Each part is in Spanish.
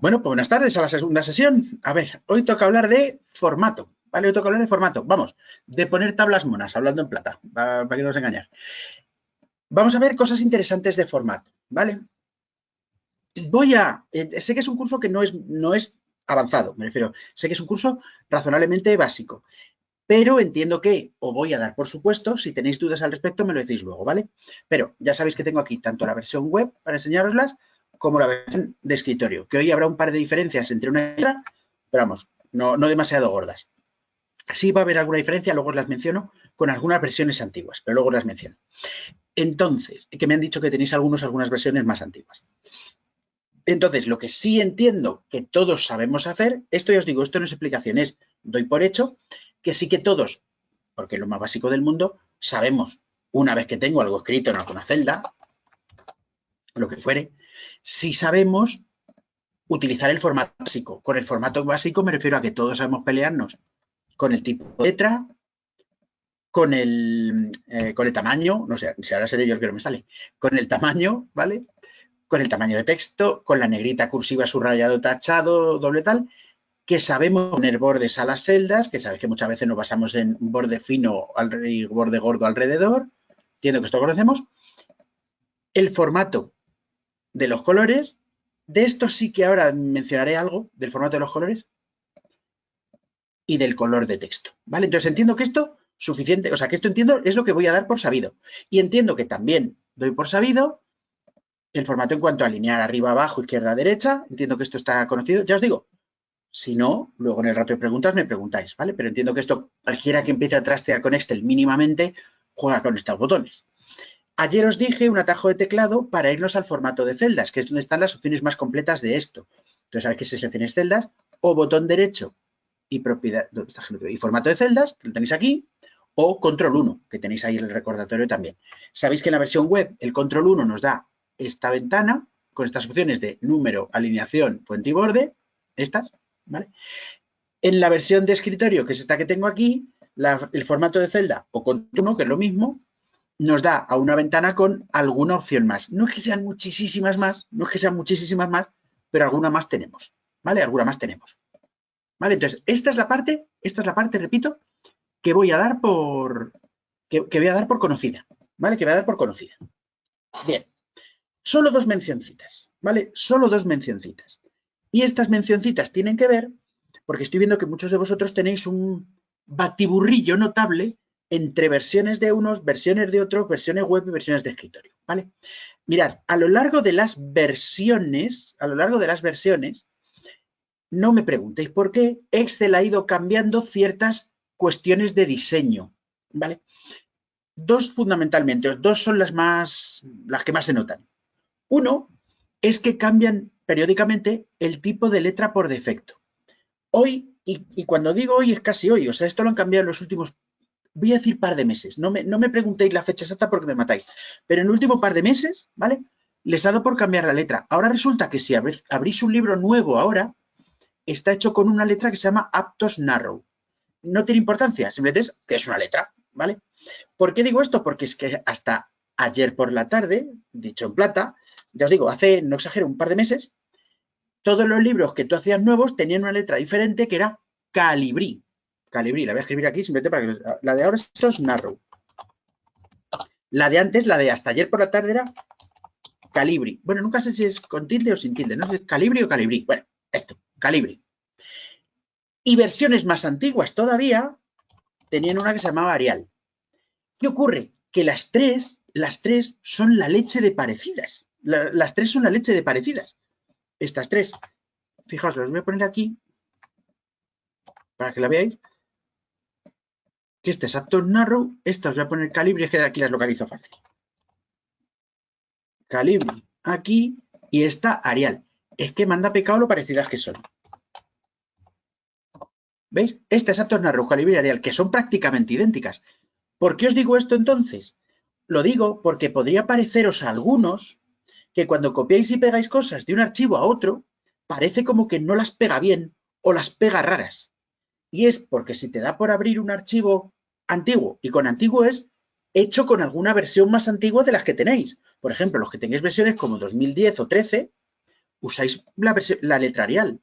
Bueno, pues buenas tardes a la segunda sesión. A ver, hoy toca hablar de formato, ¿vale? Hoy toca hablar de formato. Vamos, de poner tablas monas, hablando en plata, para que no nos engañar. Vamos a ver cosas interesantes de formato, ¿vale? Sé que es un curso que no es avanzado, me refiero. Sé que es un curso razonablemente básico, pero entiendo que os voy a dar por supuesto. Si tenéis dudas al respecto, me lo decís luego, ¿vale? Pero ya sabéis que tengo aquí tanto la versión web para enseñároslas como la versión de escritorio, que hoy habrá un par de diferencias entre una y otra, pero vamos, no demasiado gordas. Sí va a haber alguna diferencia, luego os las menciono, con algunas versiones antiguas, pero luego las menciono. Entonces, que me han dicho que tenéis algunas versiones más antiguas. Entonces, lo que sí entiendo que todos sabemos hacer, esto ya os digo, esto no es explicación, doy por hecho que sí que todos, porque es lo más básico del mundo, sabemos, una vez que tengo algo escrito en alguna celda, lo que fuere, si sabemos utilizar el formato básico. Con el formato básico me refiero a que todos sabemos pelearnos con el tipo de letra, con el tamaño, no sé, si ahora seré yo el que no me sale, con el tamaño, ¿vale? Con el tamaño de texto, con la negrita cursiva, subrayado, tachado, doble tal, que sabemos poner bordes a las celdas, que sabéis que muchas veces nos basamos en borde fino y borde gordo alrededor, entiendo que esto lo conocemos. El formato de los colores, de esto sí que ahora mencionaré algo, del formato de los colores y del color de texto, ¿vale? Entonces entiendo que esto suficiente, o sea, que esto entiendo es lo que voy a dar por sabido. Y entiendo que también doy por sabido el formato en cuanto a alinear arriba, abajo, izquierda, derecha. Entiendo que esto está conocido. Ya os digo, si no, luego en el rato de preguntas me preguntáis, ¿vale? Pero entiendo que esto, cualquiera que empiece a trastear con Excel mínimamente, juega con estos botones. Ayer os dije un atajo de teclado para irnos al formato de celdas, que es donde están las opciones más completas de esto. Entonces, sabéis que seleccionéis celdas o botón derecho y propiedad y formato de celdas, que lo tenéis aquí, o control 1, que tenéis ahí el recordatorio también. Sabéis que en la versión web el control 1 nos da esta ventana con estas opciones de número, alineación, fuente y borde, estas, ¿vale? En la versión de escritorio, que es esta que tengo aquí, el formato de celda o control 1, que es lo mismo, nos da a una ventana con alguna opción más. No es que sean muchísimas más, pero alguna más tenemos, ¿vale? Alguna más tenemos. ¿Vale? Entonces, esta es la parte, repito, que voy a dar que voy a dar por conocida, ¿vale? Que voy a dar por conocida. Bien, solo dos mencioncitas, ¿vale? Solo dos mencioncitas. Y estas mencioncitas tienen que ver, porque estoy viendo que muchos de vosotros tenéis un batiburrillo notable entre versiones de unos, versiones de otros, versiones web y versiones de escritorio, ¿vale? Mirad, a lo largo de las versiones, no me preguntéis por qué, Excel ha ido cambiando ciertas cuestiones de diseño, ¿vale? Dos fundamentalmente, dos son las que más se notan. Uno es que cambian periódicamente el tipo de letra por defecto. Hoy, y cuando digo hoy es casi hoy, o sea, esto lo han cambiado en los últimos, voy a decir par de meses, no me preguntéis la fecha exacta porque me matáis, pero en el último par de meses, ¿vale? Les ha dado por cambiar la letra. Ahora resulta que si abrís un libro nuevo ahora, está hecho con una letra que se llama Aptos Narrow. No tiene importancia, simplemente es que es una letra, ¿vale? ¿Por qué digo esto? Porque es que hasta ayer por la tarde, dicho en plata, ya os digo, hace, no exagero, un par de meses, todos los libros que tú hacías nuevos tenían una letra diferente que era Calibrí. Calibrí, la voy a escribir aquí simplemente para que... La de ahora es Narrow. La de antes, la de hasta ayer por la tarde era Calibri. Bueno, nunca sé si es con tilde o sin tilde, no sé si es Calibri o Calibrí. Bueno, esto, Calibri. Y versiones más antiguas todavía tenían una que se llamaba Arial. ¿Qué ocurre? Que las tres son la leche de parecidas. Las tres son la leche de parecidas. Estas tres. Fijaos, las voy a poner aquí para que la veáis. Que este es Aptos Narrow. Esta os voy a poner Calibri, es que aquí las localizo fácil. Calibri aquí y esta Arial. Es que manda pecado lo parecidas que son. ¿Veis? Esta es Aptos Narrow, Calibri y Arial, que son prácticamente idénticas. ¿Por qué os digo esto entonces? Lo digo porque podría pareceros a algunos que cuando copiáis y pegáis cosas de un archivo a otro, parece como que no las pega bien o las pega raras. Y es porque si te da por abrir un archivo antiguo, y con antiguo es hecho con alguna versión más antigua de las que tenéis. Por ejemplo, los que tengáis versiones como 2010 o 13, usáis la letra Arial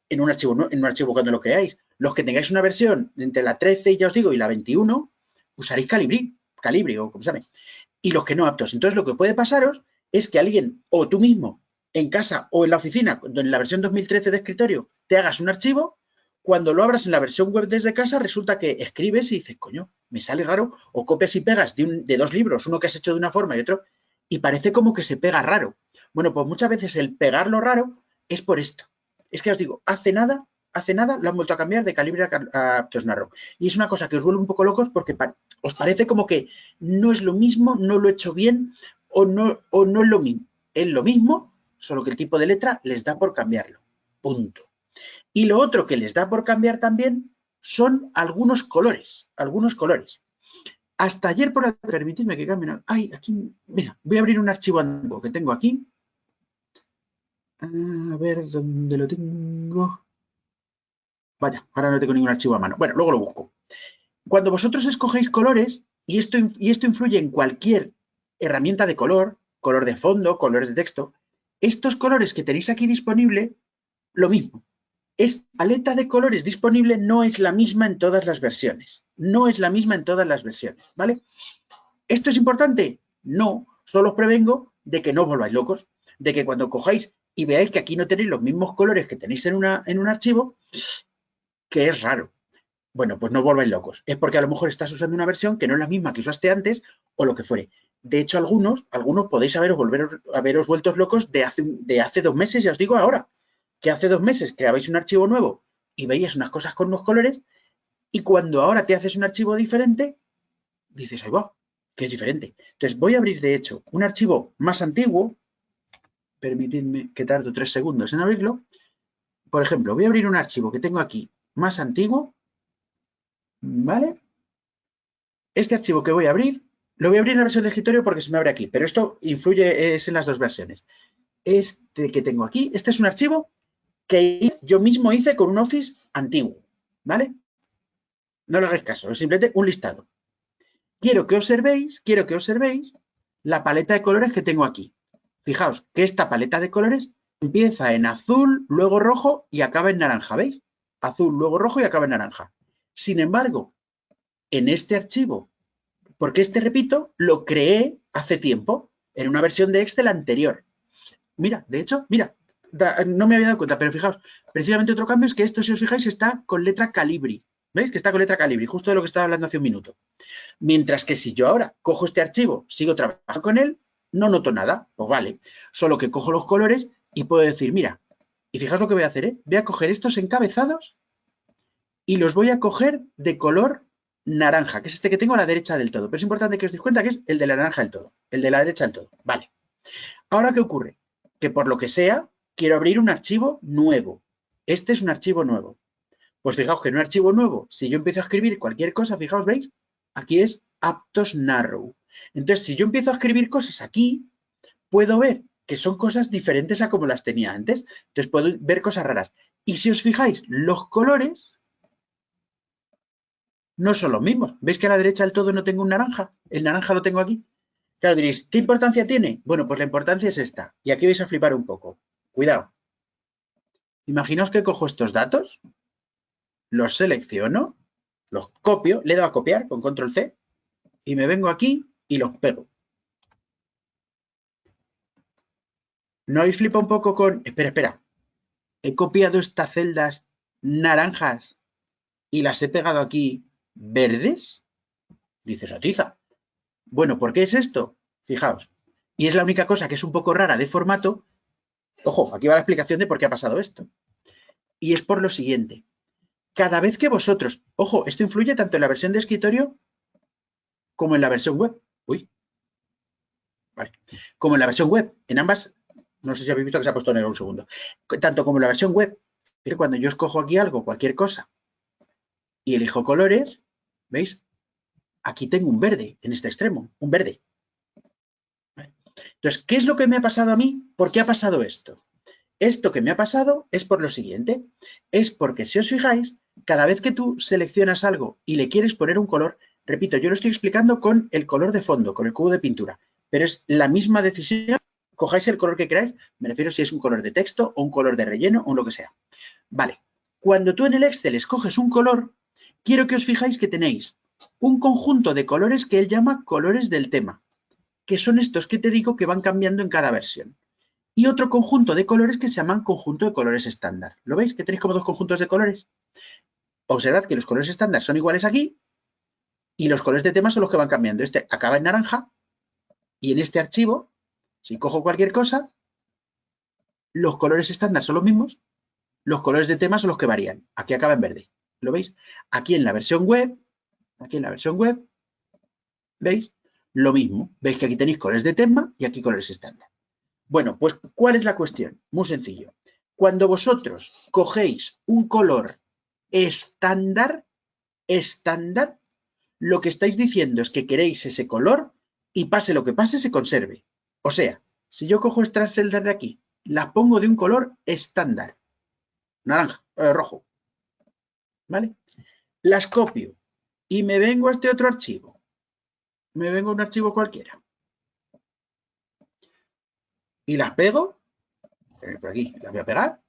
en un archivo cuando lo creáis. Los que tengáis una versión entre la 13, ya os digo, y la 21, usaréis Calibri o como se llame. Y los que no aptos. Entonces, lo que puede pasaros es que alguien, o tú mismo, en casa o en la oficina, en la versión 2013 de escritorio, te hagas un archivo, cuando lo abras en la versión web desde casa, resulta que escribes y dices, coño, me sale raro, o copias y pegas de dos libros, uno que has hecho de una forma y otro, y parece como que se pega raro. Bueno, pues muchas veces el pegarlo raro es por esto. Es que os digo, hace nada lo han vuelto a cambiar de Calibri a Aptos Narrow. Y es una cosa que os vuelve un poco locos porque os parece como que no es lo mismo, no lo he hecho bien o no es lo mismo. Es lo mismo, solo que el tipo de letra les da por cambiarlo. Punto. Y lo otro que les da por cambiar también son algunos colores. Hasta ayer, permitidme que cambie. Ay, aquí, mira, voy a abrir un archivo antiguo que tengo aquí. A ver, ¿dónde lo tengo? Vaya, ahora no tengo ningún archivo a mano. Bueno, luego lo busco. Cuando vosotros escogéis colores, y esto influye en cualquier herramienta de color de fondo, colores de texto, estos colores que tenéis aquí disponible, lo mismo. Esta paleta de colores disponible no es la misma en todas las versiones. No es la misma en todas las versiones, ¿vale? ¿Esto es importante? No, solo os prevengo de que no os volváis locos, de que cuando cojáis y veáis que aquí no tenéis los mismos colores que tenéis en un archivo, que es raro. Bueno, pues no os volváis locos. Es porque a lo mejor estás usando una versión que no es la misma que usaste antes o lo que fuere. De hecho, algunos podéis haberos vuelto locos de hace 2 meses, ya os digo ahora, que hace 2 meses creabais un archivo nuevo y veías unas cosas con unos colores y cuando ahora te haces un archivo diferente, dices, ahí va, que es diferente. Entonces voy a abrir, de hecho, un archivo más antiguo. Permitidme que tardo 3 segundos en abrirlo. Por ejemplo, voy a abrir un archivo que tengo aquí más antiguo, ¿vale? Este archivo que voy a abrir, lo voy a abrir en la versión de escritorio porque se me abre aquí, pero esto influye, es en las dos versiones. Este que tengo aquí, este es un archivo que yo mismo hice con un Office antiguo, ¿vale? No le hagáis caso, es simplemente un listado. Quiero que observéis la paleta de colores que tengo aquí. Fijaos que esta paleta de colores empieza en azul, luego rojo y acaba en naranja, ¿veis? Azul, luego rojo y acaba en naranja. Sin embargo, en este archivo, porque repito, lo creé hace tiempo, en una versión de Excel anterior. Mira, de hecho, mira, no me había dado cuenta, pero fijaos, precisamente otro cambio es que esto, si os fijáis, está con letra Calibri. ¿Veis? Que está con letra Calibri, justo de lo que estaba hablando hace un minuto. Mientras que si yo ahora cojo este archivo, sigo trabajando con él, no noto nada, pues vale. Solo que cojo los colores y puedo decir, mira, y fijaos lo que voy a hacer, ¿eh? Voy a coger estos encabezados y los voy a coger de color naranja, que es este que tengo a la derecha del todo. Pero es importante que os deis cuenta que es el de la naranja del todo, el de la derecha del todo. Vale. Ahora, ¿qué ocurre? Que por lo que sea, quiero abrir un archivo nuevo. Este es un archivo nuevo. Pues fijaos que en un archivo nuevo, si yo empiezo a escribir cualquier cosa, fijaos, ¿veis? Aquí es Aptos Narrow. Entonces, si yo empiezo a escribir cosas aquí, puedo ver que son cosas diferentes a como las tenía antes. Entonces, puedo ver cosas raras. Y si os fijáis, los colores no son los mismos. ¿Veis que a la derecha del todo no tengo un naranja? El naranja lo tengo aquí. Claro, diréis, ¿qué importancia tiene? Bueno, pues la importancia es esta. Y aquí vais a flipar un poco. Cuidado. Imaginaos que cojo estos datos, los selecciono, los copio, le he dado a copiar con control C y me vengo aquí y los pego. ¿No habéis flipado un poco con... Espera. He copiado estas celdas naranjas y las he pegado aquí verdes. Dices, atiza. Bueno, ¿por qué es esto? Fijaos. Y es la única cosa que es un poco rara de formato. Ojo, aquí va la explicación de por qué ha pasado esto. Y es por lo siguiente. Cada vez que vosotros... Ojo, esto influye tanto en la versión de escritorio como en la versión web. Uy. Vale. Como en la versión web. En ambas... No sé si habéis visto que se ha puesto negro un segundo. Tanto como en la versión web. Que cuando yo escojo aquí algo, cualquier cosa, y elijo colores, ¿veis? Aquí tengo un verde en este extremo. Un verde. ¿Vale? Entonces, ¿qué es lo que me ha pasado a mí? ¿Por qué ha pasado esto? Esto que me ha pasado es por lo siguiente. Es porque, si os fijáis, cada vez que tú seleccionas algo y le quieres poner un color, repito, yo lo estoy explicando con el color de fondo, con el cubo de pintura, pero es la misma decisión cojáis el color que queráis, me refiero si es un color de texto o un color de relleno o lo que sea. Vale, cuando tú en el Excel escoges un color, quiero que os fijáis que tenéis un conjunto de colores que él llama colores del tema, que son estos que te digo que van cambiando en cada versión. Y otro conjunto de colores que se llaman conjunto de colores estándar. ¿Lo veis? Que tenéis como dos conjuntos de colores. Observad que los colores estándar son iguales aquí y los colores de tema son los que van cambiando. Este acaba en naranja y en este archivo, si cojo cualquier cosa, los colores estándar son los mismos, los colores de tema son los que varían. Aquí acaba en verde. ¿Lo veis? Aquí en la versión web, ¿veis? Lo mismo. Veis que aquí tenéis colores de tema y aquí colores estándar. Bueno, pues ¿cuál es la cuestión? Muy sencillo. Cuando vosotros cogéis un color estándar, lo que estáis diciendo es que queréis ese color y pase lo que pase, se conserve. O sea, si yo cojo estas celdas de aquí, las pongo de un color estándar, naranja, rojo, ¿vale? Las copio y me vengo a este otro archivo. Me vengo a un archivo cualquiera. Y las pego, por aquí, las voy a pegar.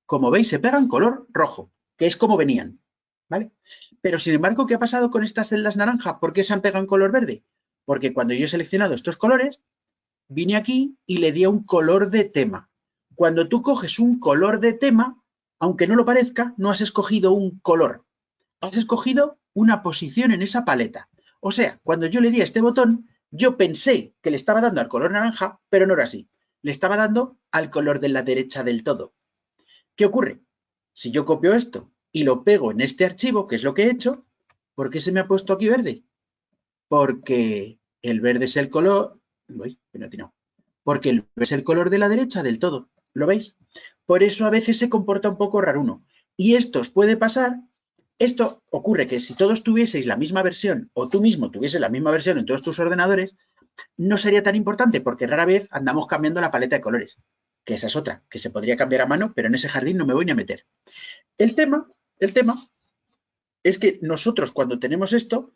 Como veis, se pegan color rojo, que es como venían, ¿vale? Pero, sin embargo, ¿qué ha pasado con estas celdas naranja? ¿Por qué se han pegado en color verde? Porque cuando yo he seleccionado estos colores, vine aquí y le di a un color de tema. Cuando tú coges un color de tema, aunque no lo parezca, no has escogido un color. Has escogido una posición en esa paleta. O sea, cuando yo le di a este botón, yo pensé que le estaba dando al color naranja, pero no era así. Le estaba dando al color de la derecha del todo. ¿Qué ocurre? Si yo copio esto y lo pego en este archivo, que es lo que he hecho, ¿por qué se me ha puesto aquí verde? Porque el verde es el color... Uy, no. Porque el verde es el color de la derecha del todo. ¿Lo veis? Por eso a veces se comporta un poco raruno. Y esto os puede pasar... Esto ocurre que si todos tuvieseis la misma versión o tú mismo tuvieses la misma versión en todos tus ordenadores, no sería tan importante porque rara vez andamos cambiando la paleta de colores, que esa es otra, que se podría cambiar a mano, pero en ese jardín no me voy ni a meter. El tema es que nosotros cuando tenemos esto,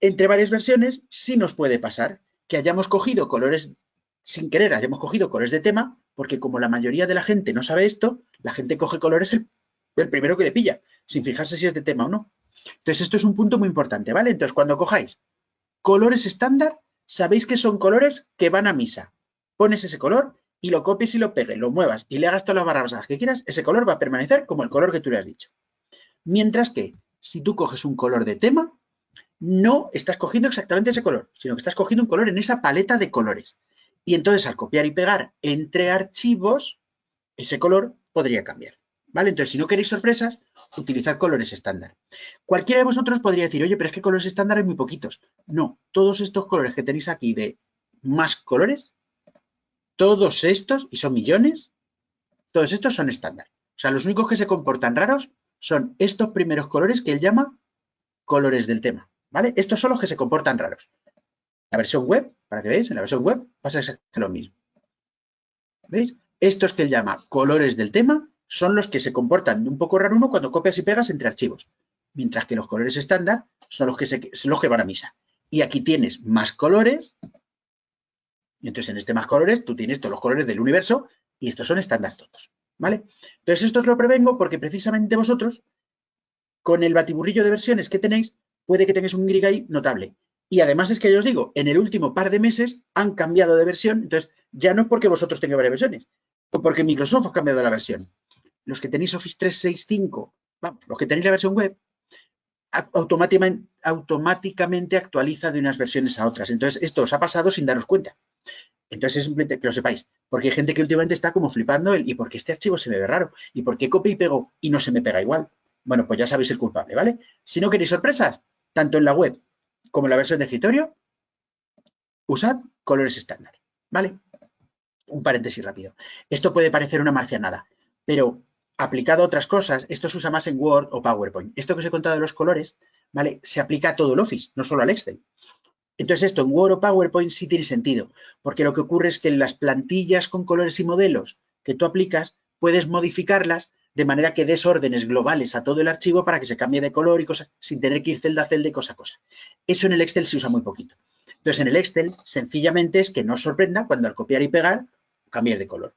entre varias versiones, sí nos puede pasar que hayamos cogido colores, sin querer, hayamos cogido colores de tema, porque como la mayoría de la gente no sabe esto, la gente coge colores el primero que le pilla, sin fijarse si es de tema o no. Entonces, esto es un punto muy importante, ¿vale? Entonces, cuando cojáis colores estándar, sabéis que son colores que van a misa. Pones ese color y lo copies y lo pegues, lo muevas y le hagas todas las barras que quieras, ese color va a permanecer como el color que tú le has dicho. Mientras que, si tú coges un color de tema, no estás cogiendo exactamente ese color, sino que estás cogiendo un color en esa paleta de colores. Y entonces, al copiar y pegar entre archivos, ese color podría cambiar. ¿Vale? Entonces, si no queréis sorpresas, utilizad colores estándar. Cualquiera de vosotros podría decir, oye, pero es que colores estándar hay muy poquitos. No, todos estos colores que tenéis aquí de más colores, todos estos, y son millones, todos estos son estándar. O sea, los únicos que se comportan raros son estos primeros colores que él llama colores del tema. ¿Vale? Estos son los que se comportan raros. La versión web, para que veáis, en la versión web pasa exactamente lo mismo. ¿Veis? Estos que él llama colores del tema son los que se comportan un poco raro uno cuando copias y pegas entre archivos, mientras que los colores estándar son los que van a misa. Y aquí tienes más colores, y entonces en este más colores tú tienes todos los colores del universo y estos son estándar todos, ¿vale? Entonces esto os lo prevengo porque precisamente vosotros, con el batiburrillo de versiones que tenéis, puede que tengáis un grig ahí notable. Y además es que yo os digo, en el último par de meses han cambiado de versión, entonces ya no es porque vosotros tengáis varias versiones, o porque Microsoft ha cambiado la versión. Los que tenéis Office 365, vamos, los que tenéis la versión web, automáticamente actualiza de unas versiones a otras. Entonces, esto os ha pasado sin daros cuenta. Entonces, es simplemente que lo sepáis, porque hay gente que últimamente está como flipando ¿y por qué este archivo se me ve raro? ¿Y por qué copio y pego y no se me pega igual? Bueno, pues ya sabéis el culpable, ¿vale? Si no queréis sorpresas, tanto en la web como en la versión de escritorio, usad colores estándar, ¿vale? Un paréntesis rápido. Esto puede parecer una marcianada, pero aplicado a otras cosas, esto se usa más en Word o PowerPoint. Esto que os he contado de los colores, ¿vale? Se aplica a todo el Office, no solo al Excel. Entonces esto en Word o PowerPoint sí tiene sentido, porque lo que ocurre es que en las plantillas con colores y modelos que tú aplicas, puedes modificarlas de manera que des órdenes globales a todo el archivo para que se cambie de color y cosas, sin tener que ir celda a celda y cosa a cosa. Eso en el Excel se usa muy poquito. Entonces, en el Excel, sencillamente es que no os sorprenda cuando al copiar y pegar, cambies de color.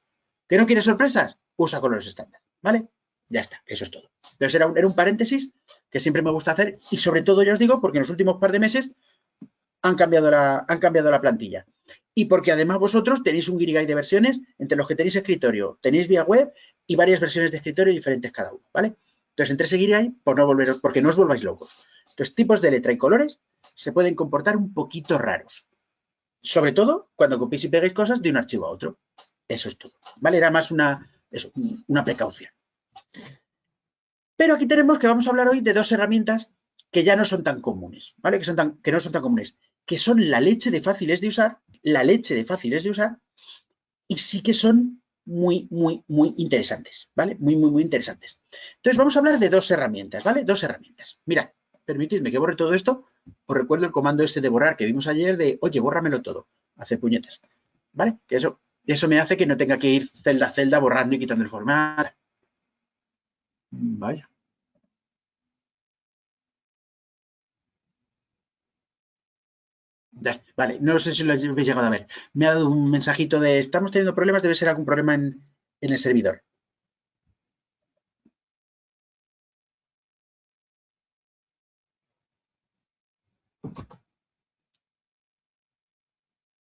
¿Que no quieres sorpresas? Usa colores estándar, ¿vale? Ya está, eso es todo. Entonces, era un paréntesis que siempre me gusta hacer y sobre todo, ya os digo, porque en los últimos par de meses han cambiado la plantilla. Y porque además vosotros tenéis un guirigay de versiones entre los que tenéis escritorio, tenéis vía web y varias versiones de escritorio diferentes cada uno, ¿vale? Entonces, entre ese guirigay, porque no os volváis locos. Los tipos de letra y colores se pueden comportar un poquito raros. Sobre todo cuando copiéis y peguéis cosas de un archivo a otro. Eso es todo, ¿vale? Era más una precaución. Pero aquí tenemos que vamos a hablar hoy de dos herramientas que ya no son tan comunes, ¿vale? Que no son tan comunes, que son la leche de fáciles de usar, y sí que son muy, muy, muy interesantes, ¿vale? Muy, muy, muy interesantes. Entonces vamos a hablar de dos herramientas, ¿vale? Dos herramientas. Mirad, permitidme que borre todo esto. Os recuerdo el comando este de borrar que vimos ayer de, oye, bórramelo todo, hacer puñetas, ¿vale? Que eso me hace que no tenga que ir celda a celda borrando y quitando el formato. Vaya. Vale, no sé si lo habéis llegado a ver. Me ha dado un mensajito de estamos teniendo problemas, debe ser algún problema en el servidor.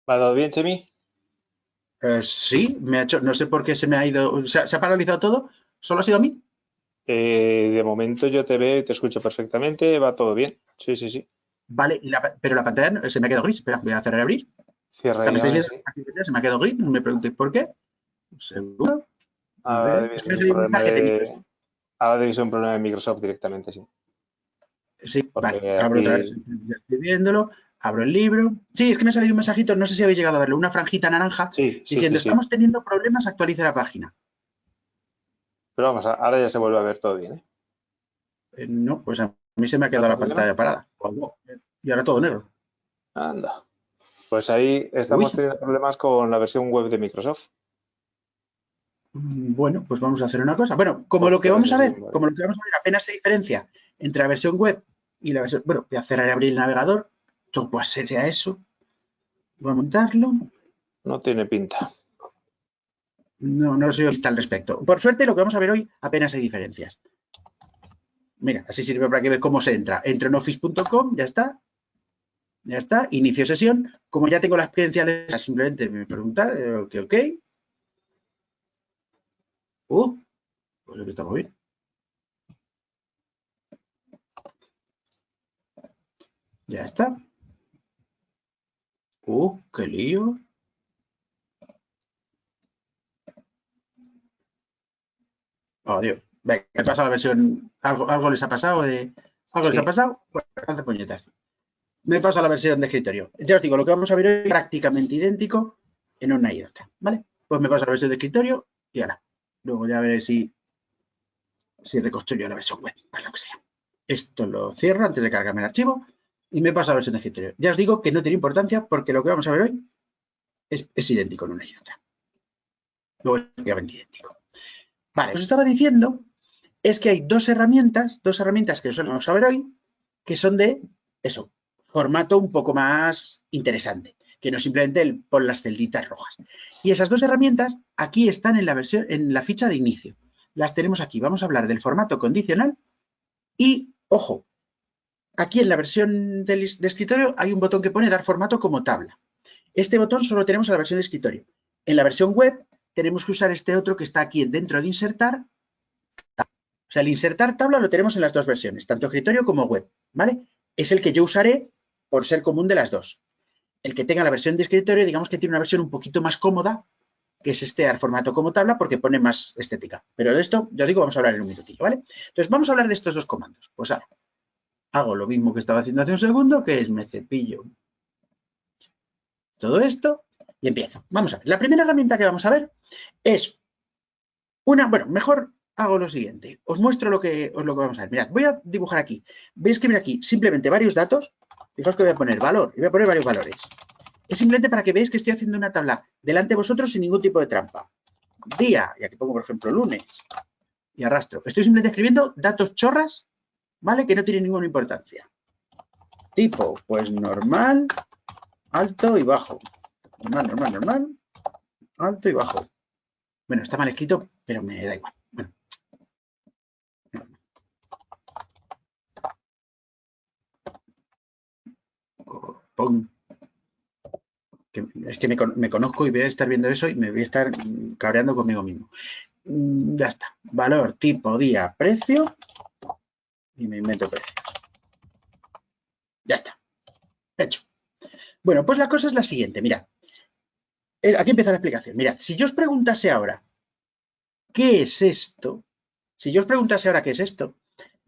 ¿Va todo bien, Chemi? Sí, me ha hecho, no sé por qué se me ha ido, se ha paralizado todo, solo ha sido a mí. De momento yo te veo y te escucho perfectamente, va todo bien. Sí, sí, sí. Vale, pero la pantalla se me ha quedado gris. Espera, voy a cerrar y abrir. Cierra O sea, me y a estáis ver viendo si. que se me ha quedado gris, no me preguntéis por qué. Seguro. A Ahora ver, debe es que ser me ha un salido un problema mensaje técnico. Ahora debe ser un problema de Microsoft directamente, sí. Sí, vale, Porque abro otra vez, aquí. ya estoy viéndolo, abro el libro. Sí, es que me ha salido un mensajito, no sé si habéis llegado a verlo, una franjita naranja Sí, sí, sí, diciendo, sí. estamos teniendo problemas, actualiza la página. Pero vamos, ahora ya se vuelve a ver todo bien, ¿eh? No, pues a mí se me ha ¿No quedado la funciona? pantalla parada. Y ahora todo negro. Anda. Pues ahí Uy, estamos teniendo problemas con la versión web de Microsoft. bueno, pues vamos a hacer una cosa. Bueno, como lo que Pero vamos eso a sí, ver, apenas se diferencia entre la versión web y la versión, bueno, voy a cerrar y abrir el navegador, todo puede ser ya eso, voy a montarlo. no tiene pinta. No soy optimista al respecto. Por suerte, lo que vamos a ver hoy apenas hay diferencias. Mira, así sirve para que veas cómo se entra. Entro en office.com, ya está. Ya está, inicio sesión. Como ya tengo las credenciales, simplemente me preguntar, ok. Pues que está muy bien. Ya está. Qué lío. Oh, Dios. Venga, he pasado la versión. ¿Algo les ha pasado? ¿Algo les ha Sí. pasado? Bueno, hace puñetas. Me paso a la versión de escritorio. Ya os digo, lo que vamos a ver hoy es prácticamente idéntico en una y otra, ¿vale? Pues me paso a la versión de escritorio y ahora. Luego ya veré si reconstruyo la versión web, para lo que sea. Esto lo cierro antes de cargarme el archivo y me paso a la versión de escritorio. Ya os digo que no tiene importancia porque lo que vamos a ver hoy es idéntico en una y otra. Luego es prácticamente idéntico. Vale, os estaba diciendo es que hay dos herramientas que vamos a ver hoy, que son de eso, formato un poco más interesante, que no simplemente el pon las celditas rojas. Y esas dos herramientas aquí están en la ficha de inicio. Las tenemos aquí. Vamos a hablar del formato condicional y, ojo, aquí en la versión de escritorio hay un botón que pone dar formato como tabla. Este botón solo tenemos en la versión de escritorio. En la versión web tenemos que usar este otro que está aquí dentro de insertar. O sea, el insertar tabla lo tenemos en las dos versiones, tanto escritorio como web, ¿vale? Es el que yo usaré por ser común de las dos. El que tenga la versión de escritorio, digamos que tiene una versión un poquito más cómoda, que es este al formato como tabla, porque pone más estética. Pero de esto, ya digo, vamos a hablar en un minutillo, ¿vale? Entonces, vamos a hablar de estos dos comandos. Pues ahora, hago lo mismo que estaba haciendo hace un segundo, que es me cepillo todo esto y empiezo. Vamos a ver. La primera herramienta que vamos a ver es bueno, mejor hago lo siguiente. Os muestro lo que vamos a ver. Mirad, voy a dibujar aquí. Voy a escribir aquí simplemente varios datos. Fijaos que voy a poner valor y voy a poner varios valores. Es simplemente para que veáis que estoy haciendo una tabla delante de vosotros sin ningún tipo de trampa. Día, y aquí pongo, por ejemplo, lunes, y arrastro. Estoy simplemente escribiendo datos chorras, ¿vale? Que no tienen ninguna importancia. Tipo, pues normal, alto y bajo. Normal, normal, normal. Alto y bajo. Bueno, está mal escrito, pero me da igual. Bueno. Pon. Es que me conozco y voy a estar viendo eso y me voy a estar cabreando conmigo mismo. Ya está. Valor, tipo, día, precio. Y me invento precios. Ya está. Hecho. Bueno, pues la cosa es la siguiente. Mirad. Aquí empieza la explicación. Mirad, si yo os preguntase ahora, ¿qué es esto? Si yo os preguntase ahora qué es esto,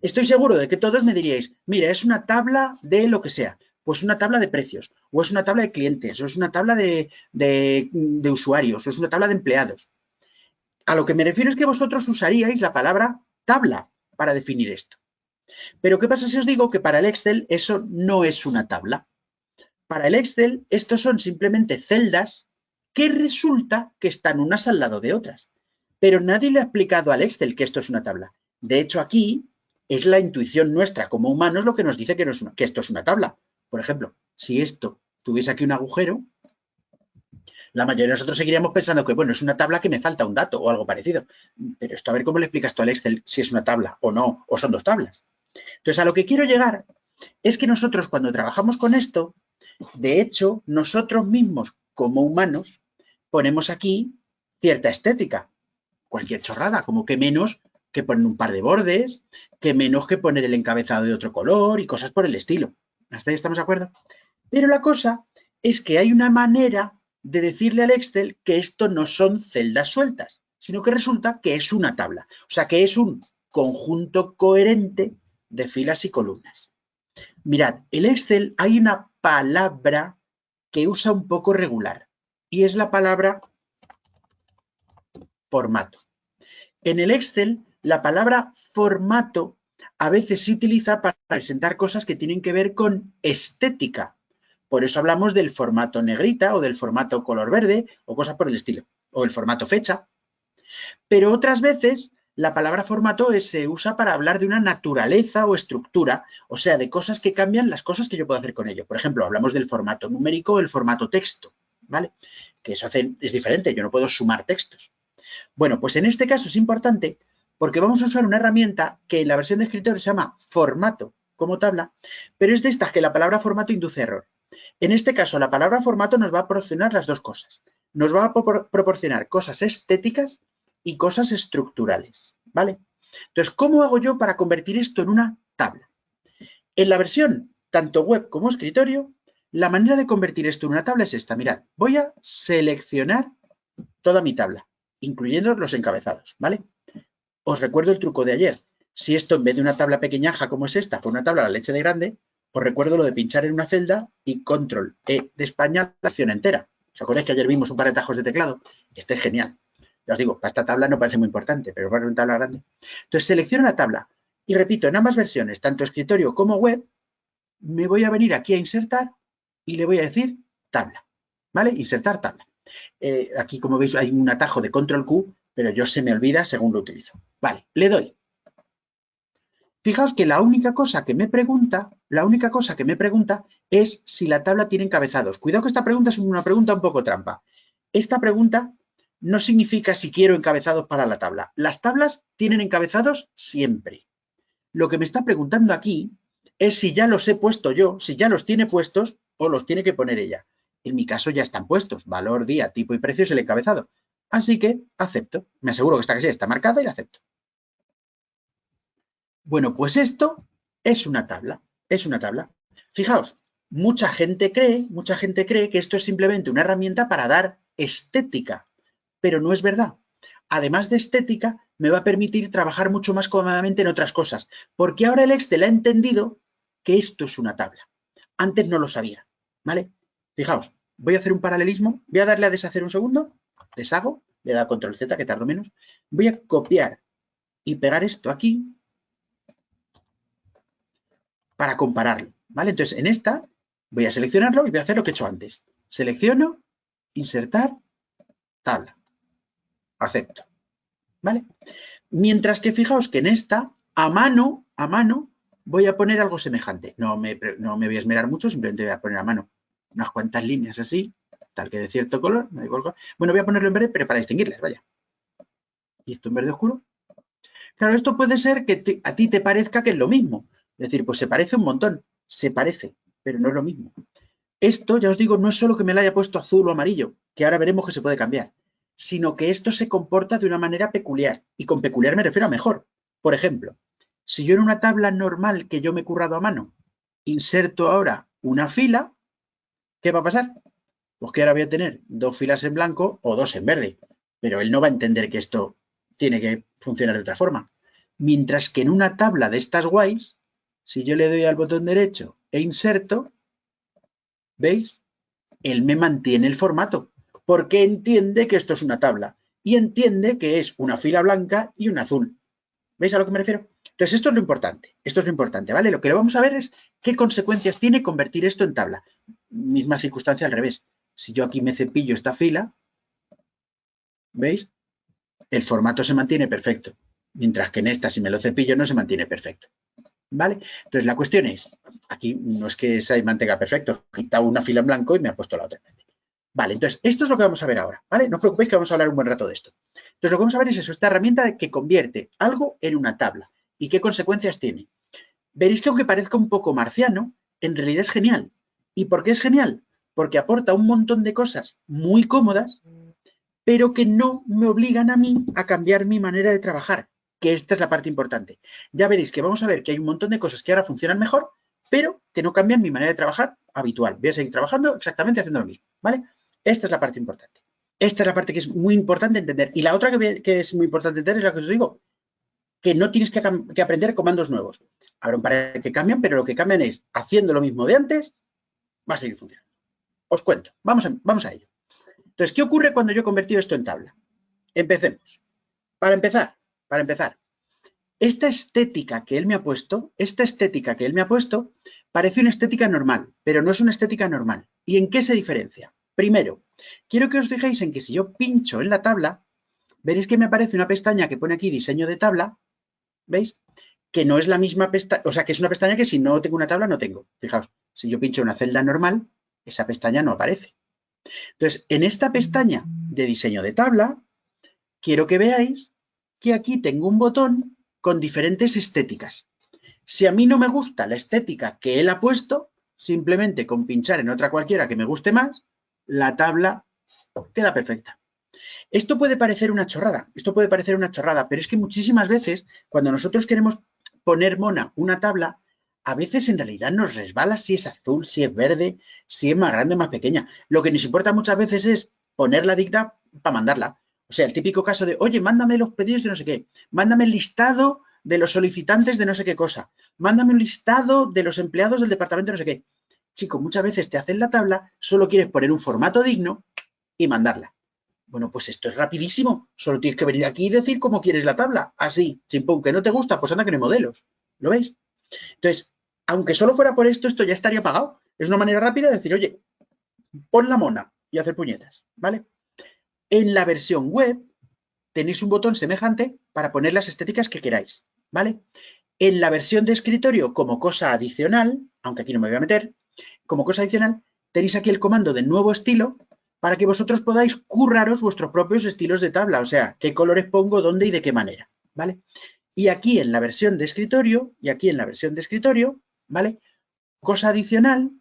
estoy seguro de que todos me diríais, mira, es una tabla de lo que sea. Pues una tabla de precios, o es una tabla de clientes, o es una tabla de usuarios, o es una tabla de empleados. A lo que me refiero es que vosotros usaríais la palabra tabla para definir esto. Pero ¿qué pasa si os digo que para el Excel eso no es una tabla? Para el Excel, estos son simplemente celdas que resulta que están unas al lado de otras. Pero nadie le ha explicado al Excel que esto es una tabla. De hecho, aquí es la intuición nuestra como humanos lo que nos dice que esto es una tabla. Por ejemplo, si esto tuviese aquí un agujero, la mayoría de nosotros seguiríamos pensando que, bueno, es una tabla que me falta un dato o algo parecido. Pero esto a ver cómo le explicas tú al Excel si es una tabla o no, o son dos tablas. Entonces, a lo que quiero llegar es que nosotros cuando trabajamos con esto, de hecho, nosotros mismos como humanos ponemos aquí cierta estética. Cualquier chorrada, como que menos que poner un par de bordes, que menos que poner el encabezado de otro color y cosas por el estilo. ¿Hasta ahí estamos de acuerdo? Pero la cosa es que hay una manera de decirle al Excel que esto no son celdas sueltas, sino que resulta que es una tabla. O sea, que es un conjunto coherente de filas y columnas. Mirad, el Excel hay una palabra que usa un poco regular y es la palabra formato. En el Excel, la palabra formato a veces se utiliza para presentar cosas que tienen que ver con estética. Por eso hablamos del formato negrita o del formato color verde o cosas por el estilo, o el formato fecha. Pero otras veces la palabra formato se usa para hablar de una naturaleza o estructura, o sea, de cosas que cambian las cosas que yo puedo hacer con ello. Por ejemplo, hablamos del formato numérico o el formato texto, ¿vale? Que eso es diferente, yo no puedo sumar textos. Bueno, pues en este caso es importante porque vamos a usar una herramienta que en la versión de escritorio se llama formato como tabla, pero es de estas que la palabra formato induce error. En este caso, la palabra formato nos va a proporcionar las dos cosas. Nos va a proporcionar cosas estéticas y cosas estructurales, ¿vale? Entonces, ¿cómo hago yo para convertir esto en una tabla? En la versión tanto web como escritorio, la manera de convertir esto en una tabla es esta. Mirad, voy a seleccionar toda mi tabla, incluyendo los encabezados, ¿vale? Os recuerdo el truco de ayer. Si esto en vez de una tabla pequeñaja como es esta, fue una tabla a la leche de grande, os recuerdo lo de pinchar en una celda y control E de España la acción entera. ¿Os acordáis que ayer vimos un par de atajos de teclado? Este es genial. Ya os digo, para esta tabla no parece muy importante, pero para una tabla grande. Entonces selecciono la tabla y repito, en ambas versiones, tanto escritorio como web, me voy a venir aquí a insertar y le voy a decir tabla, ¿vale? Insertar tabla. Aquí, como veis, hay un atajo de control Q, pero yo se me olvida según lo utilizo. Vale, le doy. Fijaos que la única cosa que me pregunta es si la tabla tiene encabezados. Cuidado que esta pregunta es una pregunta un poco trampa. Esta pregunta no significa si quiero encabezados para la tabla. Las tablas tienen encabezados siempre. Lo que me está preguntando aquí es si ya los he puesto yo, si ya los tiene puestos o los tiene que poner ella. En mi caso ya están puestos. Valor, día, tipo y precio es el encabezado. Así que acepto. Me aseguro que esta casilla está marcada y la acepto. Bueno, pues esto es una tabla. Es una tabla. Fijaos, mucha gente cree que esto es simplemente una herramienta para dar estética, pero no es verdad. Además de estética, me va a permitir trabajar mucho más cómodamente en otras cosas, porque ahora el Excel ha entendido que esto es una tabla. Antes no lo sabía, ¿vale? Fijaos, voy a hacer un paralelismo, voy a darle a deshacer un segundo, deshago, le he dado control Z, que tardo menos, voy a copiar y pegar esto aquí para compararlo, ¿vale? Entonces, en esta voy a seleccionarlo y voy a hacer lo que he hecho antes. Selecciono, insertar, tabla. Acepto, ¿vale? Mientras que fijaos que en esta, a mano, voy a poner algo semejante. No me voy a esmerar mucho, simplemente voy a poner a mano unas cuantas líneas así, tal que de cierto color, me da igual. Bueno, voy a ponerlo en verde, pero para distinguirlas, vaya. Y esto en verde oscuro. Claro, esto puede ser que a ti te parezca que es lo mismo. Es decir, pues se parece un montón. Se parece, pero no es lo mismo. Esto, ya os digo, no es solo que me lo haya puesto azul o amarillo, que ahora veremos que se puede cambiar, sino que esto se comporta de una manera peculiar. Y con peculiar me refiero a mejor. Por ejemplo, si yo en una tabla normal que yo me he currado a mano, inserto ahora una fila, ¿qué va a pasar? Pues que ahora voy a tener 2 filas en blanco o 2 en verde. Pero él no va a entender que esto tiene que funcionar de otra forma. Mientras que en una tabla de estas guays, si yo le doy al botón derecho e inserto, ¿veis? Él me mantiene el formato, porque entiende que esto es una tabla y entiende que es una fila blanca y una azul. ¿Veis a lo que me refiero? Entonces, esto es lo importante. Esto es lo importante, ¿vale? Lo que vamos a ver es qué consecuencias tiene convertir esto en tabla. Misma circunstancia al revés. Si yo aquí me cepillo esta fila, ¿veis? El formato se mantiene perfecto. Mientras que en esta, si me lo cepillo, no se mantiene perfecto. ¿Vale? Entonces, la cuestión es, aquí no es que se mantenga perfecto, he quitado una fila en blanco y me ha puesto la otra. Vale, entonces, esto es lo que vamos a ver ahora, ¿vale? No os preocupéis que vamos a hablar un buen rato de esto. Entonces, lo que vamos a ver es eso, esta herramienta que convierte algo en una tabla. ¿Y qué consecuencias tiene? Veréis que aunque parezca un poco marciano, en realidad es genial. ¿Y por qué es genial? Porque aporta un montón de cosas muy cómodas, pero que no me obligan a mí a cambiar mi manera de trabajar, que esta es la parte importante. Ya veréis que vamos a ver que hay un montón de cosas que ahora funcionan mejor, pero que no cambian mi manera de trabajar habitual. Voy a seguir trabajando exactamente haciendo lo mismo, ¿vale? Esta es la parte importante. Esta es la parte que es muy importante entender. Y la otra que es muy importante entender es la que os digo, que no tienes que aprender comandos nuevos. Habrá un par que cambian, pero lo que cambian es, haciendo lo mismo de antes, va a seguir funcionando. Os cuento, vamos a ello. Entonces, ¿qué ocurre cuando yo he convertido esto en tabla? Empecemos. Para empezar, esta estética que él me ha puesto, parece una estética normal, pero no es una estética normal. ¿Y en qué se diferencia? Primero, quiero que os fijéis en que si yo pincho en la tabla, veréis que me aparece una pestaña que pone aquí diseño de tabla, ¿veis? Que no es la misma pestaña, o sea, que es una pestaña que si no tengo una tabla no tengo. Fijaos, si yo pincho en una celda normal, esa pestaña no aparece. Entonces, en esta pestaña de diseño de tabla, quiero que veáis que aquí tengo un botón con diferentes estéticas. Si a mí no me gusta la estética que él ha puesto, simplemente con pinchar en otra cualquiera que me guste más, la tabla queda perfecta. Esto puede parecer una chorrada, pero es que muchísimas veces cuando nosotros queremos poner mona una tabla, a veces en realidad nos resbala si es azul, si es verde, si es más grande o más pequeña. Lo que nos importa muchas veces es ponerla digna para mandarla. O sea, el típico caso de, oye, mándame los pedidos de no sé qué, mándame el listado de los solicitantes de no sé qué cosa, mándame un listado de los empleados del departamento de no sé qué. Chico, muchas veces te hacen la tabla, solo quieres poner un formato digno y mandarla. Bueno, pues esto es rapidísimo. Solo tienes que venir aquí y decir cómo quieres la tabla. Así, sin pum, que no te gusta, pues anda que no hay modelos. ¿Lo veis? Entonces, aunque solo fuera por esto, esto ya estaría pagado. Es una manera rápida de decir, oye, pon la mona y hacer puñetas, ¿vale? En la versión web tenéis un botón semejante para poner las estéticas que queráis, ¿vale? En la versión de escritorio, como cosa adicional, aunque aquí no me voy a meter, como cosa adicional, tenéis aquí el comando de nuevo estilo para que vosotros podáis curraros vuestros propios estilos de tabla, o sea, qué colores pongo, dónde y de qué manera, ¿vale? Y aquí en la versión de escritorio, ¿vale? Como cosa adicional,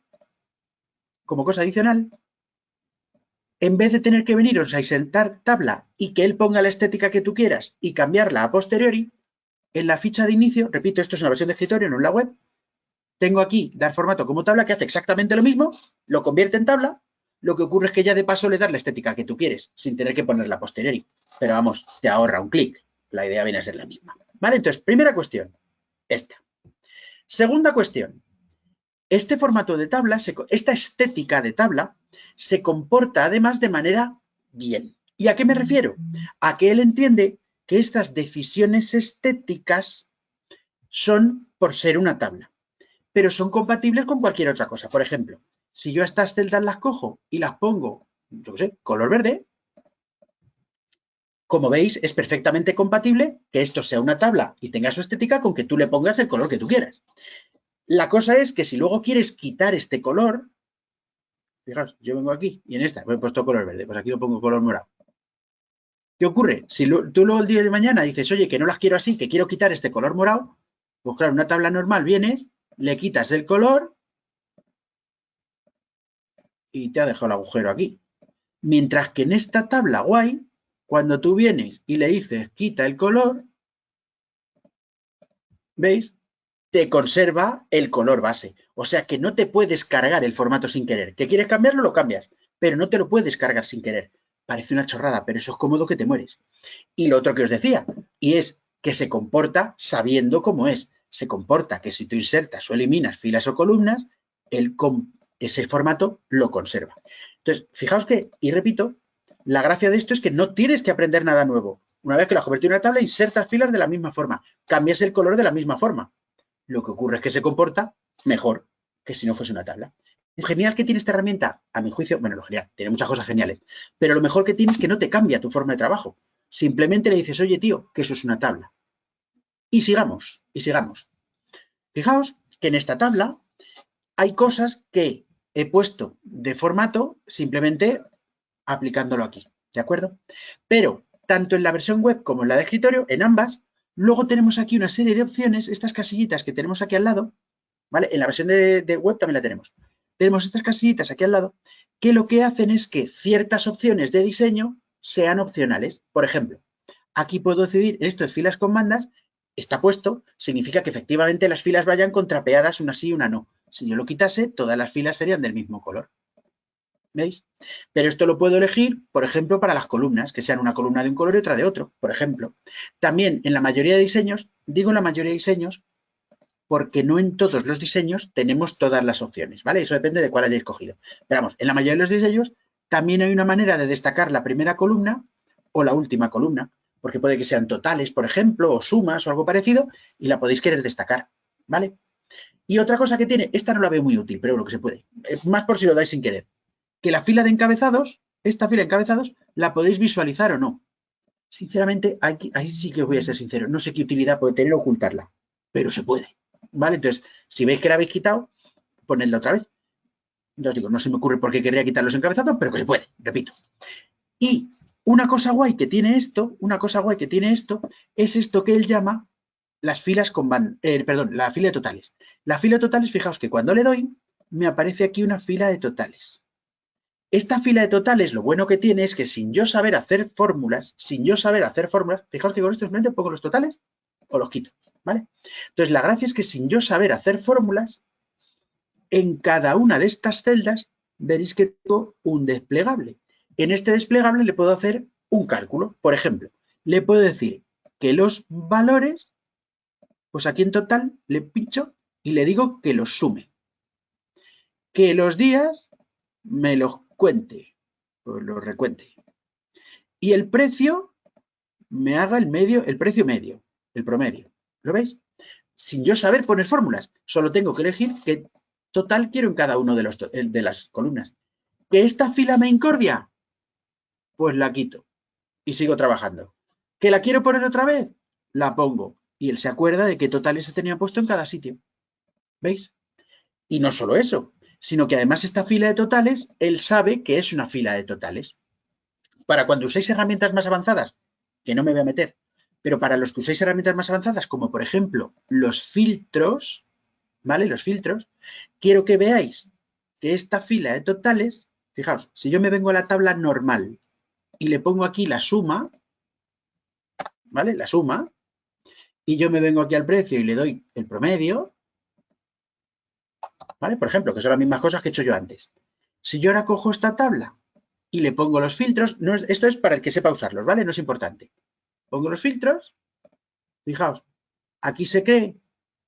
en vez de tener que veniros a insertar tabla y que él ponga la estética que tú quieras y cambiarla a posteriori, en la ficha de inicio, repito, esto es una versión de escritorio, no en la web, tengo aquí dar formato como tabla que hace exactamente lo mismo, lo convierte en tabla, lo que ocurre es que ya de paso le das la estética que tú quieres, sin tener que ponerla a posteriori. Pero vamos, te ahorra un clic. La idea viene a ser la misma. ¿Vale? Entonces, primera cuestión, esta. Segunda cuestión, este formato de tabla, esta estética de tabla, se comporta además de manera bien. ¿Y a qué me refiero? A que él entiende que estas decisiones estéticas son por ser una tabla, pero son compatibles con cualquier otra cosa. Por ejemplo, si yo a estas celdas las cojo y las pongo, yo qué sé, color verde, como veis, es perfectamente compatible que esto sea una tabla y tenga su estética con que tú le pongas el color que tú quieras. La cosa es que si luego quieres quitar este color, Fijaos, yo vengo aquí y en esta me he puesto color verde, pues aquí lo pongo color morado. ¿Qué ocurre? Si tú luego el día de mañana dices, oye, que no las quiero así, que quiero quitar este color morado, pues claro, en una tabla normal vienes, le quitas el color y te ha dejado el agujero aquí. Mientras que en esta tabla guay, cuando tú vienes y le dices quita el color, ¿veis? Te conserva el color base. O sea que no te puedes cargar el formato sin querer. ¿Que quieres cambiarlo? Lo cambias. Pero no te lo puedes cargar sin querer. Parece una chorrada, pero eso es cómodo que te mueres. Y lo otro que os decía, y es que se comporta sabiendo cómo es. Se comporta que si tú insertas o eliminas filas o columnas, ese formato lo conserva. Entonces, fijaos que, y repito, la gracia de esto es que no tienes que aprender nada nuevo. Una vez que lo has convertido en una tabla, insertas filas de la misma forma, cambias el color de la misma forma. Lo que ocurre es que se comporta mejor que si no fuese una tabla. Es genial que tiene esta herramienta, a mi juicio, bueno, lo genial, tiene muchas cosas geniales, pero lo mejor que tiene es que no te cambia tu forma de trabajo. Simplemente le dices, oye, tío, que eso es una tabla. Y sigamos, y sigamos. Fijaos que en esta tabla hay cosas que he puesto de formato simplemente aplicándolo aquí, ¿de acuerdo? Pero tanto en la versión web como en la de escritorio, en ambas, luego tenemos aquí una serie de opciones, estas casillitas que tenemos aquí al lado, ¿vale? En la versión de web también la tenemos. Tenemos estas casillitas aquí al lado, que lo que hacen es que ciertas opciones de diseño sean opcionales. Por ejemplo, aquí puedo decidir, esto de filas con bandas, está puesto, significa que efectivamente las filas vayan contrapeadas, una sí y una no. Si yo lo quitase, todas las filas serían del mismo color. ¿Veis? Pero esto lo puedo elegir, por ejemplo, para las columnas, que sean una columna de un color y otra de otro, por ejemplo. También en la mayoría de diseños, digo en la mayoría de diseños, porque no en todos los diseños tenemos todas las opciones, ¿vale? Eso depende de cuál hayáis cogido. Pero vamos, en la mayoría de los diseños también hay una manera de destacar la primera columna o la última columna, porque puede que sean totales, por ejemplo, o sumas o algo parecido, y la podéis querer destacar, ¿vale? Y otra cosa que tiene, esta no la veo muy útil, pero bueno, que se puede, es más por si lo dais sin querer, que la fila de encabezados, esta fila de encabezados, la podéis visualizar o no. Sinceramente, ahí sí que os voy a ser sincero, no sé qué utilidad puede tener ocultarla, pero se puede, ¿vale? Entonces, si veis que la habéis quitado, ponedla otra vez. Ya os digo, no se me ocurre por qué querría quitar los encabezados, pero que se puede, repito. Y una cosa guay que tiene esto, es esto que él llama las filas con la fila de totales. La fila de totales, fijaos que cuando le doy, me aparece aquí una fila de totales. Esta fila de totales, lo bueno que tiene es que sin yo saber hacer fórmulas, fijaos que con esto simplemente pongo los totales o los quito, ¿vale? Entonces, la gracia es que sin yo saber hacer fórmulas, en cada una de estas celdas veréis que tengo un desplegable. En este desplegable le puedo hacer un cálculo. Por ejemplo, le puedo decir que los valores, pues aquí en total le pincho y le digo que los sume. Que los días me los cuente, o los recuente. Y el precio me haga el precio medio, el promedio. ¿Lo veis? Sin yo saber poner fórmulas, solo tengo que elegir qué total quiero en cada uno de las columnas. ¿Que esta fila me incordia? Pues la quito y sigo trabajando. ¿Que la quiero poner otra vez? La pongo. Y él se acuerda de qué totales se tenía puesto en cada sitio. ¿Veis? Y no solo eso, sino que además esta fila de totales, él sabe que es una fila de totales. Para cuando uséis herramientas más avanzadas, que no me voy a meter, pero para los que uséis herramientas más avanzadas, como por ejemplo los filtros, ¿vale? Los filtros, quiero que veáis que esta fila de totales, fijaos, si yo me vengo a la tabla normal y le pongo aquí la suma, ¿vale? La suma, y yo me vengo aquí al precio y le doy el promedio, ¿vale? Por ejemplo, que son las mismas cosas que he hecho yo antes. Si yo ahora cojo esta tabla y le pongo los filtros, esto es para el que sepa usarlos, ¿vale? No es importante. Pongo los filtros, fijaos, aquí se cree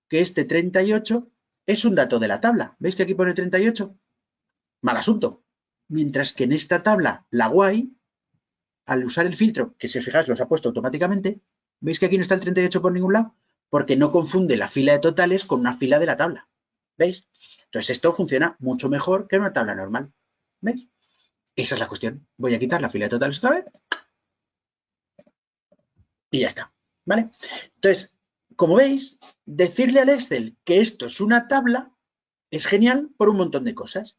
que este 38 es un dato de la tabla. ¿Veis que aquí pone 38? Mal asunto. Mientras que en esta tabla, la guay, al usar el filtro, que si os fijáis los ha puesto automáticamente, ¿veis que aquí no está el 38 por ningún lado? Porque no confunde la fila de totales con una fila de la tabla. ¿Veis? Entonces esto funciona mucho mejor que en una tabla normal. ¿Veis? Esa es la cuestión. Voy a quitar la fila de totales otra vez. Y ya está. ¿Vale? Entonces, como veis, decirle al Excel que esto es una tabla es genial por un montón de cosas.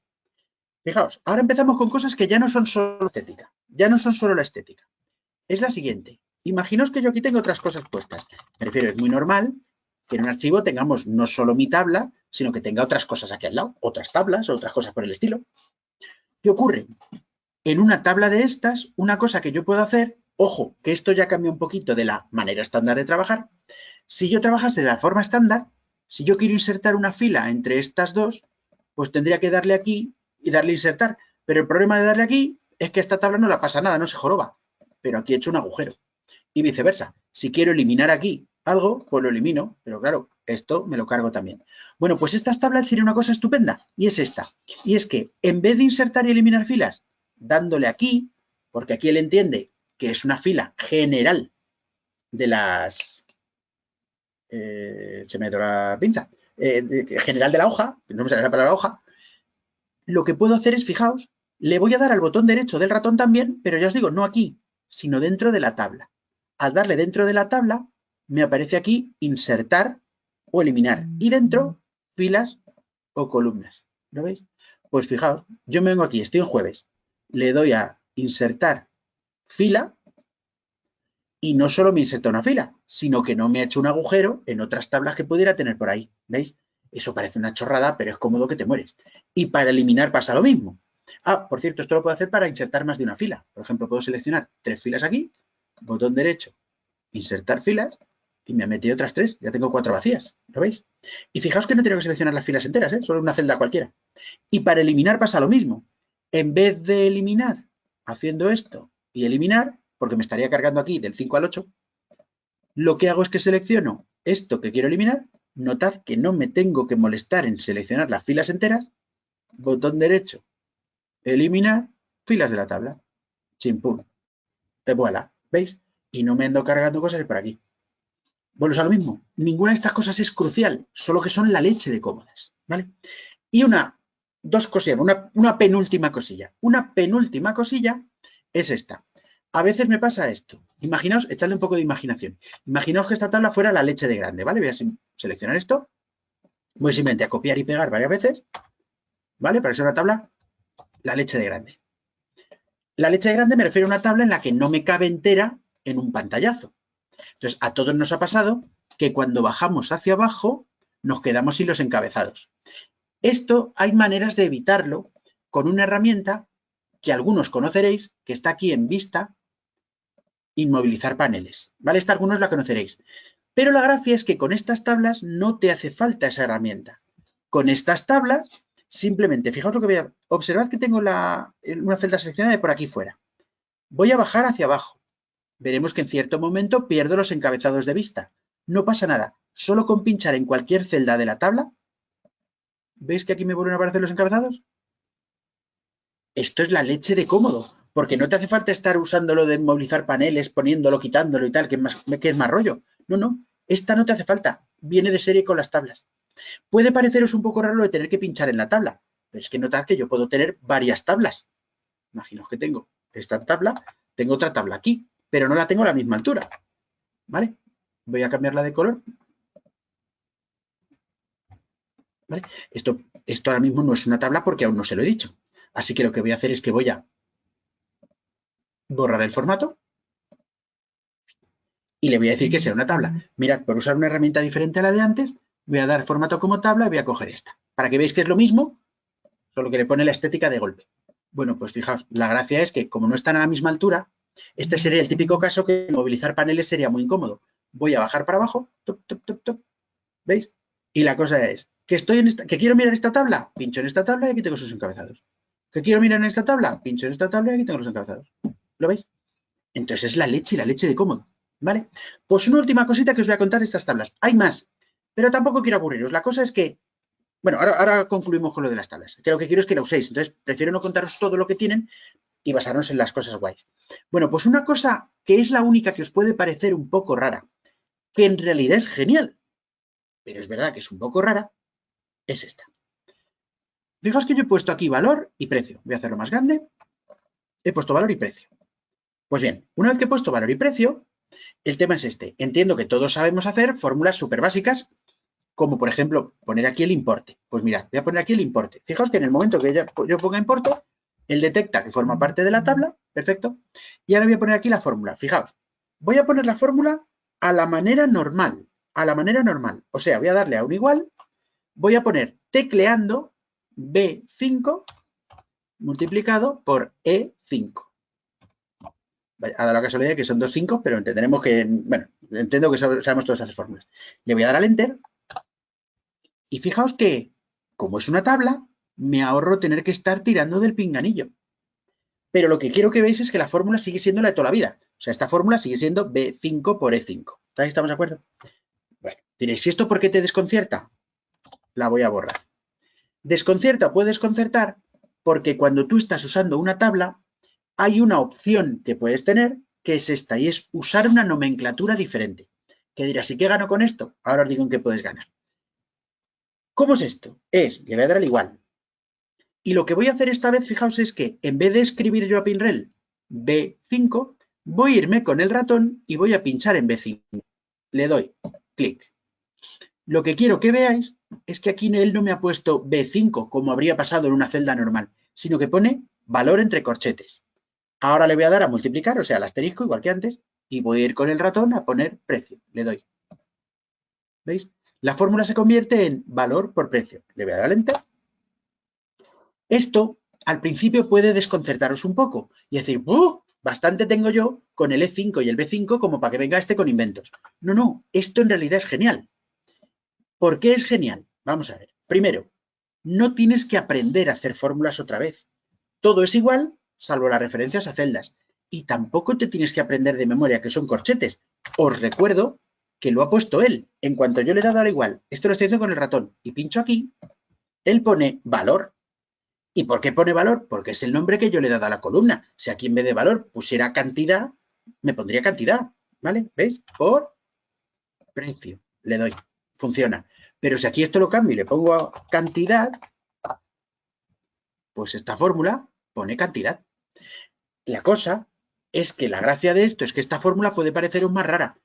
Fijaos, ahora empezamos con cosas que ya no son solo estética. Ya no son solo la estética. Es la siguiente. Imaginaos que yo aquí tengo otras cosas puestas. Me refiero, es muy normal que en un archivo tengamos no solo mi tabla, sino que tenga otras cosas aquí al lado, otras tablas o otras cosas por el estilo. ¿Qué ocurre? En una tabla de estas, una cosa que yo puedo hacer, ojo, que esto ya cambia un poquito de la manera estándar de trabajar. Si yo trabajase de la forma estándar, si yo quiero insertar una fila entre estas dos, pues tendría que darle aquí y darle a insertar. Pero el problema de darle aquí es que a esta tabla no la pasa nada, no se joroba. Pero aquí he hecho un agujero. Y viceversa. Si quiero eliminar aquí algo, pues lo elimino. Pero claro, esto me lo cargo también. Bueno, pues esta tabla tiene una cosa estupenda y es esta. Y es que en vez de insertar y eliminar filas, dándole aquí, porque aquí él entiende que es una fila general de las... se me ha ido la pinza. General de la hoja, no me sale la palabra hoja. Lo que puedo hacer es, fijaos, le voy a dar al botón derecho del ratón también, pero ya os digo, no aquí, sino dentro de la tabla. Al darle dentro de la tabla, me aparece aquí insertar o eliminar. Y dentro, filas o columnas. ¿Lo veis? Pues fijaos, yo me vengo aquí, estoy en jueves, le doy a insertar fila y no solo me inserta una fila, sino que no me ha hecho un agujero en otras tablas que pudiera tener por ahí. ¿Veis? Eso parece una chorrada, pero es cómodo que te mueres. Y para eliminar pasa lo mismo. Ah, por cierto, esto lo puedo hacer para insertar más de una fila. Por ejemplo, puedo seleccionar 3 filas aquí, botón derecho, insertar filas, y me ha metido otras 3. Ya tengo 4 vacías. ¿Lo veis? Y fijaos que no tengo que seleccionar las filas enteras, ¿eh? Solo una celda cualquiera. Y para eliminar pasa lo mismo. En vez de eliminar haciendo esto y eliminar, porque me estaría cargando aquí del 5 al 8, lo que hago es que selecciono esto que quiero eliminar. Notad que no me tengo que molestar en seleccionar las filas enteras. Botón derecho, eliminar, filas de la tabla. Chimpum. Te vuela. ¿Veis? Y no me ando cargando cosas por aquí. Bueno, es a lo mismo. Ninguna de estas cosas es crucial, solo que son la leche de cómodas. ¿Vale? Y dos cosillas, una penúltima cosilla. Una penúltima cosilla es esta. A veces me pasa esto. Imaginaos, echadle un poco de imaginación. Imaginaos que esta tabla fuera la leche de grande, ¿vale? Voy a seleccionar esto. Voy simplemente a copiar y pegar varias veces, ¿vale? Para que sea una tabla, la leche de grande. La leche de grande me refiero a una tabla en la que no me cabe entera en un pantallazo. Entonces, a todos nos ha pasado que cuando bajamos hacia abajo nos quedamos sin los encabezados. Esto hay maneras de evitarlo con una herramienta que algunos conoceréis, que está aquí en vista, inmovilizar paneles. ¿Vale? Esta algunos la conoceréis. Pero la gracia es que con estas tablas no te hace falta esa herramienta. Con estas tablas, simplemente, fijaos lo que voy a... Observad que tengo una celda seleccionada de por aquí fuera. Voy a bajar hacia abajo. Veremos que en cierto momento pierdo los encabezados de vista. No pasa nada. Solo con pinchar en cualquier celda de la tabla, ¿veis que aquí me vuelven a aparecer los encabezados? Esto es la leche de cómodo, porque no te hace falta estar usándolo de movilizar paneles, poniéndolo, quitándolo y tal, que es más rollo. No, no, esta no te hace falta, viene de serie con las tablas. Puede pareceros un poco raro lo de tener que pinchar en la tabla, pero es que notad que yo puedo tener varias tablas. Imaginaos que tengo esta tabla, tengo otra tabla aquí, pero no la tengo a la misma altura. ¿Vale? Voy a cambiarla de color. ¿Vale? Esto ahora mismo no es una tabla porque aún no se lo he dicho. Así que lo que voy a hacer es que voy a borrar el formato y le voy a decir que sea una tabla. Mirad, por usar una herramienta diferente a la de antes, voy a dar formato como tabla y voy a coger esta. Para que veáis que es lo mismo, solo que le pone la estética de golpe. Bueno, pues fijaos, la gracia es que como no están a la misma altura, este sería el típico caso que movilizar paneles sería muy incómodo. Voy a bajar para abajo, top, top, top, top, ¿veis? Y la cosa es, que quiero mirar esta tabla, pincho en esta tabla y aquí tengo sus encabezados. Que quiero mirar en esta tabla, pincho en esta tabla y aquí tengo los encabezados. ¿Lo veis? Entonces es la leche y la leche de cómodo. ¿Vale? Pues una última cosita que os voy a contar de estas tablas. Hay más, pero tampoco quiero aburriros. La cosa es que, bueno, ahora concluimos con lo de las tablas, que lo que quiero es que la uséis. Entonces prefiero no contaros todo lo que tienen y basarnos en las cosas guays. Bueno, pues una cosa que es la única que os puede parecer un poco rara, que en realidad es genial, pero es verdad que es un poco rara, es esta. Fijaos que yo he puesto aquí valor y precio. Voy a hacerlo más grande. He puesto valor y precio. Pues bien, una vez que he puesto valor y precio, el tema es este. Entiendo que todos sabemos hacer fórmulas súper básicas como por ejemplo poner aquí el importe. Pues mirad, voy a poner aquí el importe. Fijaos que en el momento que yo ponga importe, él detecta que forma parte de la tabla, perfecto, y ahora voy a poner aquí la fórmula. Fijaos, voy a poner la fórmula a la manera normal, o sea, voy a darle a un igual, voy a poner tecleando B5 multiplicado por E5. Ha dado la casualidad que son 2 5, pero entenderemos que, bueno, entiendo que sabemos todas esas fórmulas. Le voy a dar al Enter y fijaos que, como es una tabla, me ahorro tener que estar tirando del pinganillo. Pero lo que quiero que veáis es que la fórmula sigue siendo la de toda la vida. O sea, esta fórmula sigue siendo B5 por E5. ¿Estamos de acuerdo? Bueno, diréis, ¿y esto por qué te desconcierta? La voy a borrar. Desconcierta o puede desconcertar porque cuando tú estás usando una tabla, hay una opción que puedes tener, que es esta, y es usar una nomenclatura diferente. Que dirás, ¿y qué gano con esto? Ahora os digo en qué puedes ganar. ¿Cómo es esto? Le voy a dar al igual. Y lo que voy a hacer esta vez, fijaos, es que en vez de escribir yo a pinrel B5, voy a irme con el ratón y voy a pinchar en B5. Le doy clic. Lo que quiero que veáis es que aquí él no me ha puesto B5, como habría pasado en una celda normal, sino que pone valor entre corchetes. Ahora le voy a dar a multiplicar, o sea, al asterisco, igual que antes, y voy a ir con el ratón a poner precio. Le doy. ¿Veis? La fórmula se convierte en valor por precio. Le voy a dar al Enter. Esto, al principio, puede desconcertaros un poco y decir, bastante tengo yo con el E5 y el B5 como para que venga este con inventos. No, esto en realidad es genial. ¿Por qué es genial? Vamos a ver. Primero, no tienes que aprender a hacer fórmulas otra vez. Todo es igual, salvo las referencias a celdas. Y tampoco te tienes que aprender de memoria que son corchetes. Os recuerdo que lo ha puesto él. En cuanto yo le he dado al igual, esto lo estoy haciendo con el ratón, y pincho aquí, él pone valor. ¿Y por qué pone valor? Porque es el nombre que yo le he dado a la columna. Si aquí en vez de valor pusiera cantidad, me pondría cantidad. ¿Vale? ¿Veis? Por precio. Le doy. Funciona. Pero si aquí esto lo cambio y le pongo cantidad, pues esta fórmula pone cantidad. La cosa es que la gracia de esto es que esta fórmula puede pareceros más rara,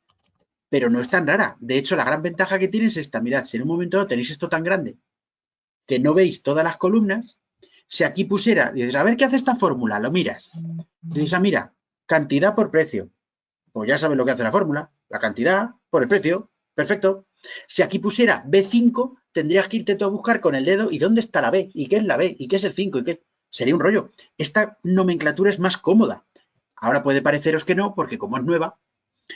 pero no es tan rara. De hecho, la gran ventaja que tiene es esta. Mirad, si en un momento dado tenéis esto tan grande que no veis todas las columnas, si aquí pusiera, dices, a ver qué hace esta fórmula, lo miras. Dices, mira, cantidad por precio. Pues ya sabes lo que hace la fórmula, la cantidad por el precio. Perfecto. Si aquí pusiera B5, tendrías que irte tú a buscar con el dedo y dónde está la B, y qué es la B, y qué es el 5, y qué. Sería un rollo. Esta nomenclatura es más cómoda. Ahora puede pareceros que no, porque como es nueva.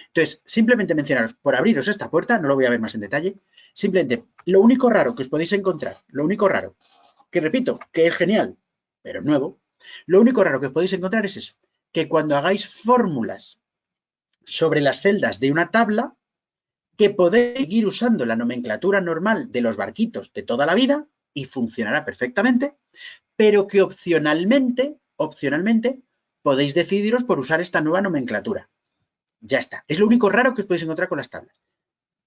Entonces, simplemente mencionaros, por abriros esta puerta, no lo voy a ver más en detalle, simplemente, lo único raro que os podéis encontrar, lo único raro, que repito, que es genial, pero nuevo, lo único raro que os podéis encontrar es eso, que cuando hagáis fórmulas sobre las celdas de una tabla, que podéis seguir usando la nomenclatura normal de los barquitos de toda la vida y funcionará perfectamente, pero que opcionalmente podéis decidiros por usar esta nueva nomenclatura. Ya está. Es lo único raro que os podéis encontrar con las tablas.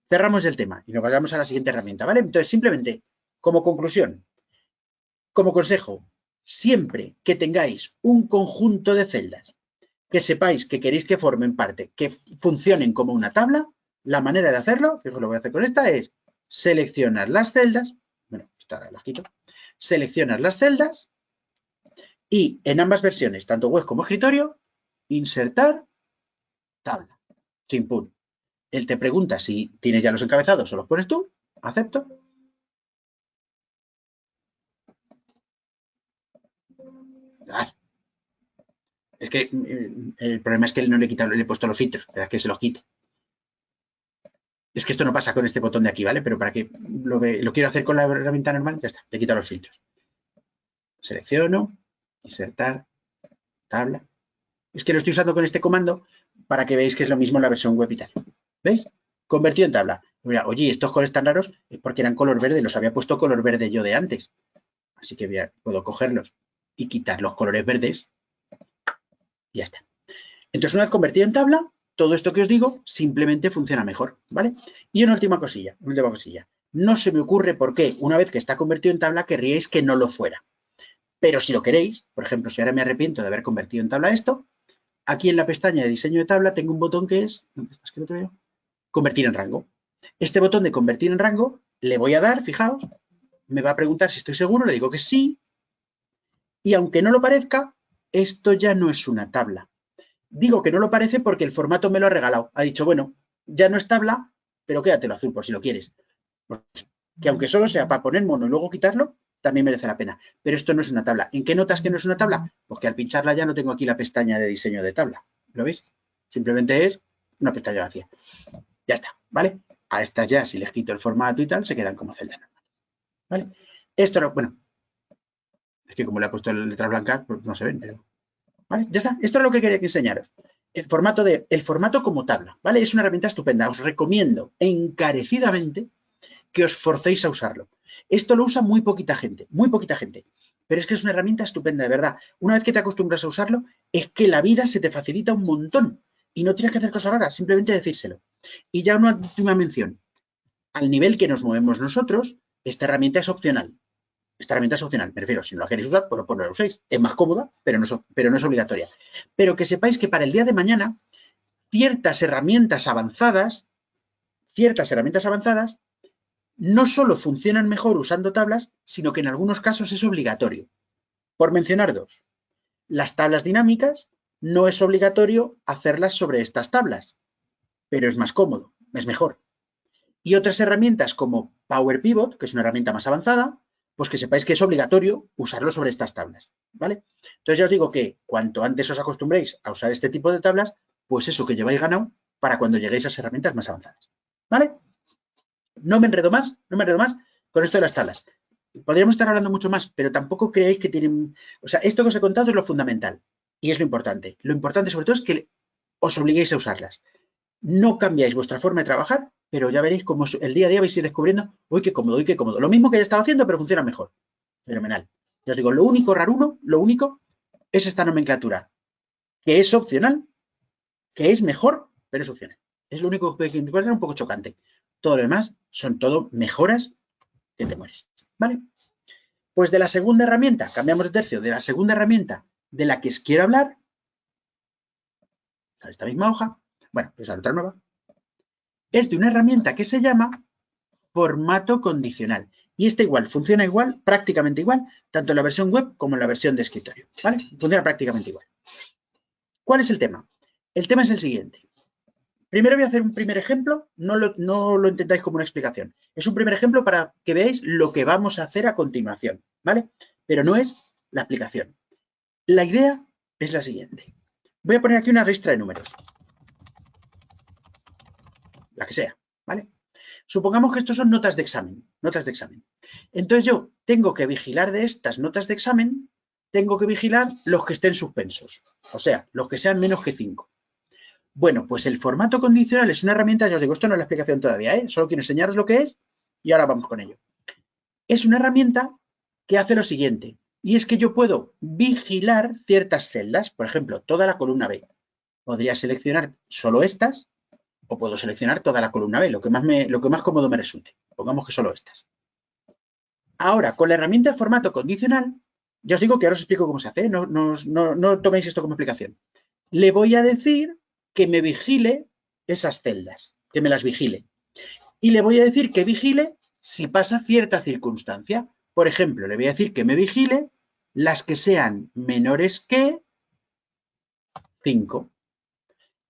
Cerramos el tema y nos vayamos a la siguiente herramienta, ¿vale? Entonces, simplemente, como conclusión, como consejo, siempre que tengáis un conjunto de celdas que sepáis que queréis que formen parte, que funcionen como una tabla, la manera de hacerlo, que lo voy a hacer con esta, es seleccionar las celdas, bueno, esta las quito, seleccionar las celdas y en ambas versiones, tanto web como escritorio, insertar tabla, chimpún. Él te pregunta si tienes ya los encabezados o los pones tú, acepto. Es que el problema es que no le he puesto los filtros, para que se los quite. Es que esto no pasa con este botón de aquí, ¿vale? Pero para que lo quiero hacer con la herramienta normal, ya está, le he quitado los filtros. Selecciono, insertar, tabla. Es que lo estoy usando con este comando para que veáis que es lo mismo en la versión web y tal. ¿Veis? Convertido en tabla. Mira, oye, estos colores tan raros es porque eran color verde, los había puesto color verde yo de antes. Así que puedo cogerlos y quitar los colores verdes y ya está. Entonces, una vez convertido en tabla, todo esto que os digo simplemente funciona mejor, ¿vale? Y una última cosilla. No se me ocurre por qué, una vez que está convertido en tabla, querríais que no lo fuera. Pero si lo queréis, por ejemplo, si ahora me arrepiento de haber convertido en tabla esto, aquí en la pestaña de diseño de tabla tengo un botón que es, ¿dónde estás que no te veo? Convertir en rango. Este botón de convertir en rango Le voy a dar, fijaos, me va a preguntar si estoy seguro, le digo que sí, y aunque no lo parezca, esto ya no es una tabla. Digo que no lo parece porque el formato me lo ha regalado. Ha dicho, bueno, ya no es tabla, pero quédatelo azul por si lo quieres. Pues, que aunque solo sea para poner mono y luego quitarlo, también merece la pena. Pero esto no es una tabla. ¿En qué notas que no es una tabla? Pues que al pincharla ya no tengo aquí la pestaña de diseño de tabla. ¿Lo veis? Simplemente es una pestaña vacía. Ya está, ¿vale? A estas ya, si les quito el formato y tal, se quedan como celdas normales. ¿Vale? Esto, bueno, es que como le he puesto letras blancas, pues no se ven, pero... ¿Vale? Ya está. Esto es lo que quería enseñaros. El formato como tabla, ¿vale? Es una herramienta estupenda. Os recomiendo encarecidamente que os forcéis a usarlo. Esto lo usa muy poquita gente, pero es que es una herramienta estupenda, de verdad. Una vez que te acostumbras a usarlo, es que la vida se te facilita un montón y no tienes que hacer cosas raras, simplemente decírselo. Y ya una última mención. Al nivel que nos movemos nosotros, esta herramienta es opcional. Esta herramienta es opcional, me refiero, si no la queréis usar, pues no la uséis. Es más cómoda, pero no es obligatoria. Pero que sepáis que para el día de mañana, ciertas herramientas avanzadas no solo funcionan mejor usando tablas, sino que en algunos casos es obligatorio. Por mencionar dos, las tablas dinámicas no es obligatorio hacerlas sobre estas tablas, pero es más cómodo, es mejor. Y otras herramientas como Power Pivot, que es una herramienta más avanzada, pues que sepáis que es obligatorio usarlo sobre estas tablas, ¿vale? Entonces ya os digo que cuanto antes os acostumbréis a usar este tipo de tablas, pues eso que lleváis ganado para cuando lleguéis a esas herramientas más avanzadas, ¿vale? No me enredo más con esto de las tablas. Podríamos estar hablando mucho más, pero tampoco creéis que tienen... O sea, esto que os he contado es lo fundamental y es lo importante. Lo importante sobre todo es que os obliguéis a usarlas. No cambiáis vuestra forma de trabajar, pero ya veréis cómo el día a día vais a ir descubriendo, uy, qué cómodo, uy, qué cómodo. Lo mismo que ya estaba haciendo, pero funciona mejor. Fenomenal. Ya os digo, lo único raruno, lo único, es esta nomenclatura, que es opcional, que es mejor, pero es opcional. Es lo único que puede ser un poco chocante. Todo lo demás son todo mejoras que te mueres. ¿Vale? Pues de la segunda herramienta, cambiamos de tercio, de la segunda herramienta de la que os quiero hablar, esta misma hoja, bueno, pues a otra nueva, es de una herramienta que se llama formato condicional. Y esta igual, funciona igual, prácticamente igual, tanto en la versión web como en la versión de escritorio. ¿Vale? Funciona prácticamente igual. ¿Cuál es el tema? El tema es el siguiente. Primero voy a hacer un primer ejemplo, no lo entendáis como una explicación. Es un primer ejemplo para que veáis lo que vamos a hacer a continuación, ¿vale? Pero no es la explicación. La idea es la siguiente. Voy a poner aquí una ristra de números. La que sea, ¿vale? Supongamos que estos son notas de examen, Entonces yo tengo que vigilar de estas notas de examen, tengo que vigilar los que estén suspensos, o sea, los que sean menos que 5. Bueno, pues el formato condicional es una herramienta, ya os digo, esto no es la explicación todavía, solo quiero enseñaros lo que es y ahora vamos con ello. Es una herramienta que hace lo siguiente, y es que yo puedo vigilar ciertas celdas, por ejemplo, toda la columna B. Podría seleccionar solo estas o puedo seleccionar toda la columna B, lo que más cómodo me resulte. Pongamos que solo estas. Ahora, con la herramienta de formato condicional, ya os digo que ahora os explico cómo se hace, no toméis esto como explicación. Le voy a decir que me vigile esas celdas, que me las vigile. Y le voy a decir que vigile si pasa cierta circunstancia. Por ejemplo, le voy a decir que me vigile las que sean menores que 5.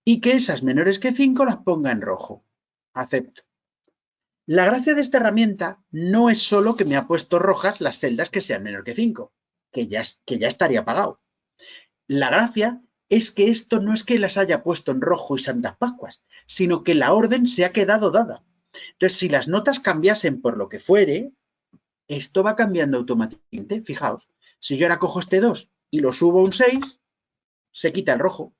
Y que esas menores que 5 las ponga en rojo. Acepto. La gracia de esta herramienta no es solo que me ha puesto rojas las celdas que sean menor que 5, que ya estaría pagado. La gracia es que esto no es que las haya puesto en rojo y Santas Pascuas, sino que la orden se ha quedado dada. Entonces, si las notas cambiasen por lo que fuere, esto va cambiando automáticamente. Fijaos, si yo ahora cojo este 2 y lo subo a un 6, se quita el rojo.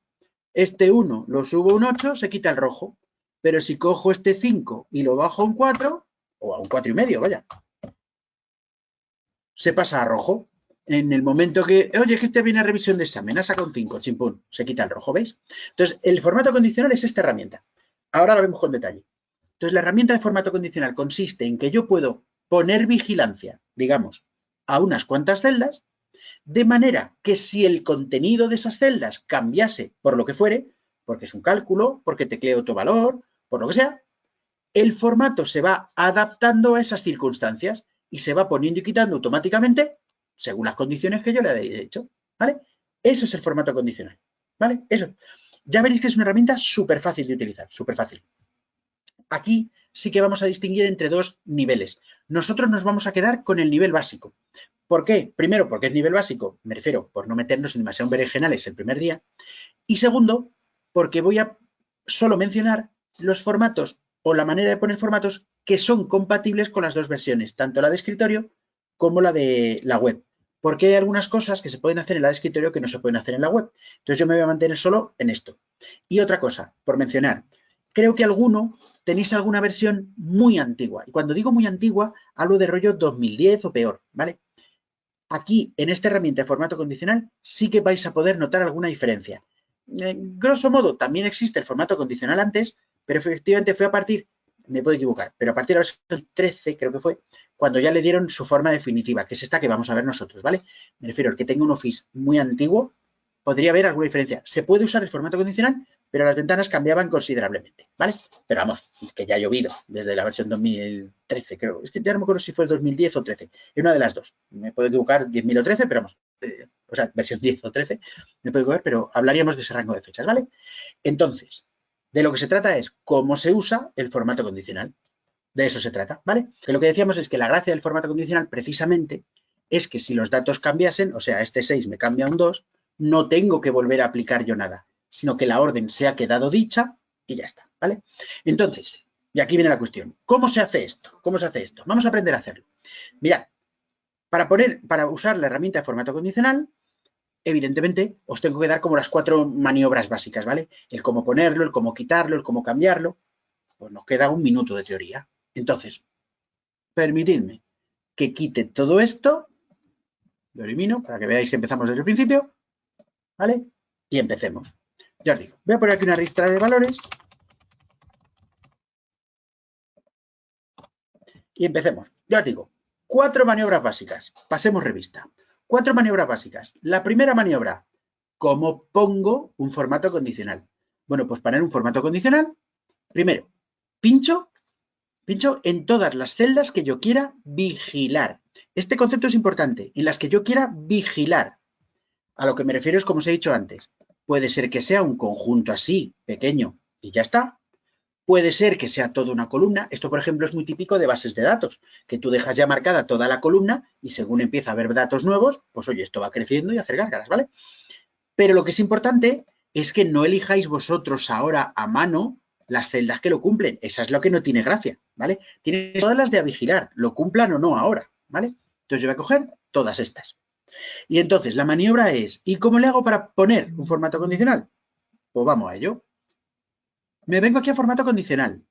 Este 1 lo subo a un 8, se quita el rojo. Pero si cojo este 5 y lo bajo a un 4, o a un 4,5, vaya, se pasa a rojo. En el momento que, oye, que este viene a revisión de examen, ha sacado un 5, chimpún, se quita el rojo, ¿veis? Entonces, el formato condicional es esta herramienta. Ahora lo vemos con detalle. Entonces, la herramienta de formato condicional consiste en que yo puedo poner vigilancia, digamos, a unas cuantas celdas, de manera que si el contenido de esas celdas cambiase por lo que fuere, porque es un cálculo, porque tecleo otro valor, por lo que sea, el formato se va adaptando a esas circunstancias y se va poniendo y quitando automáticamente según las condiciones que yo le haya hecho, ¿vale? Eso es el formato condicional, ¿vale? Eso. Ya veréis que es una herramienta súper fácil de utilizar, súper fácil. Aquí sí que vamos a distinguir entre dos niveles. Nosotros nos vamos a quedar con el nivel básico. ¿Por qué? Primero, porque es nivel básico, me refiero, por no meternos en demasiado berenjenales el primer día. Y segundo, porque voy a solo mencionar los formatos o la manera de poner formatos que son compatibles con las dos versiones, tanto la de escritorio como la de la web. Porque hay algunas cosas que se pueden hacer en la de escritorio que no se pueden hacer en la web. Entonces yo me voy a mantener solo en esto. Y otra cosa, por mencionar, creo que alguno tenéis alguna versión muy antigua. Y cuando digo muy antigua, hablo de rollo 2010 o peor, ¿vale? Aquí, en esta herramienta de formato condicional, sí que vais a poder notar alguna diferencia. Grosso modo, también existe el formato condicional antes, pero efectivamente fue a partir, me puedo equivocar, pero a partir de la versión 13, creo que fue, cuando ya le dieron su forma definitiva, que es esta que vamos a ver nosotros, ¿vale? Me refiero al que tenga un Office muy antiguo, podría haber alguna diferencia. Se puede usar el formato condicional, pero las ventanas cambiaban considerablemente, ¿vale? Pero vamos, que ya ha llovido desde la versión 2013, creo. Es que ya no me acuerdo si fue 2010 o 13. Es una de las dos. Me puedo equivocar 10.000 o 13, pero vamos. O sea, versión 10 o 13, me puedo equivocar, pero hablaríamos de ese rango de fechas, ¿vale? Entonces, de lo que se trata es cómo se usa el formato condicional. De eso se trata, ¿vale? Que lo que decíamos es que la gracia del formato condicional, precisamente, es que si los datos cambiasen, o sea, este 6 me cambia un 2, no tengo que volver a aplicar yo nada, sino que la orden se ha quedado dicha y ya está, ¿vale? Entonces, y aquí viene la cuestión, ¿cómo se hace esto? ¿Cómo se hace esto? Vamos a aprender a hacerlo. Mirad, para usar la herramienta de formato condicional, evidentemente, os tengo que dar como las 4 maniobras básicas, ¿vale? El cómo ponerlo, el cómo quitarlo, el cómo cambiarlo. Pues nos queda un minuto de teoría. Entonces, permitidme que quite todo esto, lo elimino para que veáis que empezamos desde el principio, ¿vale? Y empecemos. Ya os digo, voy a poner aquí una ristra de valores y empecemos. Ya os digo, 4 maniobras básicas. Pasemos revista. 4 maniobras básicas. La primera maniobra, ¿cómo pongo un formato condicional? Bueno, pues para un formato condicional, primero, pincho en todas las celdas que yo quiera vigilar. Este concepto es importante, en las que yo quiera vigilar. A lo que me refiero es como os he dicho antes. Puede ser que sea un conjunto así, pequeño, y ya está. Puede ser que sea toda una columna. Esto, por ejemplo, es muy típico de bases de datos, que tú dejas ya marcada toda la columna y según empieza a haber datos nuevos, pues oye, esto va creciendo y hacer gárgaras, ¿vale? Pero lo que es importante es que no elijáis vosotros ahora a mano las celdas que lo cumplen. Esa es lo que no tiene gracia, ¿vale? Tiene todas las de a vigilar, lo cumplan o no ahora, ¿vale? Entonces yo voy a coger todas estas. Y entonces la maniobra es, ¿y cómo le hago para poner un formato condicional? Pues vamos a ello. Me vengo aquí a formato condicional.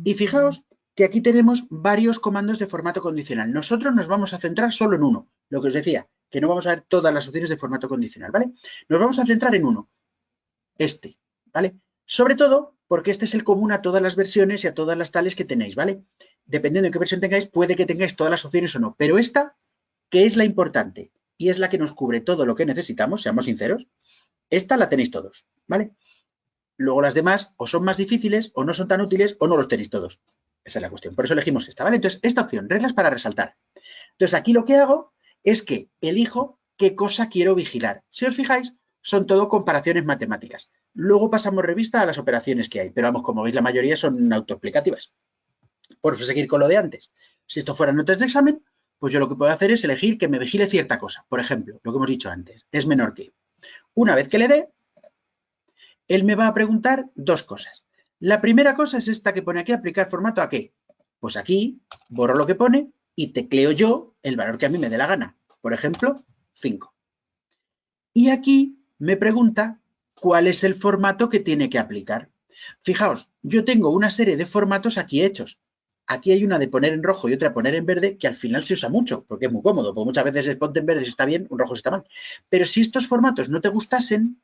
Y fijaos que aquí tenemos varios comandos de formato condicional. Nosotros nos vamos a centrar solo en uno. Lo que os decía, que no vamos a ver todas las opciones de formato condicional, ¿vale? Nos vamos a centrar en uno. Este, ¿vale? Sobre todo porque este es el común a todas las versiones y a todas las tales que tenéis, ¿vale? Dependiendo de qué versión tengáis, puede que tengáis todas las opciones o no. Pero esta, que es la importante y es la que nos cubre todo lo que necesitamos, seamos sinceros, esta la tenéis todos, ¿vale? Luego las demás o son más difíciles o no son tan útiles o no los tenéis todos. Esa es la cuestión. Por eso elegimos esta, ¿vale? Entonces, esta opción, reglas para resaltar. Entonces, aquí lo que hago es que elijo qué cosa quiero vigilar. Si os fijáis, son todo comparaciones matemáticas. Luego pasamos revista a las operaciones que hay, pero vamos, como veis, la mayoría son autoexplicativas. Por seguir con lo de antes. Si esto fueran notas de examen, pues yo lo que puedo hacer es elegir que me vigile cierta cosa. Por ejemplo, lo que hemos dicho antes, es menor que. Una vez que le dé, él me va a preguntar dos cosas. La primera cosa es esta que pone aquí, aplicar formato a qué. Pues aquí borro lo que pone y tecleo yo el valor que a mí me dé la gana. Por ejemplo, 5. Y aquí me pregunta cuál es el formato que tiene que aplicar. Fijaos, yo tengo una serie de formatos aquí hechos. Aquí hay una de poner en rojo y otra de poner en verde, que al final se usa mucho, porque es muy cómodo, porque muchas veces es ponte en verde si está bien, un rojo si está mal. Pero si estos formatos no te gustasen,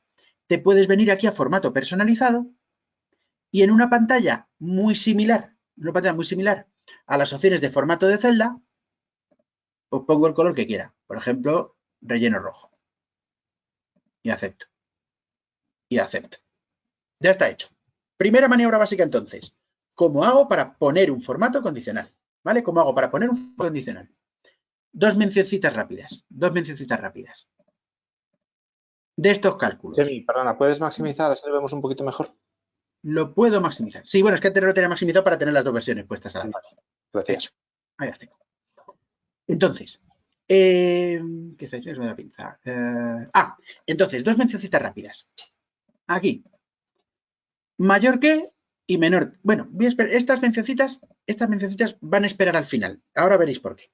te puedes venir aquí a formato personalizado y en una pantalla muy similar, a las opciones de formato de celda, os pongo el color que quiera. Por ejemplo, relleno rojo. Y acepto. Y acepto. Ya está hecho. Primera maniobra básica entonces. cómo hago para poner un formato condicional, ¿vale? ¿Cómo hago para poner un formato condicional? Dos mencioncitas rápidas. De estos cálculos. Chemi, perdona, ¿puedes maximizar? Así lo vemos un poquito mejor. Lo puedo maximizar. Sí, bueno, es que antes lo tenía maximizado para tener las dos versiones puestas a la vez. Gracias. Hecho. Ahí las tengo. Entonces, ¿qué estáis diciendo de la pinza? Entonces, dos mencioncitas rápidas. Aquí. Mayor que y menor. Bueno, voy a esperar. Estas mencioncitas van a esperar al final. Ahora veréis por qué.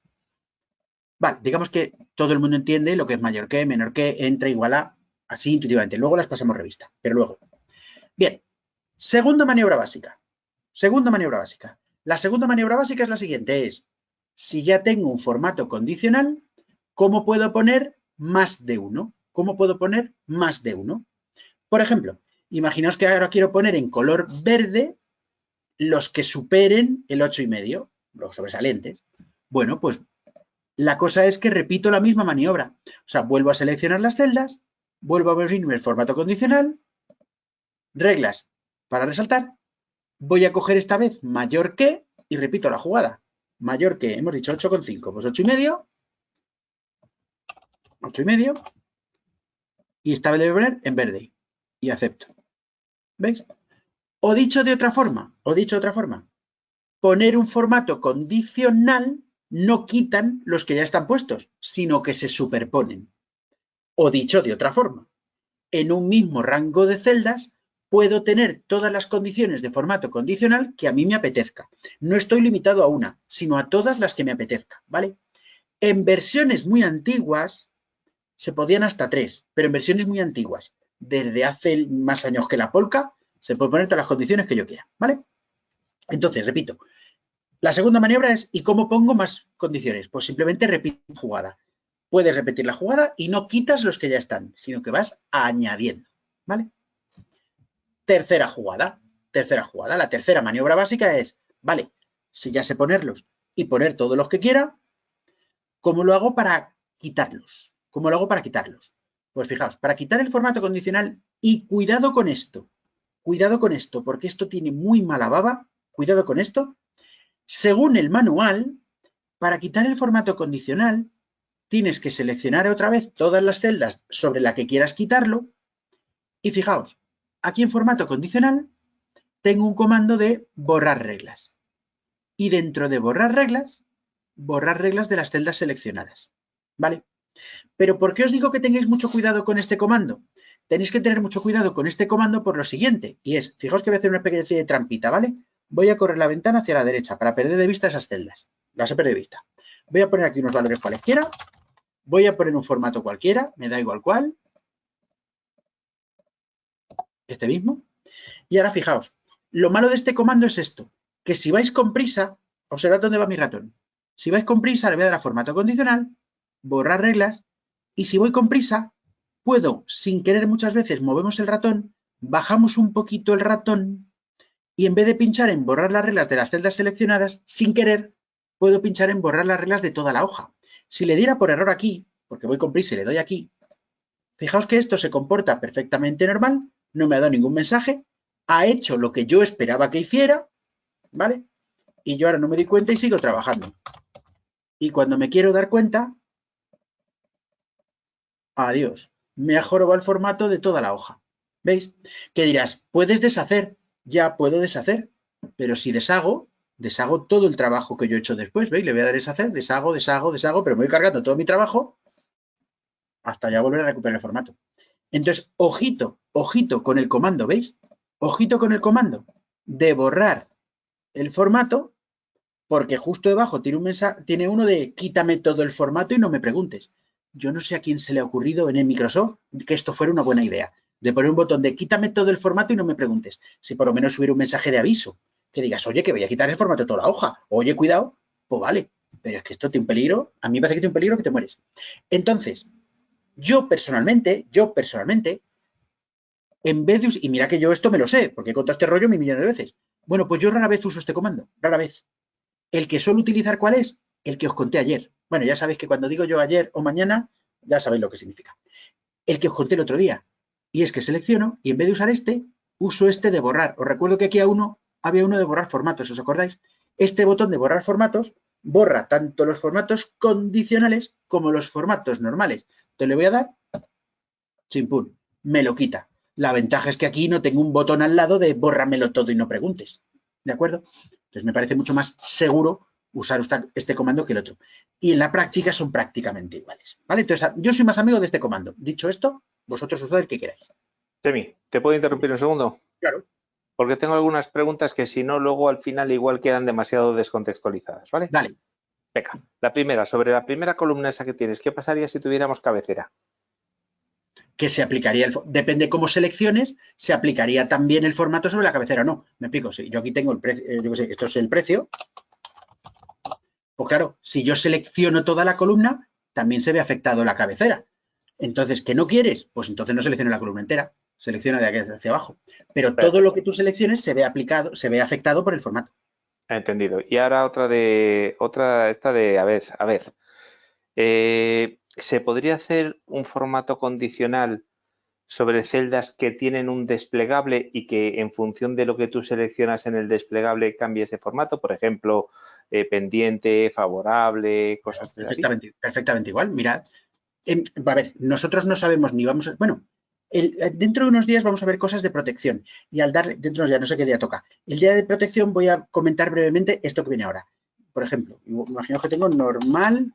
Vale, digamos que todo el mundo entiende lo que es mayor que, menor que, entre, igual a, así intuitivamente. Luego las pasamos revista, pero luego. Bien, segunda maniobra básica. La segunda maniobra básica es la siguiente, es, si ya tengo un formato condicional, ¿cómo puedo poner más de uno? Por ejemplo, imaginaos que ahora quiero poner en color verde los que superen el 8,5, los sobresalientes. Bueno, pues la cosa es que repito la misma maniobra. O sea, vuelvo a seleccionar las celdas, vuelvo a abrir el formato condicional, reglas para resaltar, voy a coger esta vez mayor que y repito la jugada. Mayor que, hemos dicho 8,5, pues 8,5 y esta vez le voy a poner en verde y acepto. ¿Veis? O dicho de otra forma, poner un formato condicional no quitan los que ya están puestos, sino que se superponen. O dicho de otra forma, en un mismo rango de celdas puedo tener todas las condiciones de formato condicional que a mí me apetezca. No estoy limitado a una, sino a todas las que me apetezca, ¿vale? En versiones muy antiguas se podían hasta 3, pero en versiones muy antiguas, desde hace más años que la Polka, se puede poner todas las condiciones que yo quiera, ¿vale? Entonces, repito, la segunda maniobra es, ¿y cómo pongo más condiciones? Pues simplemente repito jugada. Puedes repetir la jugada y no quitas los que ya están, sino que vas añadiendo, ¿vale? Tercera jugada. La tercera maniobra básica es, vale, si ya sé ponerlos y poner todos los que quiera, ¿cómo lo hago para quitarlos? Pues fijaos, para quitar el formato condicional, y cuidado con esto, porque esto tiene muy mala baba, cuidado con esto. Según el manual, para quitar el formato condicional, tienes que seleccionar otra vez todas las celdas sobre las que quieras quitarlo. Y fijaos, aquí en formato condicional tengo un comando de borrar reglas. Y dentro de borrar reglas de las celdas seleccionadas. ¿Vale? Pero ¿por qué os digo que tengáis mucho cuidado con este comando? Tenéis que tener mucho cuidado con este comando por lo siguiente. Y es, fijaos que voy a hacer una especie de trampita, ¿vale? Voy a correr la ventana hacia la derecha para perder de vista esas celdas. Las he perdido de vista. Voy a poner aquí unos valores cualesquiera. Voy a poner un formato cualquiera, me da igual cuál. Este mismo. Y ahora fijaos, lo malo de este comando es esto, que si vais con prisa, observad dónde va mi ratón. Si vais con prisa, le voy a dar a formato condicional, borrar reglas, y si voy con prisa, puedo, sin querer muchas veces, movemos el ratón, bajamos un poquito el ratón, y en vez de pinchar en borrar las reglas de las celdas seleccionadas, sin querer, puedo pinchar en borrar las reglas de toda la hoja. Si le diera por error aquí, porque voy con prisa y le doy aquí, fijaos que esto se comporta perfectamente normal, no me ha dado ningún mensaje, ha hecho lo que yo esperaba que hiciera, ¿vale? Y yo ahora no me doy cuenta y sigo trabajando. Y cuando me quiero dar cuenta, adiós, me ha jorobado el formato de toda la hoja. ¿Veis? Que dirás, ¿puedes deshacer? Ya puedo deshacer, pero si deshago todo el trabajo que yo he hecho después. ¿Veis? Le voy a dar deshacer, deshago, pero me voy cargando todo mi trabajo hasta ya volver a recuperar el formato. Entonces, ojito con el comando, ¿veis? Ojito con el comando de borrar el formato, porque justo debajo tiene un mensaje, tiene uno de quítame todo el formato y no me preguntes. Yo no sé a quién se le ha ocurrido en el Microsoft que esto fuera una buena idea, de poner un botón de quítame todo el formato y no me preguntes. Si por lo menos hubiera un mensaje de aviso, que digas, oye, que voy a quitar el formato de toda la hoja, oye, cuidado, pues vale, pero es que esto tiene un peligro, a mí me parece que tiene un peligro que te mueres. Entonces, yo personalmente, en vez de, y mira que yo esto me lo sé, porque he contado este rollo 1.000.000 de veces. Bueno, pues yo rara vez uso este comando, rara vez. El que suelo utilizar, ¿cuál es? El que os conté ayer. Bueno, ya sabéis que cuando digo yo ayer o mañana, ya sabéis lo que significa. El que os conté el otro día. Y es que selecciono y en vez de usar este, uso este de borrar. Os recuerdo que aquí a uno había uno de borrar formatos, ¿os acordáis? Este botón de borrar formatos borra tanto los formatos condicionales como los formatos normales. Entonces le voy a dar, chimpún, me lo quita. La ventaja es que aquí no tengo un botón al lado de bórramelo todo y no preguntes. ¿De acuerdo? Entonces me parece mucho más seguro usar este comando que el otro. Y en la práctica son prácticamente iguales. ¿Vale? Entonces yo soy más amigo de este comando. Dicho esto, vosotros usad el que queráis. Temi, ¿te puedo interrumpir un segundo? Claro. Porque tengo algunas preguntas que si no, luego al final igual quedan demasiado descontextualizadas, ¿vale? Dale. Venga, la primera, sobre la primera columna esa que tienes, ¿qué pasaría si tuviéramos cabecera? Que se aplicaría, depende cómo selecciones, se aplicaría también el formato sobre la cabecera. No, me explico, si yo aquí tengo el precio, yo qué sé, esto es el precio, pues claro, si yo selecciono toda la columna, también se ve afectado la cabecera. Entonces, ¿qué no quieres? Pues entonces no selecciona la columna entera, selecciona de aquí hacia abajo. Pero todo lo que tú selecciones se ve aplicado, se ve afectado por el formato. Entendido. Y ahora a ver, ¿se podría hacer un formato condicional sobre celdas que tienen un desplegable y que en función de lo que tú seleccionas en el desplegable cambie ese formato? Por ejemplo, pendiente, favorable, cosas así. Perfectamente igual. Mirad, a ver, nosotros no sabemos ni vamos a... Bueno, dentro de unos días vamos a ver cosas de protección y al darle, dentro de unos días, no sé qué día toca. El día de protección voy a comentar brevemente esto que viene ahora. Por ejemplo, imagino que tengo normal,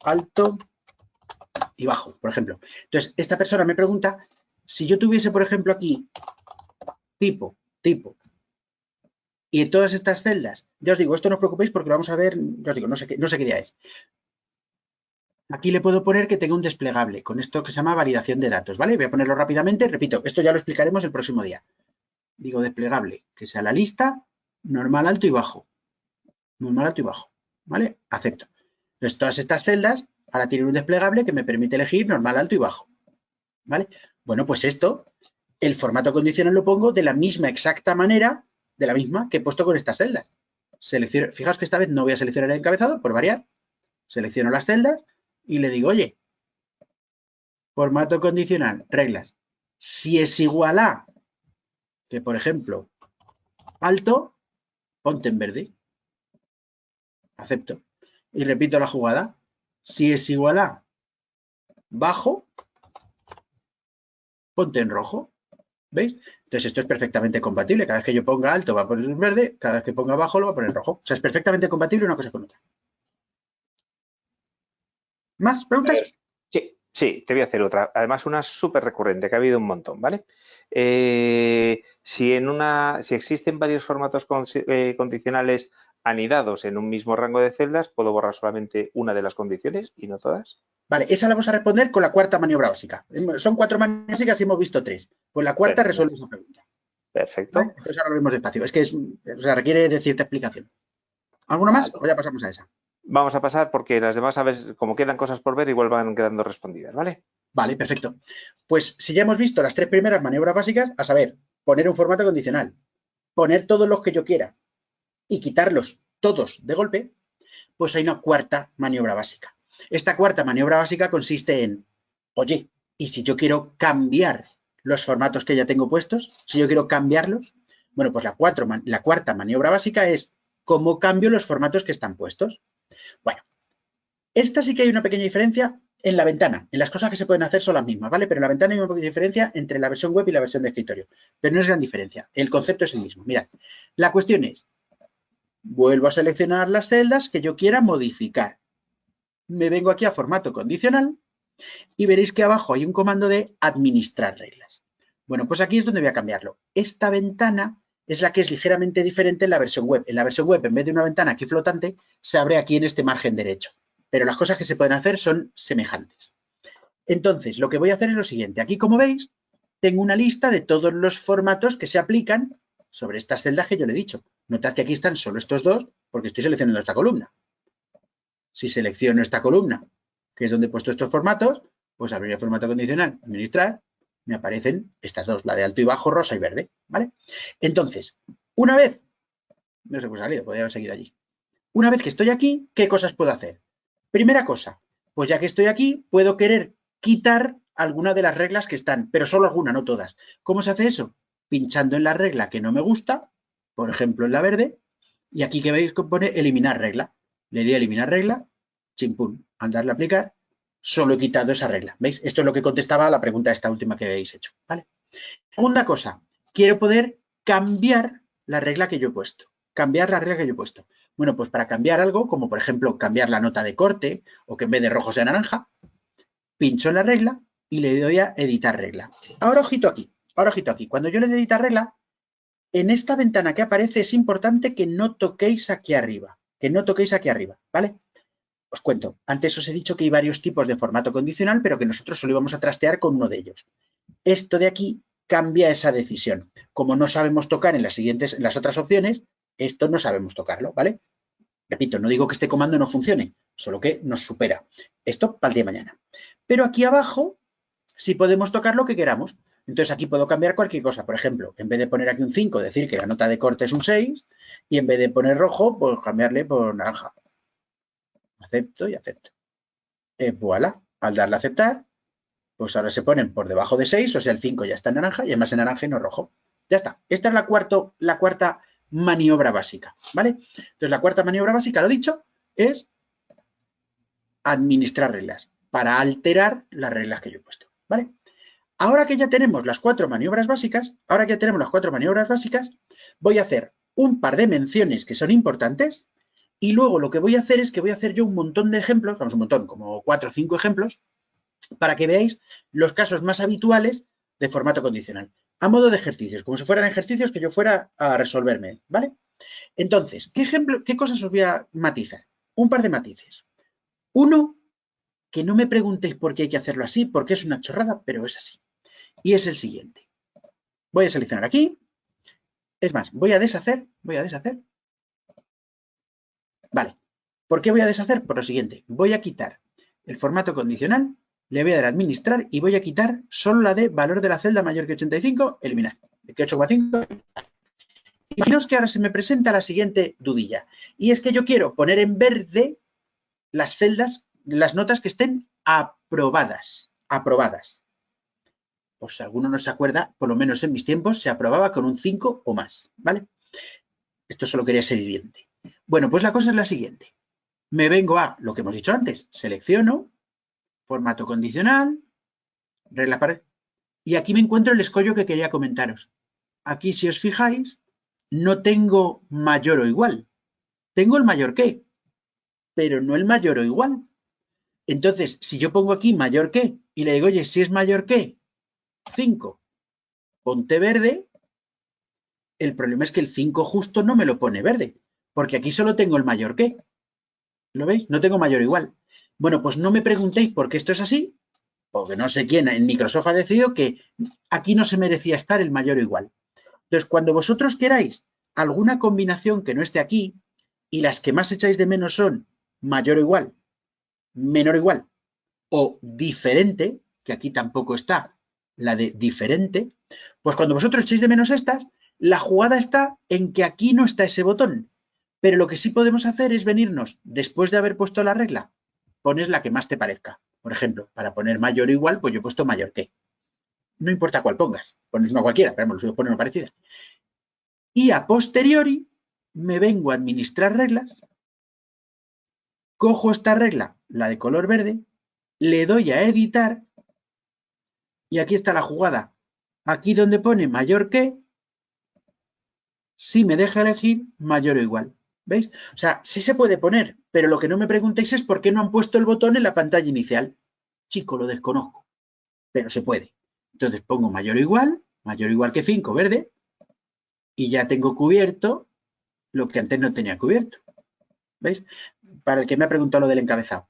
alto y bajo, por ejemplo. Entonces, esta persona me pregunta si yo tuviese, por ejemplo, aquí tipo, y en todas estas celdas, ya os digo, esto no os preocupéis porque lo vamos a ver, ya os digo, no sé qué día es. Aquí le puedo poner que tenga un desplegable con esto que se llama validación de datos, ¿vale? Voy a ponerlo rápidamente, repito, esto ya lo explicaremos el próximo día. Digo desplegable, que sea la lista, normal, alto y bajo. Normal, alto y bajo, ¿vale? Acepto. Entonces, todas estas celdas ahora tienen un desplegable que me permite elegir normal, alto y bajo, ¿vale? Bueno, pues esto, el formato condicional lo pongo de la misma exacta manera, de la misma que he puesto con estas celdas. Selecciono, fijaos que esta vez no voy a seleccionar el encabezado, por variar. Selecciono las celdas y le digo, oye, formato condicional, reglas. Si es igual a, que por ejemplo, alto, ponte en verde. Acepto. Y repito la jugada. Si es igual a bajo, ponte en rojo. ¿Veis? Entonces esto es perfectamente compatible. Cada vez que yo ponga alto va a poner en verde, cada vez que ponga bajo lo va a poner en rojo. O sea, es perfectamente compatible una cosa con otra. ¿Más preguntas? Sí, te voy a hacer otra. Además, una súper recurrente, que ha habido un montón, ¿vale? Si existen varios formatos condicionales anidados en un mismo rango de celdas, ¿puedo borrar solamente una de las condiciones y no todas? Vale, esa la vamos a responder con la cuarta maniobra básica. Son 4 maniobras básicas y hemos visto 3. Pues la cuarta resuelve esa pregunta. Perfecto. ¿Vale? Entonces ahora lo vemos despacio. Es que requiere de cierta explicación. ¿Alguna más? O ya pasamos a esa. Vamos a pasar porque las demás, a ver, como quedan cosas por ver, igual van quedando respondidas, ¿vale? Vale, perfecto. Pues si ya hemos visto las 3 primeras maniobras básicas, a saber, poner un formato condicional, poner todos los que yo quiera y quitarlos todos de golpe, pues hay una cuarta maniobra básica. Esta cuarta maniobra básica consiste en, oye, ¿y si yo quiero cambiar los formatos que ya tengo puestos? Si yo quiero cambiarlos, bueno, pues la cuarta maniobra básica es cómo cambio los formatos que están puestos. Bueno, esta sí que hay una pequeña diferencia en la ventana. En las cosas que se pueden hacer son las mismas, ¿vale? Pero en la ventana hay una pequeña diferencia entre la versión web y la versión de escritorio. Pero no es gran diferencia. El concepto es el mismo. Mirad, la cuestión es, vuelvo a seleccionar las celdas que yo quiera modificar. Me vengo aquí a formato condicional y veréis que abajo hay un comando de administrar reglas. Bueno, pues aquí es donde voy a cambiarlo. Esta ventana es la que es ligeramente diferente en la versión web. En la versión web, en vez de una ventana aquí flotante, se abre aquí en este margen derecho. Pero las cosas que se pueden hacer son semejantes. Entonces, lo que voy a hacer es lo siguiente. Aquí, como veis, tengo una lista de todos los formatos que se aplican sobre estas celdas que yo le he dicho. Notad que aquí están solo estos dos porque estoy seleccionando esta columna. Si selecciono esta columna, que es donde he puesto estos formatos, pues abriré el formato condicional, administrar, me aparecen estas dos, la de alto y bajo, rosa y verde, ¿vale? Entonces, una vez, no sé qué ha salido, podría haber seguido allí. Una vez que estoy aquí, ¿qué cosas puedo hacer? Primera cosa, pues ya que estoy aquí, puedo querer quitar alguna de las reglas que están, pero solo alguna, no todas. ¿Cómo se hace eso? Pinchando en la regla que no me gusta por ejemplo, en la verde, y aquí que veis que pone eliminar regla. Le di a eliminar regla, chimpum, al darle a aplicar, solo he quitado esa regla. ¿Veis? Esto es lo que contestaba a la pregunta esta última que habéis hecho. ¿Vale? Segunda cosa, quiero poder cambiar la regla que yo he puesto. Cambiar la regla que yo he puesto. Bueno, pues para cambiar algo, como por ejemplo cambiar la nota de corte o que en vez de rojo sea naranja, pincho en la regla y le doy a editar regla. Ahora ojito aquí, Cuando yo le doy a editar regla, en esta ventana que aparece es importante que no toquéis aquí arriba, ¿vale? Os cuento, antes os he dicho que hay varios tipos de formato condicional, pero que nosotros solo íbamos a trastear con uno de ellos. Esto de aquí cambia esa decisión. Como no sabemos tocar en las otras opciones, esto no sabemos tocarlo, ¿vale? Repito, no digo que este comando no funcione, solo que nos supera. Esto para el día de mañana. Pero aquí abajo sí podemos tocar lo que queramos. Entonces aquí puedo cambiar cualquier cosa. Por ejemplo, en vez de poner aquí un 5, decir que la nota de corte es un 6, y en vez de poner rojo, pues cambiarle por naranja. Acepto y acepto. Voilà. Al darle a aceptar, pues ahora se ponen por debajo de 6, o sea, el 5 ya está en naranja y además en naranja y no rojo. Ya está. Esta es la cuarta maniobra básica, ¿vale? Entonces, la cuarta maniobra básica, lo dicho, es administrar reglas para alterar las reglas que yo he puesto, ¿vale? Ahora que ya tenemos las cuatro maniobras básicas, voy a hacer un par de menciones que son importantes y luego lo que voy a hacer es que voy a hacer yo un montón de ejemplos, vamos, un montón, como 4 o 5 ejemplos, para que veáis los casos más habituales de formato condicional, a modo de ejercicios, como si fueran ejercicios que yo fuera a resolverme, ¿vale? Entonces, ¿qué cosas os voy a matizar? Un par de matices. Uno, que no me preguntéis por qué hay que hacerlo así, porque es una chorrada, pero es así. Y es el siguiente. Voy a seleccionar aquí. Es más, voy a deshacer. Vale. ¿Por qué voy a deshacer? Por lo siguiente. Voy a quitar el formato condicional, le voy a dar a administrar y voy a quitar solo la de valor de la celda mayor que 85, eliminar. De que 8,5. Imaginaos que ahora se me presenta la siguiente dudilla. Y es que yo quiero poner en verde las celdas, las notas que estén aprobadas. Pues si alguno no se acuerda, por lo menos en mis tiempos se aprobaba con un 5 o más, ¿vale? Esto solo quería ser evidente. Bueno, pues la cosa es la siguiente. Me vengo a lo que hemos dicho antes. Selecciono, formato condicional, regla para... Y aquí me encuentro el escollo que quería comentaros. Aquí, si os fijáis, no tengo mayor o igual. Tengo el mayor que, pero no el mayor o igual. Entonces, si yo pongo aquí mayor que y le digo, oye, si es mayor que 5, ponte verde, el problema es que el 5 justo no me lo pone verde, porque aquí solo tengo el mayor que. ¿Lo veis? No tengo mayor o igual. Bueno, pues no me preguntéis por qué esto es así, porque no sé quién en Microsoft ha decidido que aquí no se merecía estar el mayor o igual. Entonces, cuando vosotros queráis alguna combinación que no esté aquí, y las que más echáis de menos son mayor o igual, menor o igual o diferente, que aquí tampoco está la de diferente, pues cuando vosotros echéis de menos estas, la jugada está en que aquí no está ese botón. Pero lo que sí podemos hacer es venirnos, después de haber puesto la regla, pones la que más te parezca. Por ejemplo, para poner mayor o igual, pues yo he puesto mayor que. No importa cuál pongas, pones una cualquiera, pero lo suyo pone una parecida. Y a posteriori me vengo a administrar reglas, cojo esta regla, la de color verde, le doy a editar y aquí está la jugada. Aquí donde pone mayor que, sí me deja elegir mayor o igual. ¿Veis? O sea, sí se puede poner, pero lo que no me preguntéis es por qué no han puesto el botón en la pantalla inicial. Chico, lo desconozco, pero se puede. Entonces pongo mayor o igual que 5, verde, y ya tengo cubierto lo que antes no tenía cubierto. ¿Veis? Para el que me ha preguntado lo del encabezado.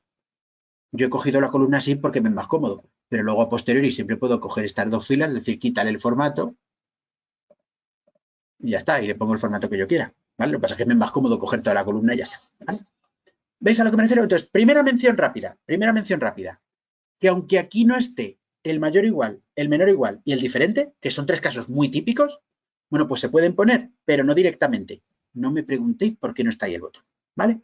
Yo he cogido la columna así porque me es más cómodo, pero luego a posteriori siempre puedo coger estas dos filas, es decir, quitarle el formato y ya está, y le pongo el formato que yo quiera. ¿Vale? Lo que pasa es que me es más cómodo coger toda la columna y ya está. ¿Vale? ¿Veis a lo que me refiero? Entonces, primera mención rápida, que aunque aquí no esté el mayor igual, el menor igual y el diferente, que son 3 casos muy típicos, bueno, pues se pueden poner, pero no directamente. No me preguntéis por qué no está ahí el botón. ¿Vale?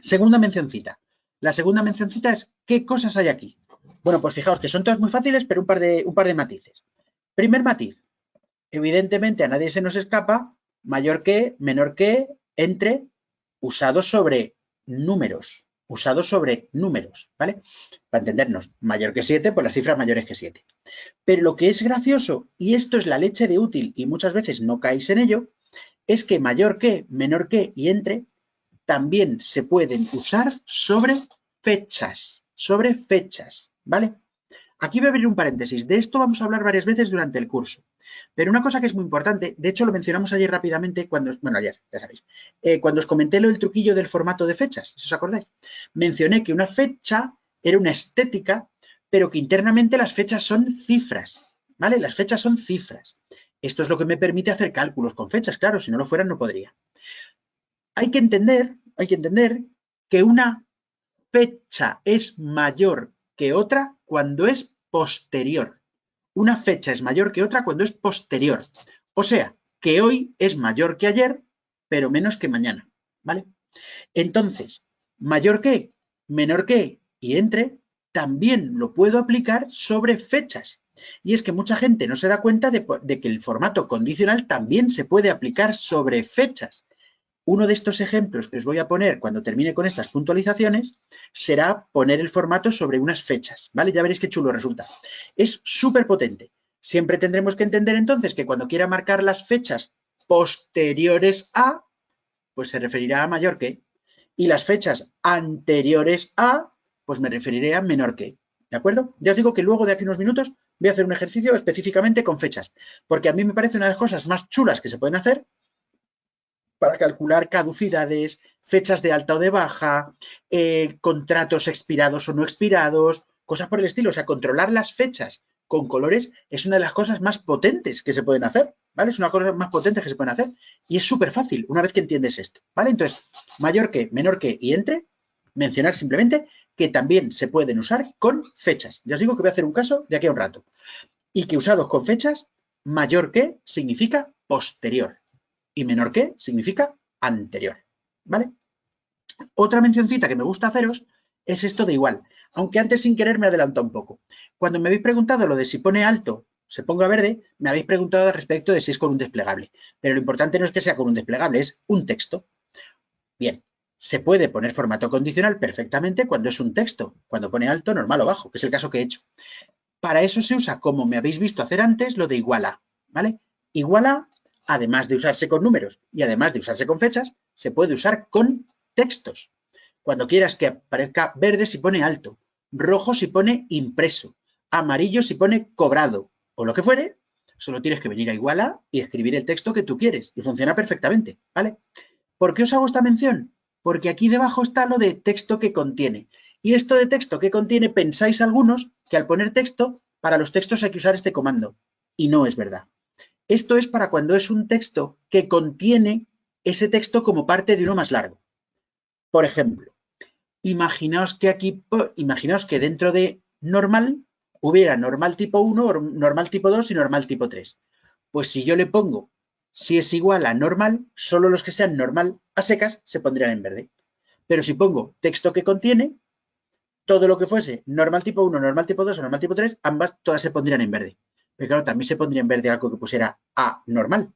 Segunda mencioncita. La segunda mencioncita es ¿qué cosas hay aquí? Bueno, pues fijaos que son todas muy fáciles, pero un par de matices. Primer matiz. Evidentemente a nadie se nos escapa mayor que, menor que, entre, usado sobre números, ¿vale? Para entendernos, mayor que 7, pues las cifras mayores que 7. Pero lo que es gracioso, y esto es la leche de útil y muchas veces no caéis en ello, es que mayor que, menor que y entre también se pueden usar sobre fechas, ¿vale? Aquí voy a abrir un paréntesis. De esto vamos a hablar varias veces durante el curso. Pero una cosa que es muy importante, de hecho lo mencionamos ayer rápidamente ayer, ya sabéis, cuando os comenté lo del truquillo del formato de fechas, si os acordáis. Mencioné que una fecha era una estética, pero que internamente las fechas son cifras, ¿vale? Las fechas son cifras. Esto es lo que me permite hacer cálculos con fechas, claro, si no lo fueran no podría. Hay que entender que una fecha es mayor que otra cuando es posterior. Una fecha es mayor que otra cuando es posterior. O sea, que hoy es mayor que ayer, pero menos que mañana, ¿vale? Entonces, mayor que, menor que y entre, también lo puedo aplicar sobre fechas. Y es que mucha gente no se da cuenta de que el formato condicional también se puede aplicar sobre fechas. Uno de estos ejemplos que os voy a poner cuando termine con estas puntualizaciones será poner el formato sobre unas fechas, ¿vale? Ya veréis qué chulo resulta. Es súper potente. Siempre tendremos que entender entonces que cuando quiera marcar las fechas posteriores a, pues se referirá a mayor que. Y las fechas anteriores a, pues me referiré a menor que. ¿De acuerdo? Ya os digo que luego de aquí unos minutos voy a hacer un ejercicio específicamente con fechas, porque a mí me parece una de las cosas más chulas que se pueden hacer para calcular caducidades, fechas de alta o de baja, contratos expirados o no expirados, cosas por el estilo. O sea, controlar las fechas con colores es una de las cosas más potentes que se pueden hacer, ¿vale? Es una cosa más potente que se pueden hacer y es súper fácil una vez que entiendes esto, ¿vale? Entonces, mayor que, menor que y entre, mencionar simplemente que también se pueden usar con fechas. Ya os digo que voy a hacer un caso de aquí a un rato. Y que usados con fechas, mayor que significa posterior y menor que significa anterior, ¿vale? Otra mencioncita que me gusta haceros es esto de igual, aunque antes sin querer me adelanta un poco. Cuando me habéis preguntado lo de si pone alto, se ponga verde, me habéis preguntado al respecto de si es con un desplegable. Pero lo importante no es que sea con un desplegable, es un texto. Bien, se puede poner formato condicional perfectamente cuando es un texto, cuando pone alto, normal o bajo, que es el caso que he hecho. Para eso se usa, como me habéis visto hacer antes, lo de igual a, ¿vale? Igual a, además de usarse con números y además de usarse con fechas, se puede usar con textos. Cuando quieras que aparezca verde si pone alto, rojo si pone impreso, amarillo si pone cobrado o lo que fuere, solo tienes que venir a igual a y escribir el texto que tú quieres y funciona perfectamente, ¿vale? ¿Por qué os hago esta mención? Porque aquí debajo está lo de texto que contiene. Y esto de texto que contiene, pensáis algunos que al poner texto, para los textos hay que usar este comando. Y no es verdad. Esto es para cuando es un texto que contiene ese texto como parte de uno más largo. Por ejemplo, imaginaos que dentro de normal hubiera normal tipo 1, normal tipo 2 y normal tipo 3. Pues si yo le pongo si es igual a normal, solo los que sean normal a secas se pondrían en verde. Pero si pongo texto que contiene, todo lo que fuese normal tipo 1, normal tipo 2 o normal tipo 3, ambas todas se pondrían en verde. Pero claro, también se pondría en verde algo que pusiera a normal.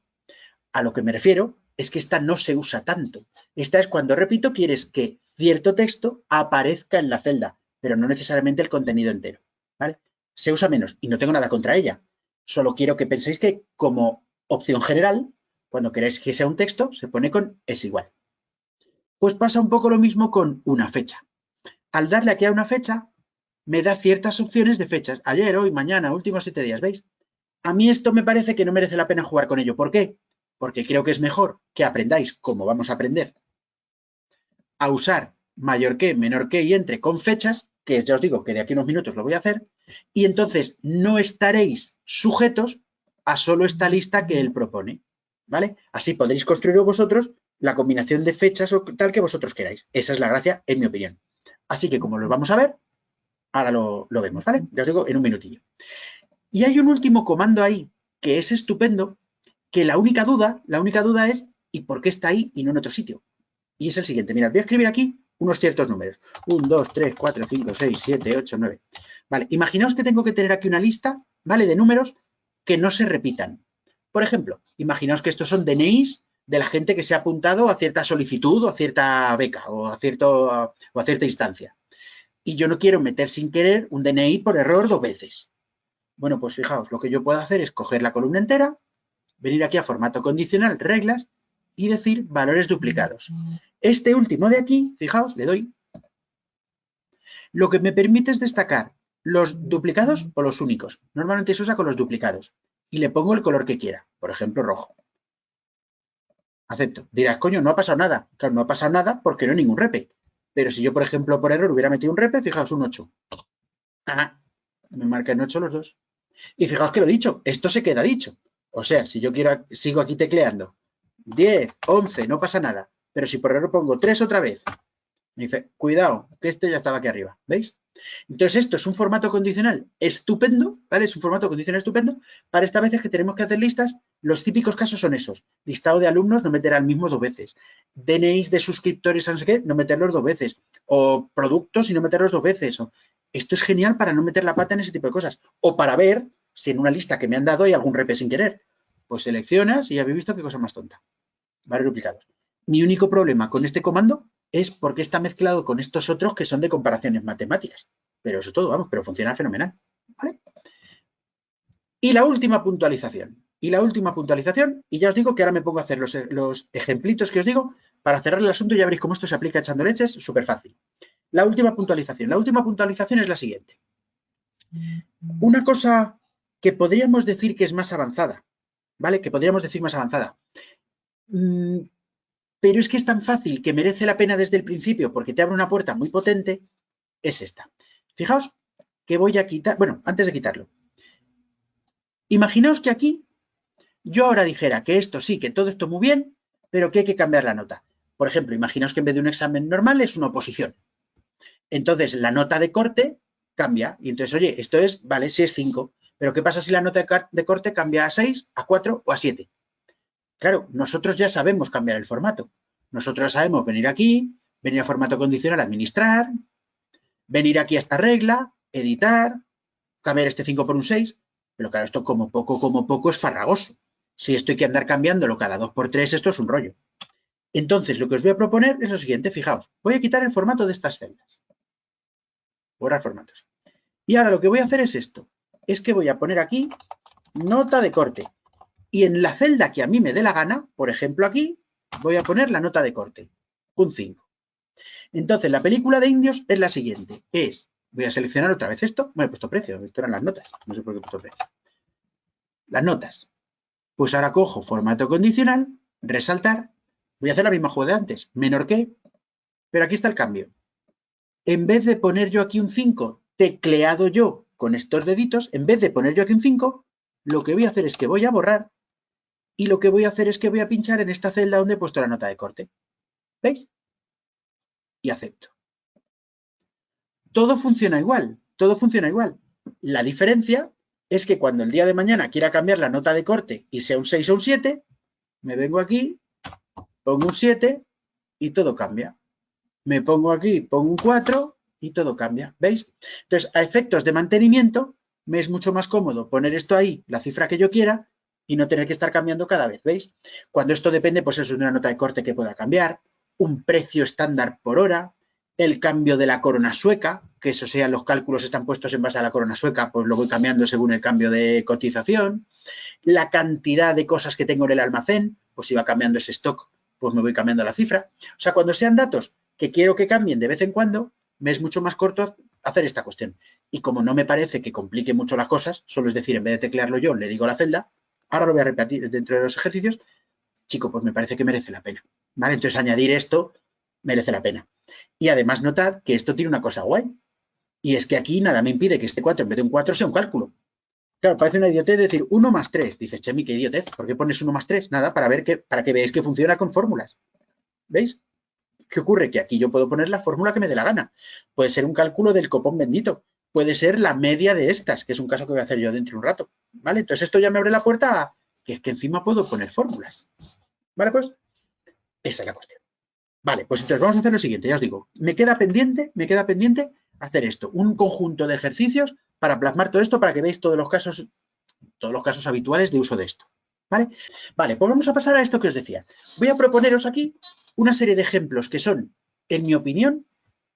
A lo que me refiero es que esta no se usa tanto. Esta es cuando, repito, quieres que cierto texto aparezca en la celda, pero no necesariamente el contenido entero, ¿vale? Se usa menos y no tengo nada contra ella. Solo quiero que penséis que como opción general, cuando queráis que sea un texto, se pone con es igual. Pues pasa un poco lo mismo con una fecha. Al darle aquí a una fecha, me da ciertas opciones de fechas. Ayer, hoy, mañana, últimos 7 días, ¿veis? A mí esto me parece que no merece la pena jugar con ello. ¿Por qué? Porque creo que es mejor que aprendáis, como vamos a aprender, a usar mayor que, menor que y entre con fechas, que ya os digo que de aquí a unos minutos lo voy a hacer, y entonces no estaréis sujetos a solo esta lista que él propone, ¿vale? Así podréis construir vosotros la combinación de fechas o tal que vosotros queráis. Esa es la gracia, en mi opinión. Así que como lo vamos a ver, ahora lo vemos, ¿vale? Ya os digo en un minutillo. Y hay un último comando ahí que es estupendo, que la única duda es ¿y por qué está ahí y no en otro sitio? Y es el siguiente. Mirad, voy a escribir aquí unos ciertos números. 1, 2, 3, 4, 5, 6, 7, 8, 9. Vale, imaginaos que tengo que tener aquí una lista, ¿vale? De números que no se repitan. Por ejemplo, imaginaos que estos son DNIs de la gente que se ha apuntado a cierta solicitud o a cierta beca o a cierta instancia. Y yo no quiero meter sin querer un DNI por error 2 veces. Bueno, pues fijaos, lo que yo puedo hacer es coger la columna entera, venir aquí a formato condicional, reglas, y decir valores duplicados. Este último de aquí, fijaos, le doy. Lo que me permite es destacar los duplicados o los únicos. Normalmente se usa con los duplicados. Y le pongo el color que quiera, por ejemplo, rojo. Acepto. Dirás, coño, no ha pasado nada. Claro, no ha pasado nada porque no hay ningún repe. Pero si yo, por ejemplo, por error hubiera metido un repe, fijaos, un 8. Me marca en 8 los dos. Y fijaos que lo he dicho, esto se queda dicho. O sea, si yo sigo aquí tecleando 10, 11, no pasa nada. Pero si por error pongo 3 otra vez, me dice, cuidado, que este ya estaba aquí arriba. ¿Veis? Entonces esto es un formato condicional estupendo, ¿vale? Es un formato condicional estupendo para estas veces que tenemos que hacer listas. Los típicos casos son esos. Listado de alumnos, no meter al mismo 2 veces. DNIs de suscriptores a no sé qué, no meterlos 2 veces. O productos y no meterlos 2 veces. Esto es genial para no meter la pata en ese tipo de cosas. O para ver si en una lista que me han dado hay algún repe sin querer. Pues seleccionas y ya habéis visto qué cosa más tonta. Varios duplicados. Mi único problema con este comando es porque está mezclado con estos otros que son de comparaciones matemáticas. Pero eso todo, vamos, pero funciona fenomenal. ¿Vale? Y la última puntualización. Y ya os digo que ahora me pongo a hacer los ejemplitos que os digo para cerrar el asunto y ya veréis cómo esto se aplica echando leches, súper fácil. La última puntualización es la siguiente. Una cosa que podríamos decir que es más avanzada, ¿vale? Que podríamos decir más avanzada. Pero es que es tan fácil que merece la pena desde el principio porque te abre una puerta muy potente, es esta. Fijaos que voy a quitar, bueno, antes de quitarlo. Imaginaos que aquí yo ahora dijera que esto sí, que todo esto muy bien, pero que hay que cambiar la nota. Por ejemplo, imaginaos que en vez de un examen normal es una oposición. Entonces, la nota de corte cambia. Y entonces, oye, esto es, vale, si es 5. Pero ¿qué pasa si la nota de corte cambia a 6, a 4 o a 7? Claro, nosotros ya sabemos cambiar el formato. Nosotros sabemos venir aquí, venir a formato condicional, administrar, venir aquí a esta regla, editar, cambiar este 5 por un 6. Pero claro, esto como poco es farragoso. Si esto hay que andar cambiándolo cada 2 por 3, esto es un rollo. Entonces, lo que os voy a proponer es lo siguiente, fijaos, voy a quitar el formato de estas celdas. Borrar formatos. Y ahora lo que voy a hacer es esto. Es que voy a poner aquí nota de corte. Y en la celda que a mí me dé la gana, por ejemplo aquí, voy a poner la nota de corte. Un 5. Entonces, la película de indios es la siguiente. Voy a seleccionar otra vez esto. Bueno, he puesto precio. Esto eran las notas. No sé por qué he puesto precio. Las notas. Pues ahora cojo formato condicional, resaltar. Voy a hacer la misma juego de antes. Menor que. Pero aquí está el cambio. En vez de poner yo aquí un 5 tecleado yo con estos deditos, en vez de poner yo aquí un 5, lo que voy a hacer es que voy a borrar y lo que voy a hacer es que voy a pinchar en esta celda donde he puesto la nota de corte. ¿Veis? Y acepto. Todo funciona igual, todo funciona igual. La diferencia es que cuando el día de mañana quiera cambiar la nota de corte y sea un 6 o un 7, me vengo aquí, pongo un 7 y todo cambia. Me pongo aquí, pongo un 4 y todo cambia. ¿Veis? Entonces, a efectos de mantenimiento, me es mucho más cómodo poner esto ahí, la cifra que yo quiera, y no tener que estar cambiando cada vez. ¿Veis? Cuando esto depende, pues eso es de una nota de corte que pueda cambiar, un precio estándar por hora, el cambio de la corona sueca, que eso sea, los cálculos están puestos en base a la corona sueca, pues lo voy cambiando según el cambio de cotización, la cantidad de cosas que tengo en el almacén, pues si va cambiando ese stock, pues me voy cambiando la cifra. O sea, cuando sean datos que quiero que cambien de vez en cuando, me es mucho más corto hacer esta cuestión. Y como no me parece que complique mucho las cosas, solo es decir, en vez de teclearlo yo, le digo a la celda, ahora lo voy a repetir dentro de los ejercicios, chico, pues me parece que merece la pena. ¿Vale? Entonces añadir esto merece la pena. Y además notad que esto tiene una cosa guay. Y es que aquí nada me impide que este 4 en vez de un 4 sea un cálculo. Claro, parece una idiotez decir 1 más 3. Dices, Chemi, qué idiotez. ¿Por qué pones 1 más 3? Nada, para que veáis que funciona con fórmulas. ¿Veis? ¿Qué ocurre? Que aquí yo puedo poner la fórmula que me dé la gana. Puede ser un cálculo del copón bendito. Puede ser la media de estas, que es un caso que voy a hacer yo dentro de un rato. ¿Vale? Entonces esto ya me abre la puerta a que es que encima puedo poner fórmulas. ¿Vale? Pues esa es la cuestión. Vale, pues entonces vamos a hacer lo siguiente. Ya os digo, me queda pendiente hacer esto. Un conjunto de ejercicios para plasmar todo esto para que veáis todos los casos habituales de uso de esto. ¿Vale? Vale, pues vamos a pasar a esto que os decía. Voy a proponeros aquí una serie de ejemplos que son, en mi opinión,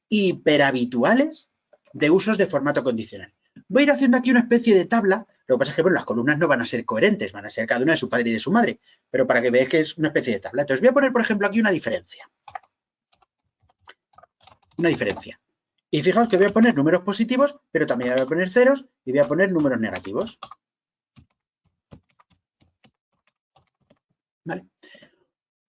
hiperhabituales de usos de formato condicional. Voy a ir haciendo aquí una especie de tabla. Lo que pasa es que bueno, las columnas no van a ser coherentes, van a ser cada una de su padre y de su madre, pero para que veáis que es una especie de tabla. Entonces voy a poner, por ejemplo, aquí una diferencia. Una diferencia. Y fijaos que voy a poner números positivos, pero también voy a poner ceros y voy a poner números negativos. ¿Vale?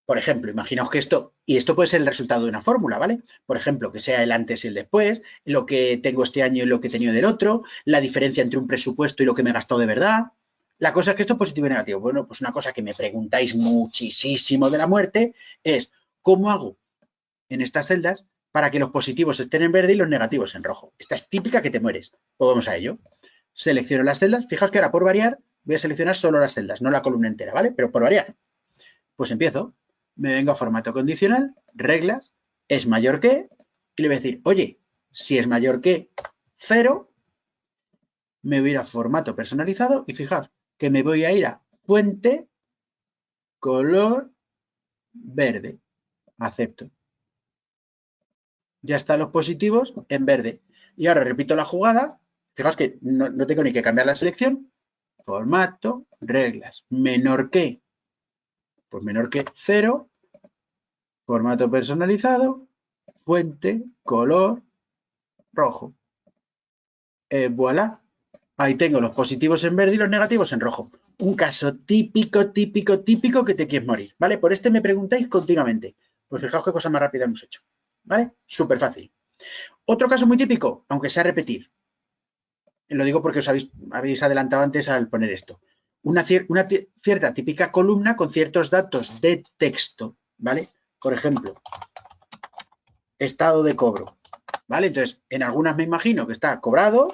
Por ejemplo, imaginaos que esto, y esto puede ser el resultado de una fórmula, ¿vale? Por ejemplo, que sea el antes y el después, lo que tengo este año y lo que he tenido del otro, la diferencia entre un presupuesto y lo que me he gastado de verdad. La cosa es que esto es positivo y negativo. Bueno, pues una cosa que me preguntáis muchísimo de la muerte es, ¿cómo hago en estas celdas para que los positivos estén en verde y los negativos en rojo? Esta es típica que te mueres. Pues vamos a ello. Selecciono las celdas. Fijaos que ahora por variar voy a seleccionar solo las celdas, no la columna entera, ¿vale? Pero por variar. Pues empiezo. Me vengo a formato condicional, reglas, es mayor que, y le voy a decir, oye, si es mayor que 0, me voy a ir a formato personalizado y fijaos que me voy a ir a fuente, color, verde. Acepto. Ya están los positivos en verde. Y ahora repito la jugada. Fijaos que no tengo ni que cambiar la selección. Formato, reglas, menor que, pues menor que 0, formato personalizado, fuente, color, rojo. Voilà. Ahí tengo los positivos en verde y los negativos en rojo. Un caso típico, típico, típico que te quieres morir, ¿vale? Por este me preguntáis continuamente. Pues fijaos qué cosa más rápida hemos hecho, ¿vale? Súper fácil. Otro caso muy típico, aunque sea repetir. Lo digo porque os habéis adelantado antes al poner esto. Una cierta típica columna con ciertos datos de texto, ¿vale? Por ejemplo, estado de cobro, ¿vale? Entonces, en algunas me imagino que está cobrado,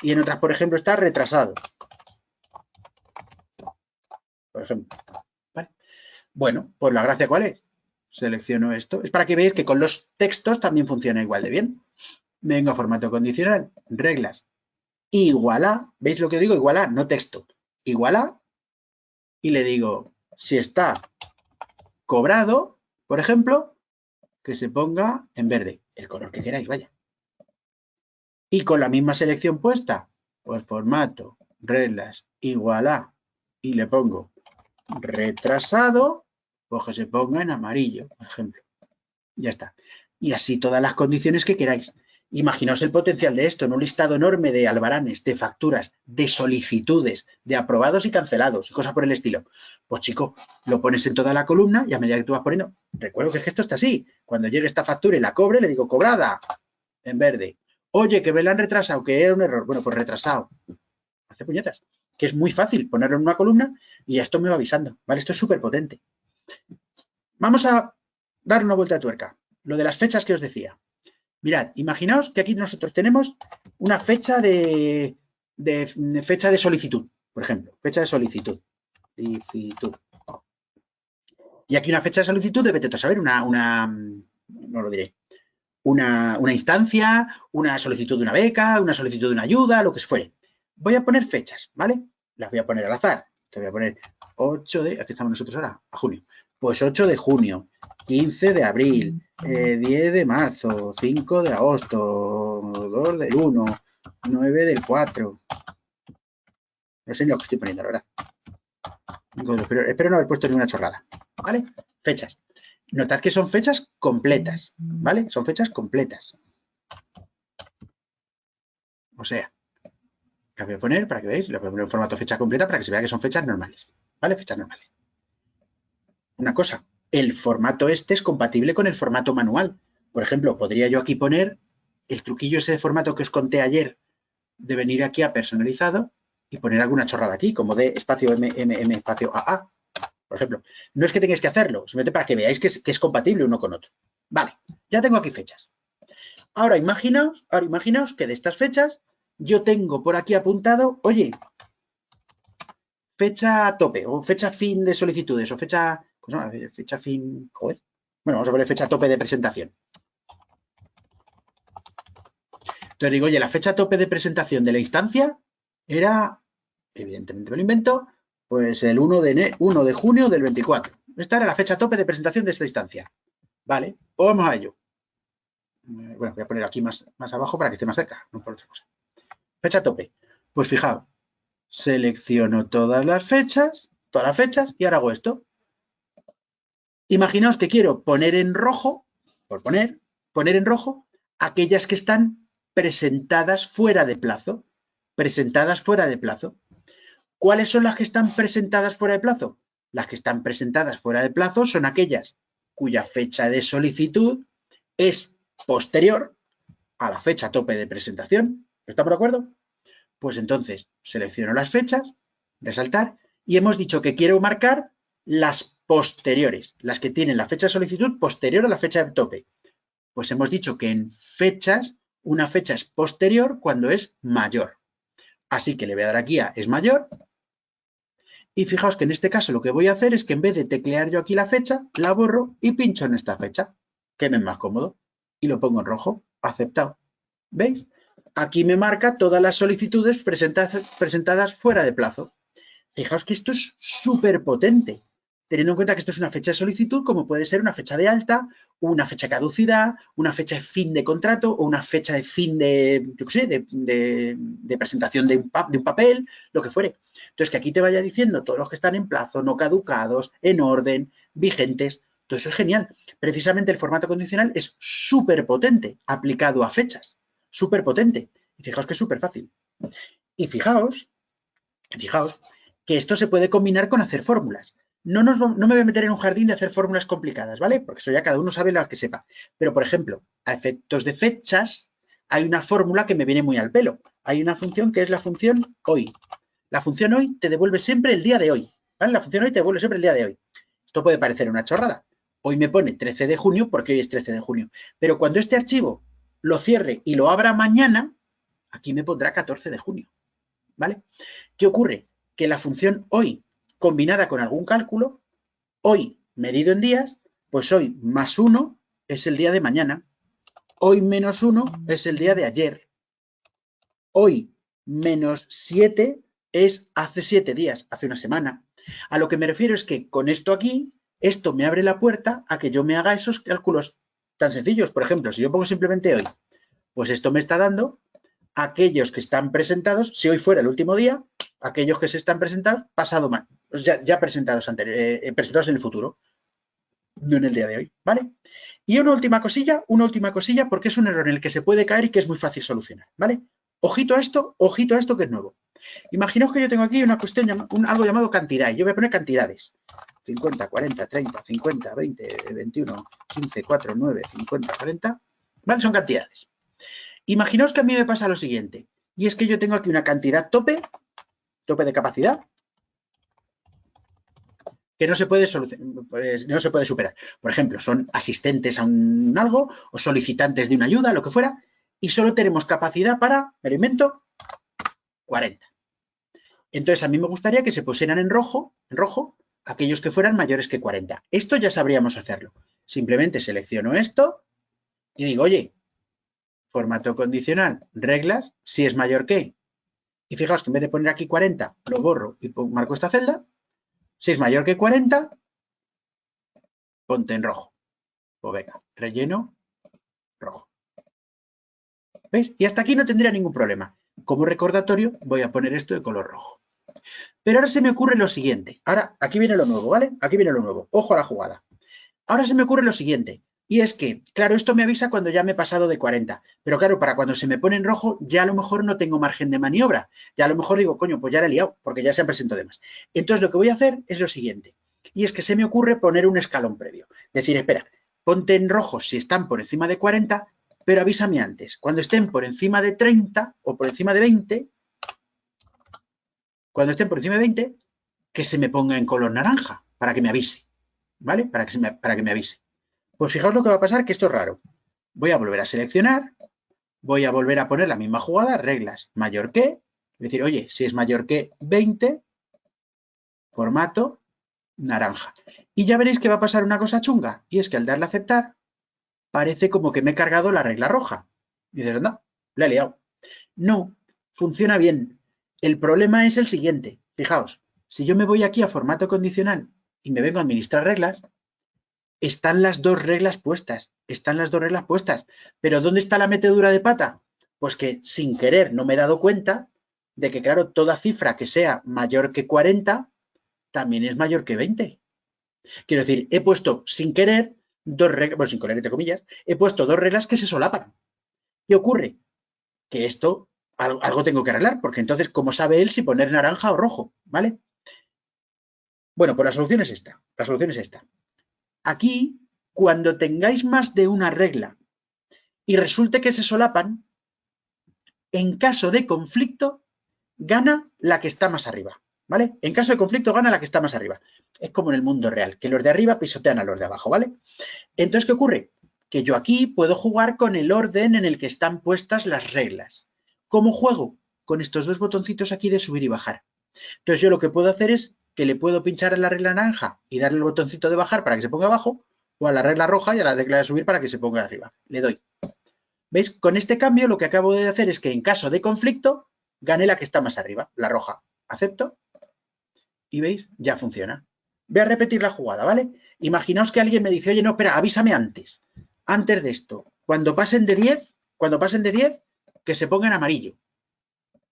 y en otras, por ejemplo, está retrasado, por ejemplo. ¿Vale? Bueno, pues la gracia, ¿cuál es? Selecciono esto. Es para que veáis que con los textos también funciona igual de bien. Vengo a formato condicional, reglas, igual a, ¿veis lo que digo? Igual a, no texto. Igual a, y le digo, si está cobrado, por ejemplo, que se ponga en verde, el color que queráis, vaya. Y con la misma selección puesta, pues formato, reglas, igual a, y le pongo retrasado, pues que se ponga en amarillo, por ejemplo. Ya está. Y así todas las condiciones que queráis. Imaginaos el potencial de esto en un listado enorme de albaranes, de facturas, de solicitudes, de aprobados y cancelados y cosas por el estilo. Pues chico, lo pones en toda la columna y a medida que tú vas poniendo, recuerdo que esto está así. Cuando llegue esta factura y la cobre, le digo cobrada en verde. Oye, que me la han retrasado, que era un error. Bueno, pues retrasado. Hace puñetas. Que es muy fácil ponerlo en una columna y esto me va avisando. ¿Vale? Esto es súper potente. Vamos a dar una vuelta de tuerca. Lo de las fechas que os decía. Mirad, imaginaos que aquí nosotros tenemos una fecha de fecha de solicitud, por ejemplo, fecha de solicitud. Y aquí una fecha de solicitud de vete a saber, no lo diré, una instancia, una solicitud de una beca, una solicitud de una ayuda, lo que fuere. Voy a poner fechas, ¿vale? Las voy a poner al azar. Te voy a poner 8 de, aquí estamos nosotros ahora, a junio. Pues 8 de junio, 15 de abril, 10 de marzo, 5 de agosto, 2 del 1, 9 del 4. No sé ni lo que estoy poniendo, la verdad. Espero no haber puesto ninguna chorrada, ¿vale? Fechas. Notad que son fechas completas, ¿vale? Son fechas completas. O sea, las voy a poner para que veáis, las voy a poner en formato fecha completa para que se vea que son fechas normales, ¿vale? Fechas normales. Una cosa, el formato este es compatible con el formato manual. Por ejemplo, podría yo aquí poner el truquillo ese de formato que os conté ayer de venir aquí a personalizado y poner alguna chorrada aquí, como de espacio M espacio AA, por ejemplo. No es que tengáis que hacerlo, simplemente para que veáis que es compatible uno con otro. Vale, ya tengo aquí fechas. Ahora imaginaos que de estas fechas yo tengo por aquí apuntado, oye, fecha tope o fecha fin de solicitudes o fecha fin, joder. Bueno, vamos a poner fecha tope de presentación. Entonces digo, oye, la fecha tope de presentación de la instancia era, evidentemente me lo invento, pues el 1 de junio del 24. Esta era la fecha tope de presentación de esta instancia. Vale, pues vamos a ello. Bueno, voy a poner aquí más abajo para que esté más cerca, no por otra cosa. Fecha tope. Pues fijaos, selecciono todas las fechas y ahora hago esto. Imaginaos que quiero poner en rojo, por poner en rojo, aquellas que están presentadas fuera de plazo. Presentadas fuera de plazo. ¿Cuáles son las que están presentadas fuera de plazo? Las que están presentadas fuera de plazo son aquellas cuya fecha de solicitud es posterior a la fecha tope de presentación. ¿Estamos de acuerdo? Pues entonces selecciono las fechas, resaltar, y hemos dicho que quiero marcar las posteriores, las que tienen la fecha de solicitud posterior a la fecha de tope. Pues hemos dicho que en fechas, una fecha es posterior cuando es mayor. Así que le voy a dar aquí a es mayor. Y fijaos que en este caso lo que voy a hacer es que en vez de teclear yo aquí la fecha, la borro y pincho en esta fecha, que me es más cómodo. Y lo pongo en rojo, aceptado. ¿Veis? Aquí me marca todas las solicitudes presentadas fuera de plazo. Fijaos que esto es súper potente, teniendo en cuenta que esto es una fecha de solicitud, como puede ser una fecha de alta, una fecha de caducidad, una fecha de fin de contrato o una fecha de fin de, yo qué sé, de presentación de un papel, lo que fuere. Entonces, que aquí te vaya diciendo todos los que están en plazo, no caducados, en orden, vigentes, todo eso es genial. Precisamente el formato condicional es súper potente aplicado a fechas, súper potente. Y fijaos que es súper fácil. Y fijaos que esto se puede combinar con hacer fórmulas. No me voy a meter en un jardín de hacer fórmulas complicadas, ¿vale? Porque eso ya cada uno sabe lo que sepa. Pero, por ejemplo, a efectos de fechas, hay una fórmula que me viene muy al pelo. Hay una función que es la función hoy. La función hoy te devuelve siempre el día de hoy, ¿vale? La función hoy te devuelve siempre el día de hoy. Esto puede parecer una chorrada. Hoy me pone 13 de junio porque hoy es 13 de junio. Pero cuando este archivo lo cierre y lo abra mañana, aquí me pondrá 14 de junio, ¿vale? ¿Qué ocurre? Que la función hoy combinada con algún cálculo, hoy medido en días, pues hoy más 1 es el día de mañana, hoy menos 1 es el día de ayer, hoy menos 7 es hace 7 días, hace una semana. A lo que me refiero es que con esto aquí, esto me abre la puerta a que yo me haga esos cálculos tan sencillos. Por ejemplo, si yo pongo simplemente hoy, pues esto me está dando aquellos que están presentados, si hoy fuera el último día, aquellos que se están presentados pasado más, ya presentados presentados en el futuro, no en el día de hoy, ¿vale? Y una última cosilla, porque es un error en el que se puede caer y que es muy fácil solucionar, ¿vale? Ojito a esto que es nuevo. Imaginaos que yo tengo aquí una cuestión, algo llamado cantidad, y yo voy a poner cantidades. 50, 40, 30, 50, 20, 21, 15, 4, 9, 50, 40, ¿vale? Son cantidades. Imaginaos que a mí me pasa lo siguiente, y es que yo tengo aquí una cantidad tope de capacidad, que no se puede superar. Por ejemplo, son asistentes a un algo o solicitantes de una ayuda, lo que fuera, y solo tenemos capacidad para, me lo invento, 40. Entonces, a mí me gustaría que se pusieran en rojo, aquellos que fueran mayores que 40. Esto ya sabríamos hacerlo. Simplemente selecciono esto y digo, oye, formato condicional, reglas, si es mayor que. Y fijaos que en vez de poner aquí 40, lo borro y marco esta celda. Si es mayor que 40, ponte en rojo. Pues venga, relleno rojo. ¿Veis? Y hasta aquí no tendría ningún problema. Como recordatorio, voy a poner esto de color rojo. Pero ahora se me ocurre lo siguiente. Ahora, aquí viene lo nuevo, ¿vale? Aquí viene lo nuevo. Ojo a la jugada. Ahora se me ocurre lo siguiente. Y es que, claro, esto me avisa cuando ya me he pasado de 40. Pero claro, para cuando se me pone en rojo, ya a lo mejor no tengo margen de maniobra. Ya a lo mejor digo, coño, pues ya la he liado, porque ya se han presentado de más. Entonces lo que voy a hacer es lo siguiente. Y es que se me ocurre poner un escalón previo. Decir, espera, ponte en rojo si están por encima de 40, pero avísame antes. Cuando estén por encima de 30 o por encima de 20, cuando estén por encima de 20, que se me ponga en color naranja, para que me avise. ¿Vale? Para que me avise. Pues fijaos lo que va a pasar, que esto es raro. Voy a volver a seleccionar, voy a volver a poner la misma jugada, reglas, mayor que, es decir, oye, si es mayor que 20, formato, naranja. Y ya veréis que va a pasar una cosa chunga, y es que al darle a aceptar, parece como que me he cargado la regla roja. Y dices, no, la he liado. No, funciona bien. El problema es el siguiente. Fijaos, si yo me voy aquí a formato condicional y me vengo a administrar reglas, están las dos reglas puestas. Están las dos reglas puestas. Pero ¿dónde está la metedura de pata? Pues que sin querer no me he dado cuenta de que, claro, toda cifra que sea mayor que 40 también es mayor que 20. Quiero decir, he puesto sin querer dos reglas, bueno, sin querer, entre comillas, he puesto dos reglas que se solapan. ¿Qué ocurre? Que esto algo tengo que arreglar, porque entonces, ¿cómo sabe él si poner naranja o rojo? ¿Vale? Bueno, pues la solución es esta. La solución es esta. Aquí, cuando tengáis más de una regla y resulte que se solapan, en caso de conflicto, gana la que está más arriba. ¿Vale? En caso de conflicto, gana la que está más arriba. Es como en el mundo real, que los de arriba pisotean a los de abajo, ¿vale? Entonces, ¿qué ocurre? Que yo aquí puedo jugar con el orden en el que están puestas las reglas. ¿Cómo juego? Con estos dos botoncitos aquí de subir y bajar. Entonces, yo lo que puedo hacer es que le puedo pinchar a la regla naranja y darle el botoncito de bajar para que se ponga abajo, o a la regla roja y a la regla de subir para que se ponga arriba. Le doy. ¿Veis? Con este cambio lo que acabo de hacer es que en caso de conflicto, gane la que está más arriba, la roja. Acepto. Y veis, ya funciona. Voy a repetir la jugada, ¿vale? Imaginaos que alguien me dice, oye, no, espera, avísame antes. Antes de esto, cuando pasen de 10, que se ponga en amarillo.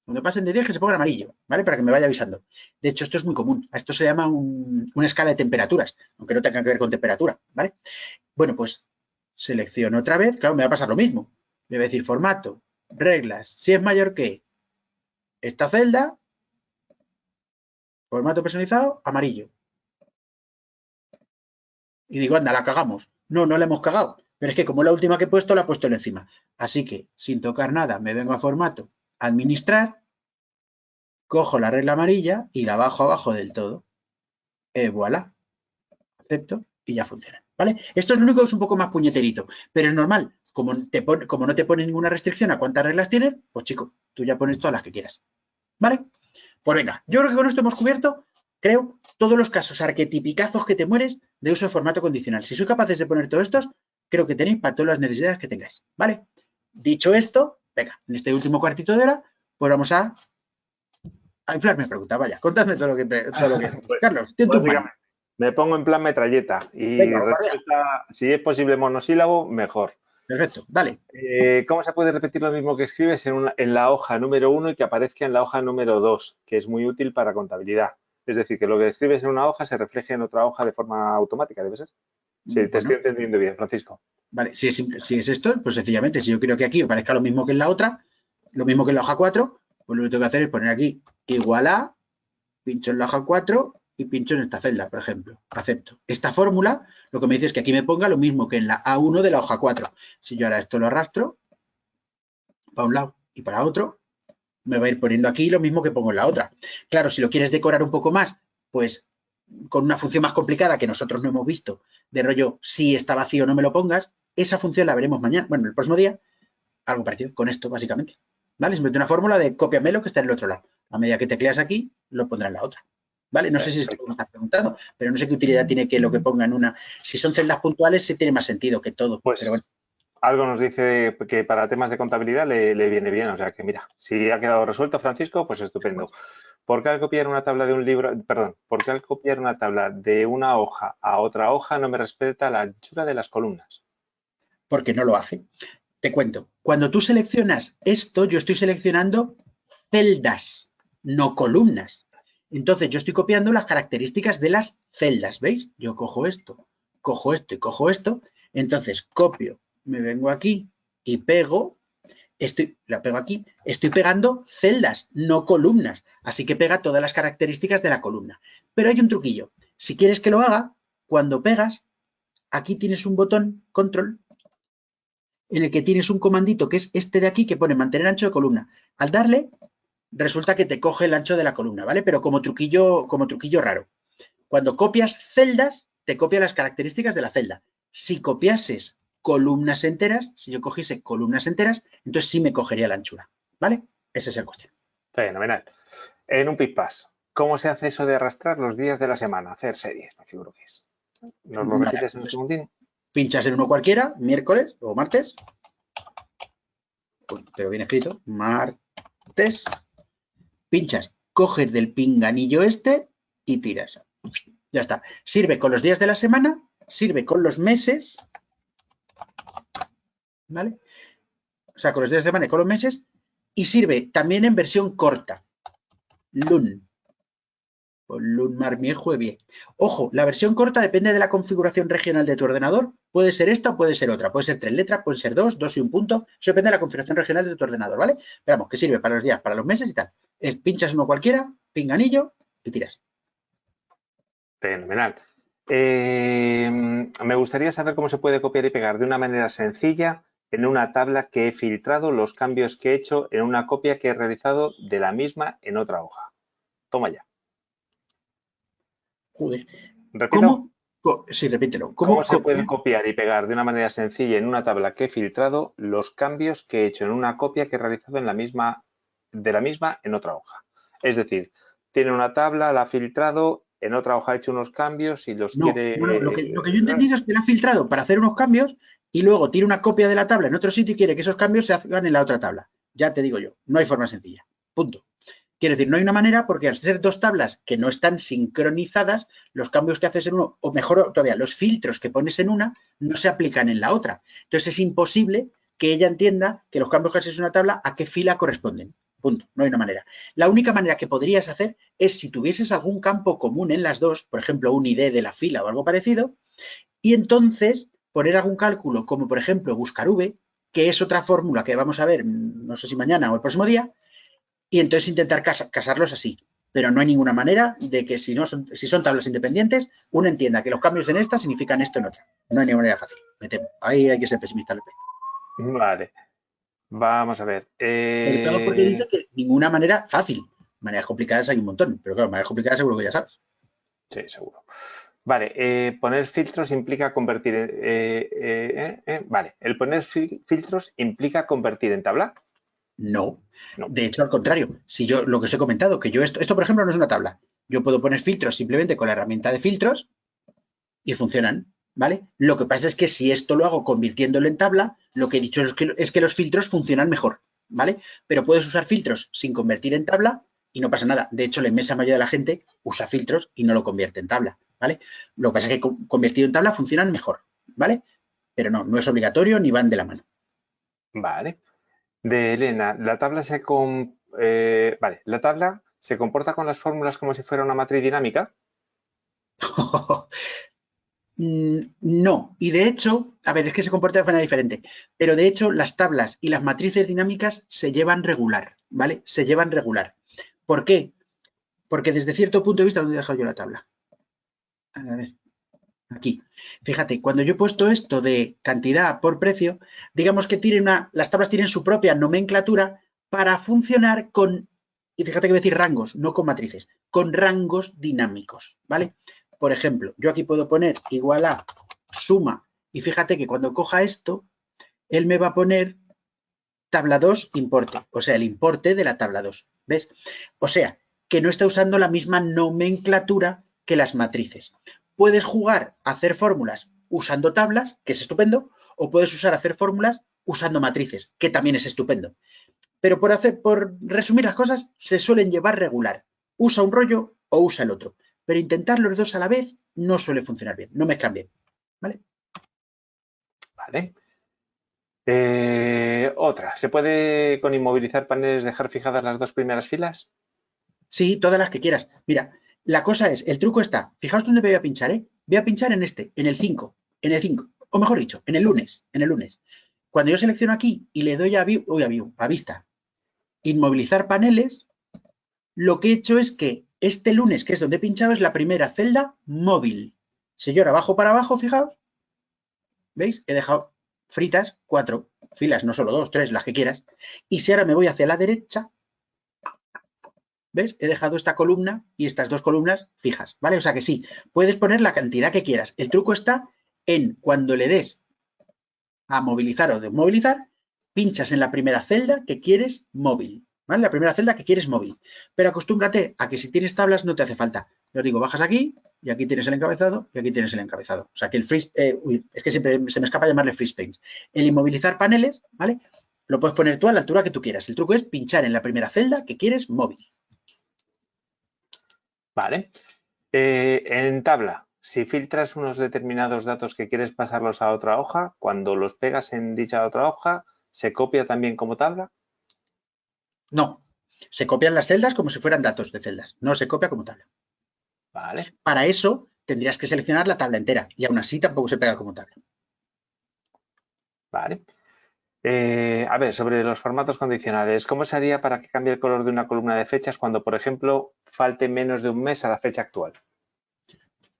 Cuando pasen de 10, que se ponga en amarillo, ¿vale? Para que me vaya avisando. De hecho, esto es muy común. A esto se llama una escala de temperaturas, aunque no tenga que ver con temperatura, ¿vale? Bueno, pues selecciono otra vez. Claro, me va a pasar lo mismo. Le voy a decir formato, reglas, si es mayor que esta celda, formato personalizado, amarillo. Y digo, anda, la cagamos. No, no la hemos cagado. Pero es que como la última que he puesto, la he puesto encima. Así que, sin tocar nada, me vengo a formato, administrar, cojo la regla amarilla y la bajo abajo del todo. Voilà. Acepto y ya funciona. ¿Vale? Esto es lo único que es un poco más puñeterito, pero es normal. Como no te pone ninguna restricción a cuántas reglas tienes, pues chico, tú ya pones todas las que quieras. ¿Vale? Pues venga, yo creo que con esto hemos cubierto, creo, todos los casos arquetipicazos que te mueres de uso de formato condicional. Si sois capaces de poner todos estos, creo que tenéis para todas las necesidades que tengáis. ¿Vale? Dicho esto, venga, en este último cuartito de hora, pues vamos a inflar mis preguntas. Vaya, contadme todo lo que... Pues, Carlos, tiene tus manos. Me pongo en plan metralleta y Venga, respuesta, si es posible monosílabo, mejor. Perfecto, dale. ¿Cómo se puede repetir lo mismo que escribes en la hoja número 1 y que aparezca en la hoja número 2, que es muy útil para contabilidad? Es decir, que lo que escribes en una hoja se refleje en otra hoja de forma automática, ¿debe ser? Sí, te estoy entendiendo bien, Francisco. Vale, si es esto, pues sencillamente, si yo quiero que aquí aparezca lo mismo que en la otra, lo mismo que en la hoja 4, pues lo que tengo que hacer es poner aquí igual a, pincho en la hoja 4 y pincho en esta celda, por ejemplo. Acepto. Esta fórmula lo que me dice es que aquí me ponga lo mismo que en la A1 de la hoja 4. Si yo ahora esto lo arrastro para un lado y para otro, me va a ir poniendo aquí lo mismo que pongo en la otra. Claro, si lo quieres decorar un poco más, pues con una función más complicada que nosotros no hemos visto, de rollo, si está vacío no me lo pongas, esa función la veremos mañana, bueno, el próximo día, algo parecido con esto, básicamente. ¿Vale? Simplemente una fórmula de cópiamelo que está en el otro lado. A medida que tecleas aquí, lo pondrá en la otra. ¿Vale? No sé si esto me estás preguntando, pero no sé qué utilidad tiene que lo que ponga en una. Si son celdas puntuales, sí tiene más sentido que todo. Pues pero bueno. Algo nos dice que para temas de contabilidad le viene bien. O sea que mira, si ha quedado resuelto, Francisco, pues estupendo. ¿Por qué al copiar una tabla de un libro, perdón, por qué al copiar una tabla de una hoja a otra hoja no me respeta la anchura de las columnas? Porque no lo hace. Te cuento. Cuando tú seleccionas esto, yo estoy seleccionando celdas, no columnas. Entonces, yo estoy copiando las características de las celdas, ¿veis? Yo cojo esto y cojo esto. Entonces, copio, me vengo aquí y pego. La pego aquí. Estoy pegando celdas, no columnas. Así que pega todas las características de la columna. Pero hay un truquillo. Si quieres que lo haga, cuando pegas, aquí tienes un botón, control, en el que tienes un comandito que es este de aquí que pone mantener ancho de columna. Al darle, resulta que te coge el ancho de la columna, ¿vale? Pero como truquillo raro. Cuando copias celdas, te copia las características de la celda. Si copiases columnas enteras, si yo cogiese columnas enteras, entonces sí me cogería la anchura, ¿vale? Ese es el cuestión. Fenomenal. En un PICPAS, ¿cómo se hace eso de arrastrar los días de la semana? Hacer series, me figuro que es. ¿Nos lo repites en un segundín? Pinchas en uno cualquiera, miércoles o martes. pues te lo viene escrito, martes, pinchas, coges del pinganillo este y tiras. Ya está. Sirve con los días de la semana, sirve con los meses, ¿vale? O sea, con los días de semana y con los meses, y sirve también en versión corta. Lun. Pues Lun Marmiejo bien. Ojo, la versión corta depende de la configuración regional de tu ordenador. Puede ser esta o puede ser otra. Puede ser 3 letras, pueden ser 2, 2 y un punto. Eso depende de la configuración regional de tu ordenador, ¿vale? Pero vamos, que sirve para los días, para los meses y tal. Pinchas uno cualquiera, pinganillo y tiras. Fenomenal. Me gustaría saber cómo se puede copiar y pegar de una manera sencilla en una tabla que he filtrado los cambios que he hecho en una copia que he realizado de la misma en otra hoja. Toma ya. Joder. ¿Repito? Sí, repítelo. ¿Cómo se puede copiar y pegar de una manera sencilla en una tabla que he filtrado los cambios que he hecho en una copia que he realizado en de la misma en otra hoja? Es decir, tiene una tabla, la ha filtrado, en otra hoja ha hecho unos cambios y los quiere... No, lo que yo he entendido es que la ha filtrado para hacer unos cambios y luego tiene una copia de la tabla en otro sitio y quiere que esos cambios se hagan en la otra tabla. Ya te digo yo, no hay forma sencilla. Punto. Quiero decir, no hay una manera porque al ser dos tablas que no están sincronizadas, los cambios que haces en uno, o mejor todavía, los filtros que pones en una no se aplican en la otra. Entonces es imposible que ella entienda que los cambios que haces en una tabla a qué fila corresponden. Punto. No hay una manera. La única manera que podrías hacer es si tuvieses algún campo común en las dos, por ejemplo, un ID de la fila o algo parecido, y entonces poner algún cálculo, como por ejemplo buscar V, que es otra fórmula que vamos a ver, no sé si mañana o el próximo día, y entonces intentar casarlos así. Pero no hay ninguna manera de que si son tablas independientes, uno entienda que los cambios en esta significan esto en otra. No hay ninguna manera fácil. Me temo. Ahí hay que ser pesimista al respecto. Vale, vamos a ver. Sobre todo porque dice que ninguna manera fácil. Maneras complicadas hay un montón, pero claro, maneras complicadas seguro que ya sabes. Sí, seguro. Vale, poner filtros implica convertir vale, el poner filtros implica convertir en tabla. No. De hecho, al contrario, si yo lo que os he comentado, que yo esto, por ejemplo, no es una tabla. Yo puedo poner filtros simplemente con la herramienta de filtros y funcionan, ¿vale? Lo que pasa es que si esto lo hago convirtiéndolo en tabla, lo que he dicho es que los filtros funcionan mejor, ¿vale? Pero puedes usar filtros sin convertir en tabla y no pasa nada. De hecho, la inmensa mayoría de la gente usa filtros y no lo convierte en tabla, ¿vale? Lo que pasa es que convertido en tabla funcionan mejor, ¿vale? Pero no es obligatorio ni van de la mano. Vale. De Elena, la tabla la tabla se comporta con las fórmulas como si fuera una matriz dinámica. No, y de hecho, a ver, es que se comporta de manera diferente, pero de hecho las tablas y las matrices dinámicas se llevan regular, ¿vale? Se llevan regular. ¿Por qué? Porque desde cierto punto de vista, ¿dónde he dejado yo la tabla? A ver, aquí. Fíjate, cuando yo he puesto esto de cantidad por precio, digamos que las tablas tienen su propia nomenclatura para funcionar con, y fíjate que voy a decir rangos, no con matrices, con rangos dinámicos, ¿vale? Por ejemplo, yo aquí puedo poner igual a suma, y fíjate que cuando coja esto, él me va a poner tabla 2 importe, o sea, el importe de la tabla 2, ¿ves? O sea, que no está usando la misma nomenclatura que las matrices. Puedes jugar a hacer fórmulas usando tablas, que es estupendo, o puedes hacer fórmulas usando matrices, que también es estupendo. Pero por resumir las cosas, se suelen llevar regular. Usa un rollo o usa el otro. Pero intentar los dos a la vez no suele funcionar bien, no mezclan bien. ¿Vale? Vale. Otra, ¿se puede con inmovilizar paneles dejar fijadas las dos primeras filas? Sí, todas las que quieras. Mira, la cosa es, el truco está, fijaos dónde voy a pinchar, ¿eh? Voy a pinchar en en el 5, o mejor dicho, en el lunes. Cuando yo selecciono aquí y le doy a vista, inmovilizar paneles, lo que he hecho es que este lunes, que es donde he pinchado, es la primera celda móvil. Si yo ahora bajo para abajo, fijaos, ¿veis? He dejado fritas 4 filas, no solo 2, 3, las que quieras. Y si ahora me voy hacia la derecha, ¿ves? He dejado esta columna y estas dos columnas fijas, ¿vale? O sea que sí, puedes poner la cantidad que quieras. El truco está en cuando le des a movilizar o desmovilizar, pinchas en la primera celda que quieres móvil, ¿vale? La primera celda que quieres móvil. Pero acostúmbrate a que si tienes tablas no te hace falta. Yo digo, bajas aquí y aquí tienes el encabezado y aquí tienes el encabezado. O sea que es que siempre se me escapa llamarle freeze panes. El inmovilizar paneles, ¿vale? lo puedes poner tú a la altura que tú quieras. El truco es pinchar en la primera celda que quieres móvil. Vale. En tabla, si filtras unos determinados datos que quieres pasarlos a otra hoja, cuando los pegas en dicha otra hoja, ¿se copia también como tabla? No, se copian las celdas como si fueran datos de celdas. No se copia como tabla. Vale. Para eso tendrías que seleccionar la tabla entera y aún así tampoco se pega como tabla. Vale. A ver, sobre los formatos condicionales, ¿cómo se haría para que cambie el color de una columna de fechas cuando, por ejemplo, falte menos de un mes a la fecha actual?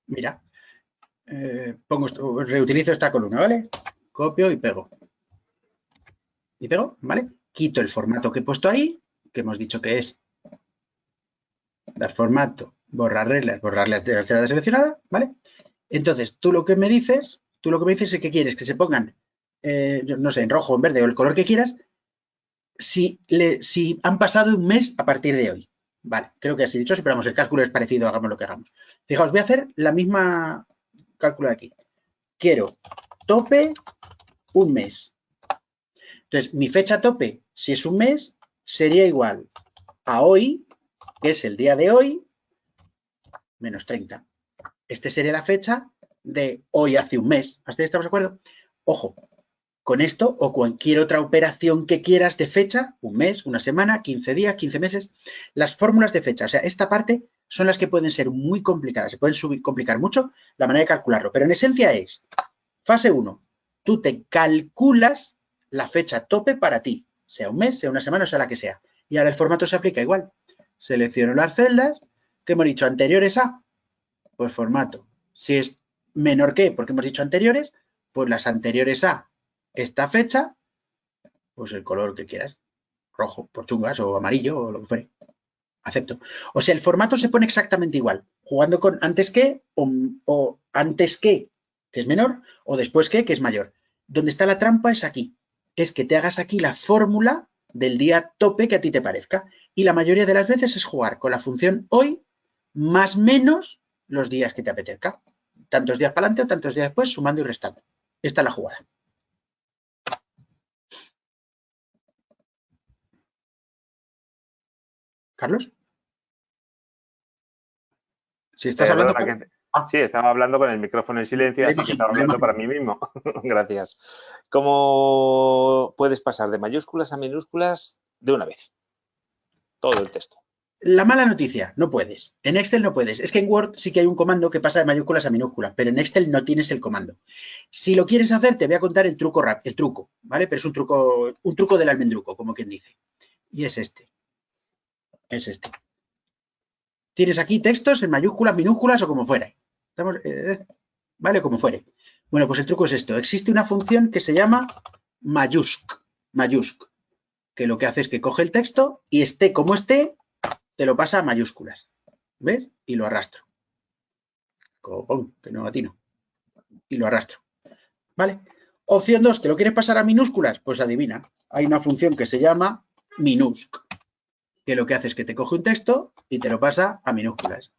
Mira, reutilizo esta columna, ¿vale? Copio y pego. Y pego, ¿vale? Quito el formato que he puesto ahí, que hemos dicho que es dar formato, borrar las de la celda seleccionada, ¿vale? Entonces, tú lo que me dices es que quieres que se pongan, no sé, en rojo o en verde o el color que quieras, si han pasado un mes a partir de hoy. Vale, creo que así dicho, si esperamos el cálculo es parecido, hagamos lo que hagamos. Fijaos, voy a hacer la misma cálculo de aquí. Quiero tope un mes. Entonces, mi fecha tope, si es un mes, sería igual a hoy, que es el día de hoy, menos 30. Este sería la fecha de hoy hace un mes. ¿Hasta ahí estamos de acuerdo? Ojo, con esto o cualquier otra operación que quieras de fecha, un mes, una semana, 15 días, 15 meses, las fórmulas de fecha, o sea, esta parte son las que pueden ser muy complicadas, se pueden complicar mucho la manera de calcularlo, pero en esencia es, fase 1, tú te calculas la fecha tope para ti, sea un mes, sea una semana, o sea la que sea, y ahora el formato se aplica igual. Selecciono las celdas que hemos dicho anteriores a, pues formato. Si es menor que, porque hemos dicho anteriores, pues las anteriores a esta fecha, pues el color que quieras, rojo, por chungas o amarillo o lo que fuere. Acepto. O sea, el formato se pone exactamente igual, jugando con antes que o antes que es menor, o después que es mayor. Donde está la trampa es aquí. Es que te hagas aquí la fórmula del día tope que a ti te parezca. Y la mayoría de las veces es jugar con la función hoy más menos los días que te apetezca. Tantos días para adelante o tantos días después, sumando y restando. Esta es la jugada. ¿Carlos? Si estás hablando... Sí, estaba hablando con el micrófono en silencio, así que estaba hablando para mí mismo. Gracias. ¿Cómo puedes pasar de mayúsculas a minúsculas de una vez? Todo el texto. La mala noticia, no puedes. En Excel no puedes. Es que en Word sí que hay un comando que pasa de mayúsculas a minúsculas, pero en Excel no tienes el comando. Si lo quieres hacer, te voy a contar el truco, ¿vale? Pero es un truco del almendruco, como quien dice. Y es este. Es este. Tienes aquí textos en mayúsculas, minúsculas o como fuera. ¿Vale? Como fuere. Bueno, pues el truco es esto. Existe una función que se llama mayúsc, que lo que hace es que coge el texto y esté como esté, te lo pasa a mayúsculas. ¿Ves? Y lo arrastro. Que no atino. Y lo arrastro. ¿Vale? Opción 2, ¿que lo quieres pasar a minúsculas? Pues adivina. Hay una función que se llama minusc, que lo que hace es que te coge un texto y te lo pasa a minúsculas.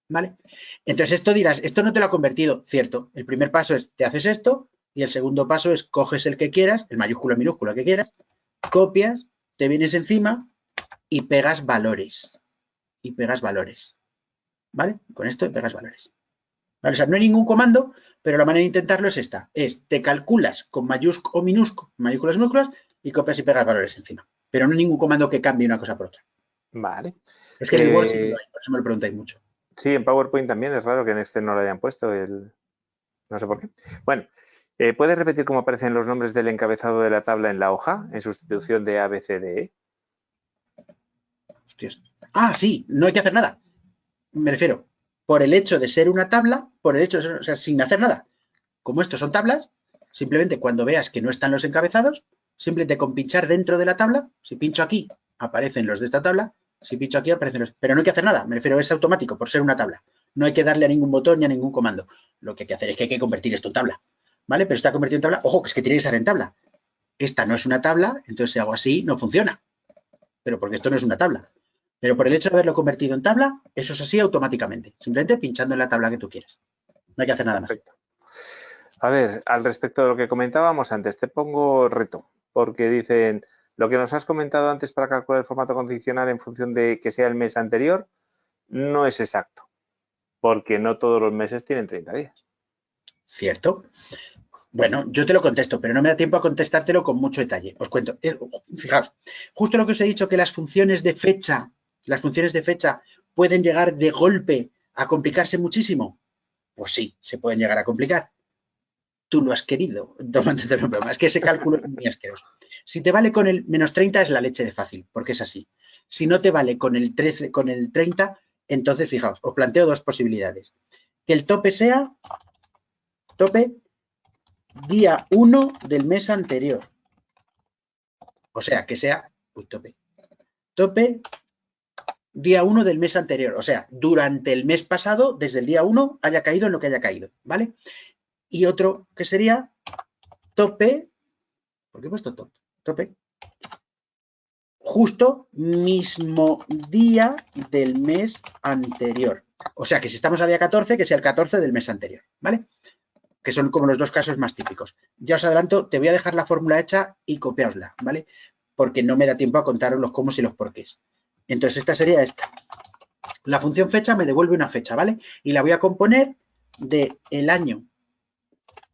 ¿Vale? Entonces esto dirás, esto no te lo ha convertido, cierto. El primer paso es, te haces esto, y el segundo paso es, coges el que quieras, el mayúscula, minúscula que quieras, copias, te vienes encima y pegas valores. Y pegas valores. ¿Vale? Con esto pegas valores. ¿Vale? O sea, no hay ningún comando, pero la manera de intentarlo es esta. Es, te calculas con mayúscula o minúscula, mayúsculas, minúsculas, y copias y pegas valores encima. Pero no hay ningún comando que cambie una cosa por otra. Vale. Es que en el Word sí que lo hay, por eso me lo preguntáis mucho. Sí, en PowerPoint también es raro que en Excel no lo hayan puesto. No sé por qué. Bueno, ¿puedes repetir cómo aparecen los nombres del encabezado de la tabla en la hoja en sustitución de A, B, C, D, E? Hostias. Ah, sí, no hay que hacer nada. Me refiero, por el hecho de ser una tabla, por el hecho de ser, o sea, sin hacer nada. Como estos son tablas, simplemente cuando veas que no están los encabezados, simplemente con pinchar dentro de la tabla, si pincho aquí, aparecen los de esta tabla, si pincho aquí, aparecen los... Pero no hay que hacer nada, me refiero, es automático por ser una tabla. No hay que darle a ningún botón ni a ningún comando. Lo que hay que hacer es que hay que convertir esto en tabla, ¿vale? Pero está convertido en tabla, ojo, que es que tiene que ser en tabla. Esta no es una tabla, entonces si hago así, no funciona. Pero porque esto no es una tabla. Pero por el hecho de haberlo convertido en tabla, eso es así automáticamente. Simplemente pinchando en la tabla que tú quieras. No hay que hacer nada más. Perfecto. A ver, al respecto de lo que comentábamos antes, te pongo reto. porque dicen, lo que nos has comentado antes para calcular el formato condicional en función de que sea el mes anterior, no es exacto, porque no todos los meses tienen 30 días. ¿Cierto? Bueno, yo te lo contesto, pero no me da tiempo a contestártelo con mucho detalle. Os cuento. Fijaos, justo lo que os he dicho, que las funciones de fecha pueden llegar de golpe a complicarse muchísimo. Pues sí, se pueden llegar a complicar. Tú lo has querido. Tómate una broma. Es que ese cálculo es muy asqueroso. Si te vale con el menos 30 es la leche de fácil, porque es así. Si no te vale con el 13, con el 30, entonces fijaos, os planteo dos posibilidades. Que el tope sea día 1 del mes anterior. O sea, que sea tope día 1 del mes anterior. O sea, durante el mes pasado, desde el día 1, haya caído en lo que haya caído, ¿vale? Y otro que sería tope, ¿por qué he puesto tope? Justo mismo día del mes anterior. O sea, que si estamos a día 14, que sea el 14 del mes anterior, ¿vale? Que son como los dos casos más típicos. Ya os adelanto, te voy a dejar la fórmula hecha y copiaosla, ¿vale? Porque no me da tiempo a contaros los cómo y los porqués. Entonces, esta sería esta. La función fecha me devuelve una fecha, ¿vale? Y la voy a componer de el año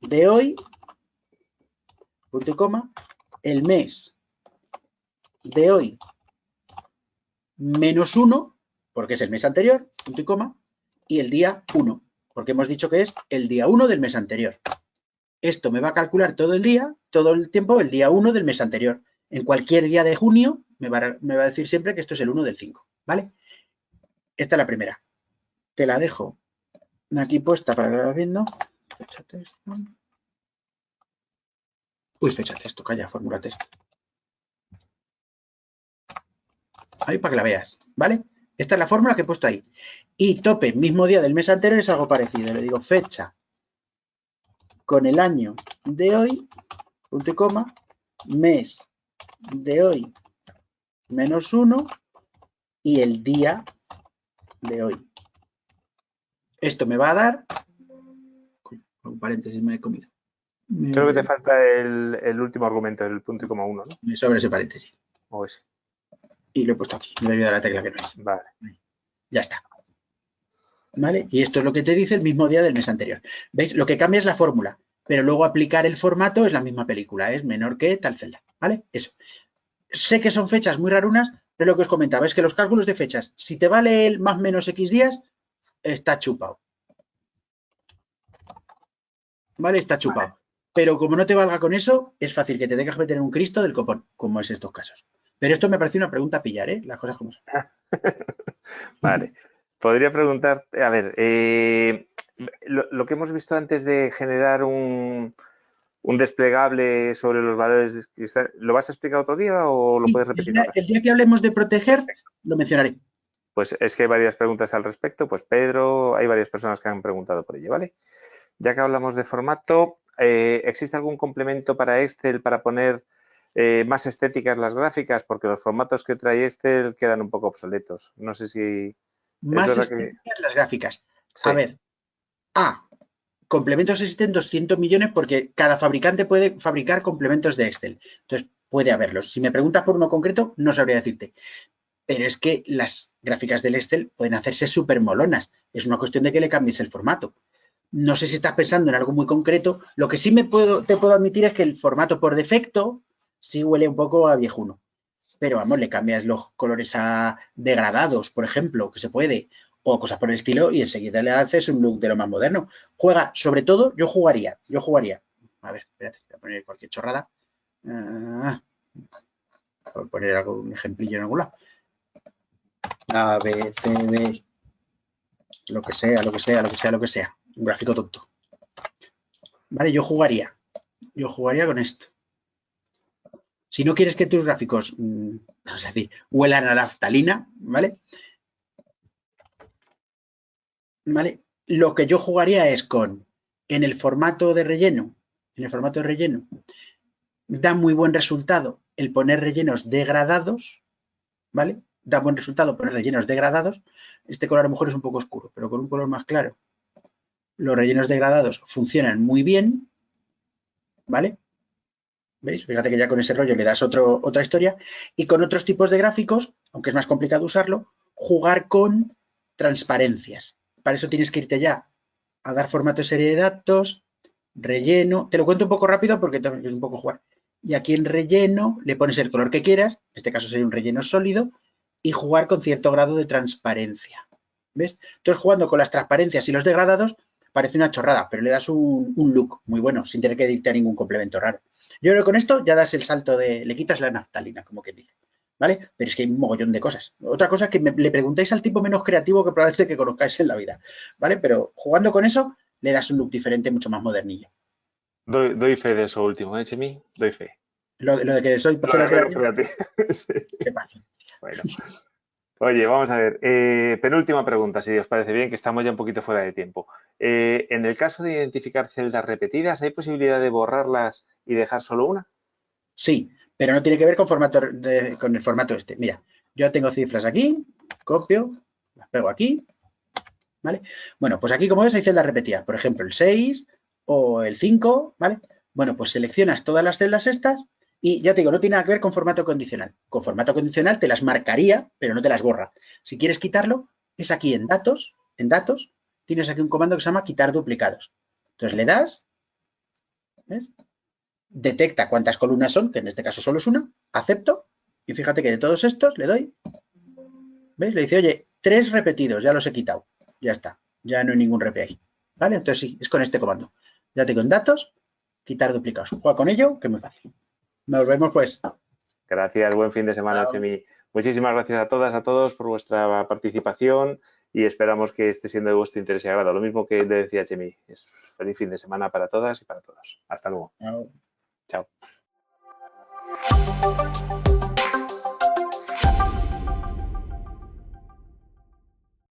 de hoy, punto y coma, el mes de hoy, menos 1, porque es el mes anterior, punto y coma, y el día 1, porque hemos dicho que es el día 1 del mes anterior. Esto me va a calcular todo el día, todo el tiempo, el día 1 del mes anterior. En cualquier día de junio me va a decir siempre que esto es el 1 del 5, ¿vale? Esta es la primera. Te la dejo aquí puesta para que la vayas viendo. Fecha texto. Uy, fecha texto, calla, fórmula texto. Ahí para que la veas, ¿vale? Esta es la fórmula que he puesto ahí. Y tope, mismo día del mes anterior, es algo parecido. Le digo fecha con el año de hoy, punto y coma, mes de hoy, menos 1, y el día de hoy. Esto me va a dar... Un paréntesis me he comido. Creo que te falta el último argumento, el punto y coma 1, ¿no? Me sobra ese paréntesis. O ese. Y lo he puesto aquí. Le he dado la tecla que no es. Vale. Ya está. ¿Vale? Y esto es lo que te dice el mismo día del mes anterior. ¿Veis? Lo que cambia es la fórmula, pero luego aplicar el formato es la misma película, es menor que tal celda, ¿vale? Eso. Sé que son fechas muy rarunas, pero lo que os comentaba es que los cálculos de fechas, si te vale el más menos X días, está chupado. ¿Vale? Está chupado. Vale. Pero como no te valga con eso, es fácil que te tengas que meter en un Cristo del copón, como es estos casos. Pero esto me parece una pregunta a pillar, ¿eh? Las cosas como son. Vale. Podría preguntar, a ver, lo que hemos visto antes de generar un desplegable sobre los valores, ¿lo vas a explicar otro día o lo puedes repetir ahora? El día que hablemos de proteger, lo mencionaré. Pues es que hay varias preguntas al respecto. Pues Pedro, hay varias personas que han preguntado por ello, ¿vale? Ya que hablamos de formato, ¿existe algún complemento para Excel para poner más estéticas las gráficas? Porque los formatos que trae Excel quedan un poco obsoletos. No sé si... Más estéticas las gráficas. Sí. A ver, complementos existen 200 millones porque cada fabricante puede fabricar complementos de Excel. Entonces, puede haberlos. Si me preguntas por uno concreto, no sabría decirte. Pero es que las gráficas del Excel pueden hacerse súper molonas. Es una cuestión de que le cambies el formato. No sé si estás pensando en algo muy concreto. Lo que sí te puedo admitir es que el formato por defecto sí huele un poco a viejuno. Pero vamos, le cambias los colores a degradados, por ejemplo, que se puede, o cosas por el estilo, y enseguida le haces un look de lo más moderno. Juega, sobre todo, yo jugaría. A ver, espérate, voy a poner cualquier chorrada. Voy a poner algún ejemplillo en algún lado. A, B, C, D, lo que sea. Un gráfico tonto. Vale, yo jugaría con esto. Si no quieres que tus gráficos, es decir, huelan a naftalina, ¿vale? ¿Vale? Lo que yo jugaría es en el formato de relleno, da muy buen resultado el poner rellenos degradados, ¿vale? Da buen resultado poner rellenos degradados. Este color a lo mejor es un poco oscuro, pero con un color más claro. Los rellenos degradados funcionan muy bien, ¿vale? ¿Veis? Fíjate que ya con ese rollo le das otra historia. Y con otros tipos de gráficos, aunque es más complicado usarlo, jugar con transparencias. Para eso tienes que irte ya a dar formato de serie de datos, relleno. Te lo cuento un poco rápido porque también es un poco jugar. Y aquí en relleno le pones el color que quieras, en este caso sería un relleno sólido, y jugar con cierto grado de transparencia. ¿Ves? Entonces, jugando con las transparencias y los degradados, parece una chorrada, pero le das un look muy bueno, sin tener que dictar ningún complemento raro. Yo creo que con esto ya das el salto le quitas la naftalina, como quien dice. ¿Vale? Pero es que hay un mogollón de cosas. Otra cosa que le preguntáis al tipo menos creativo que probablemente que conozcáis en la vida. ¿Vale? Pero jugando con eso, le das un look diferente, mucho más modernillo. Doy fe de eso último, ¿eh, Chemi? Doy fe. Lo de que soy Lo cero de menos creativo, creativo. Sí. qué pasa. Bueno. Oye, vamos a ver. Penúltima pregunta, si os parece bien, que estamos ya un poquito fuera de tiempo. En el caso de identificar celdas repetidas, ¿hay posibilidad de borrarlas y dejar solo una? Sí, pero no tiene que ver con con el formato este. Mira, yo tengo cifras aquí, copio, las pego aquí, ¿vale? Bueno, pues aquí como ves hay celdas repetidas, por ejemplo el 6 o el 5, ¿vale? Bueno, pues seleccionas todas las celdas estas y ya te digo, no tiene nada que ver con formato condicional. Con formato condicional te las marcaría, pero no te las borra. Si quieres quitarlo, es aquí en datos, tienes aquí un comando que se llama quitar duplicados. Entonces le das, ¿ves? Detecta cuántas columnas son, que en este caso solo es una, acepto, y fíjate que de todos estos le doy, ¿veis? Le dice, oye, 3 repetidos, ya los he quitado, ya está, ya no hay ningún rep ahí, ¿vale? Entonces sí, es con este comando. Ya tengo en datos, quitar duplicados. Juega con ello, que es muy fácil. Nos vemos pues. Gracias, buen fin de semana, Chao. Chemi. Muchísimas gracias a todas, a todos por vuestra participación y esperamos que esté siendo de vuestro interés y agrado. Lo mismo que le decía Chemi, es feliz fin de semana para todas y para todos. Hasta luego. Chao. Chao.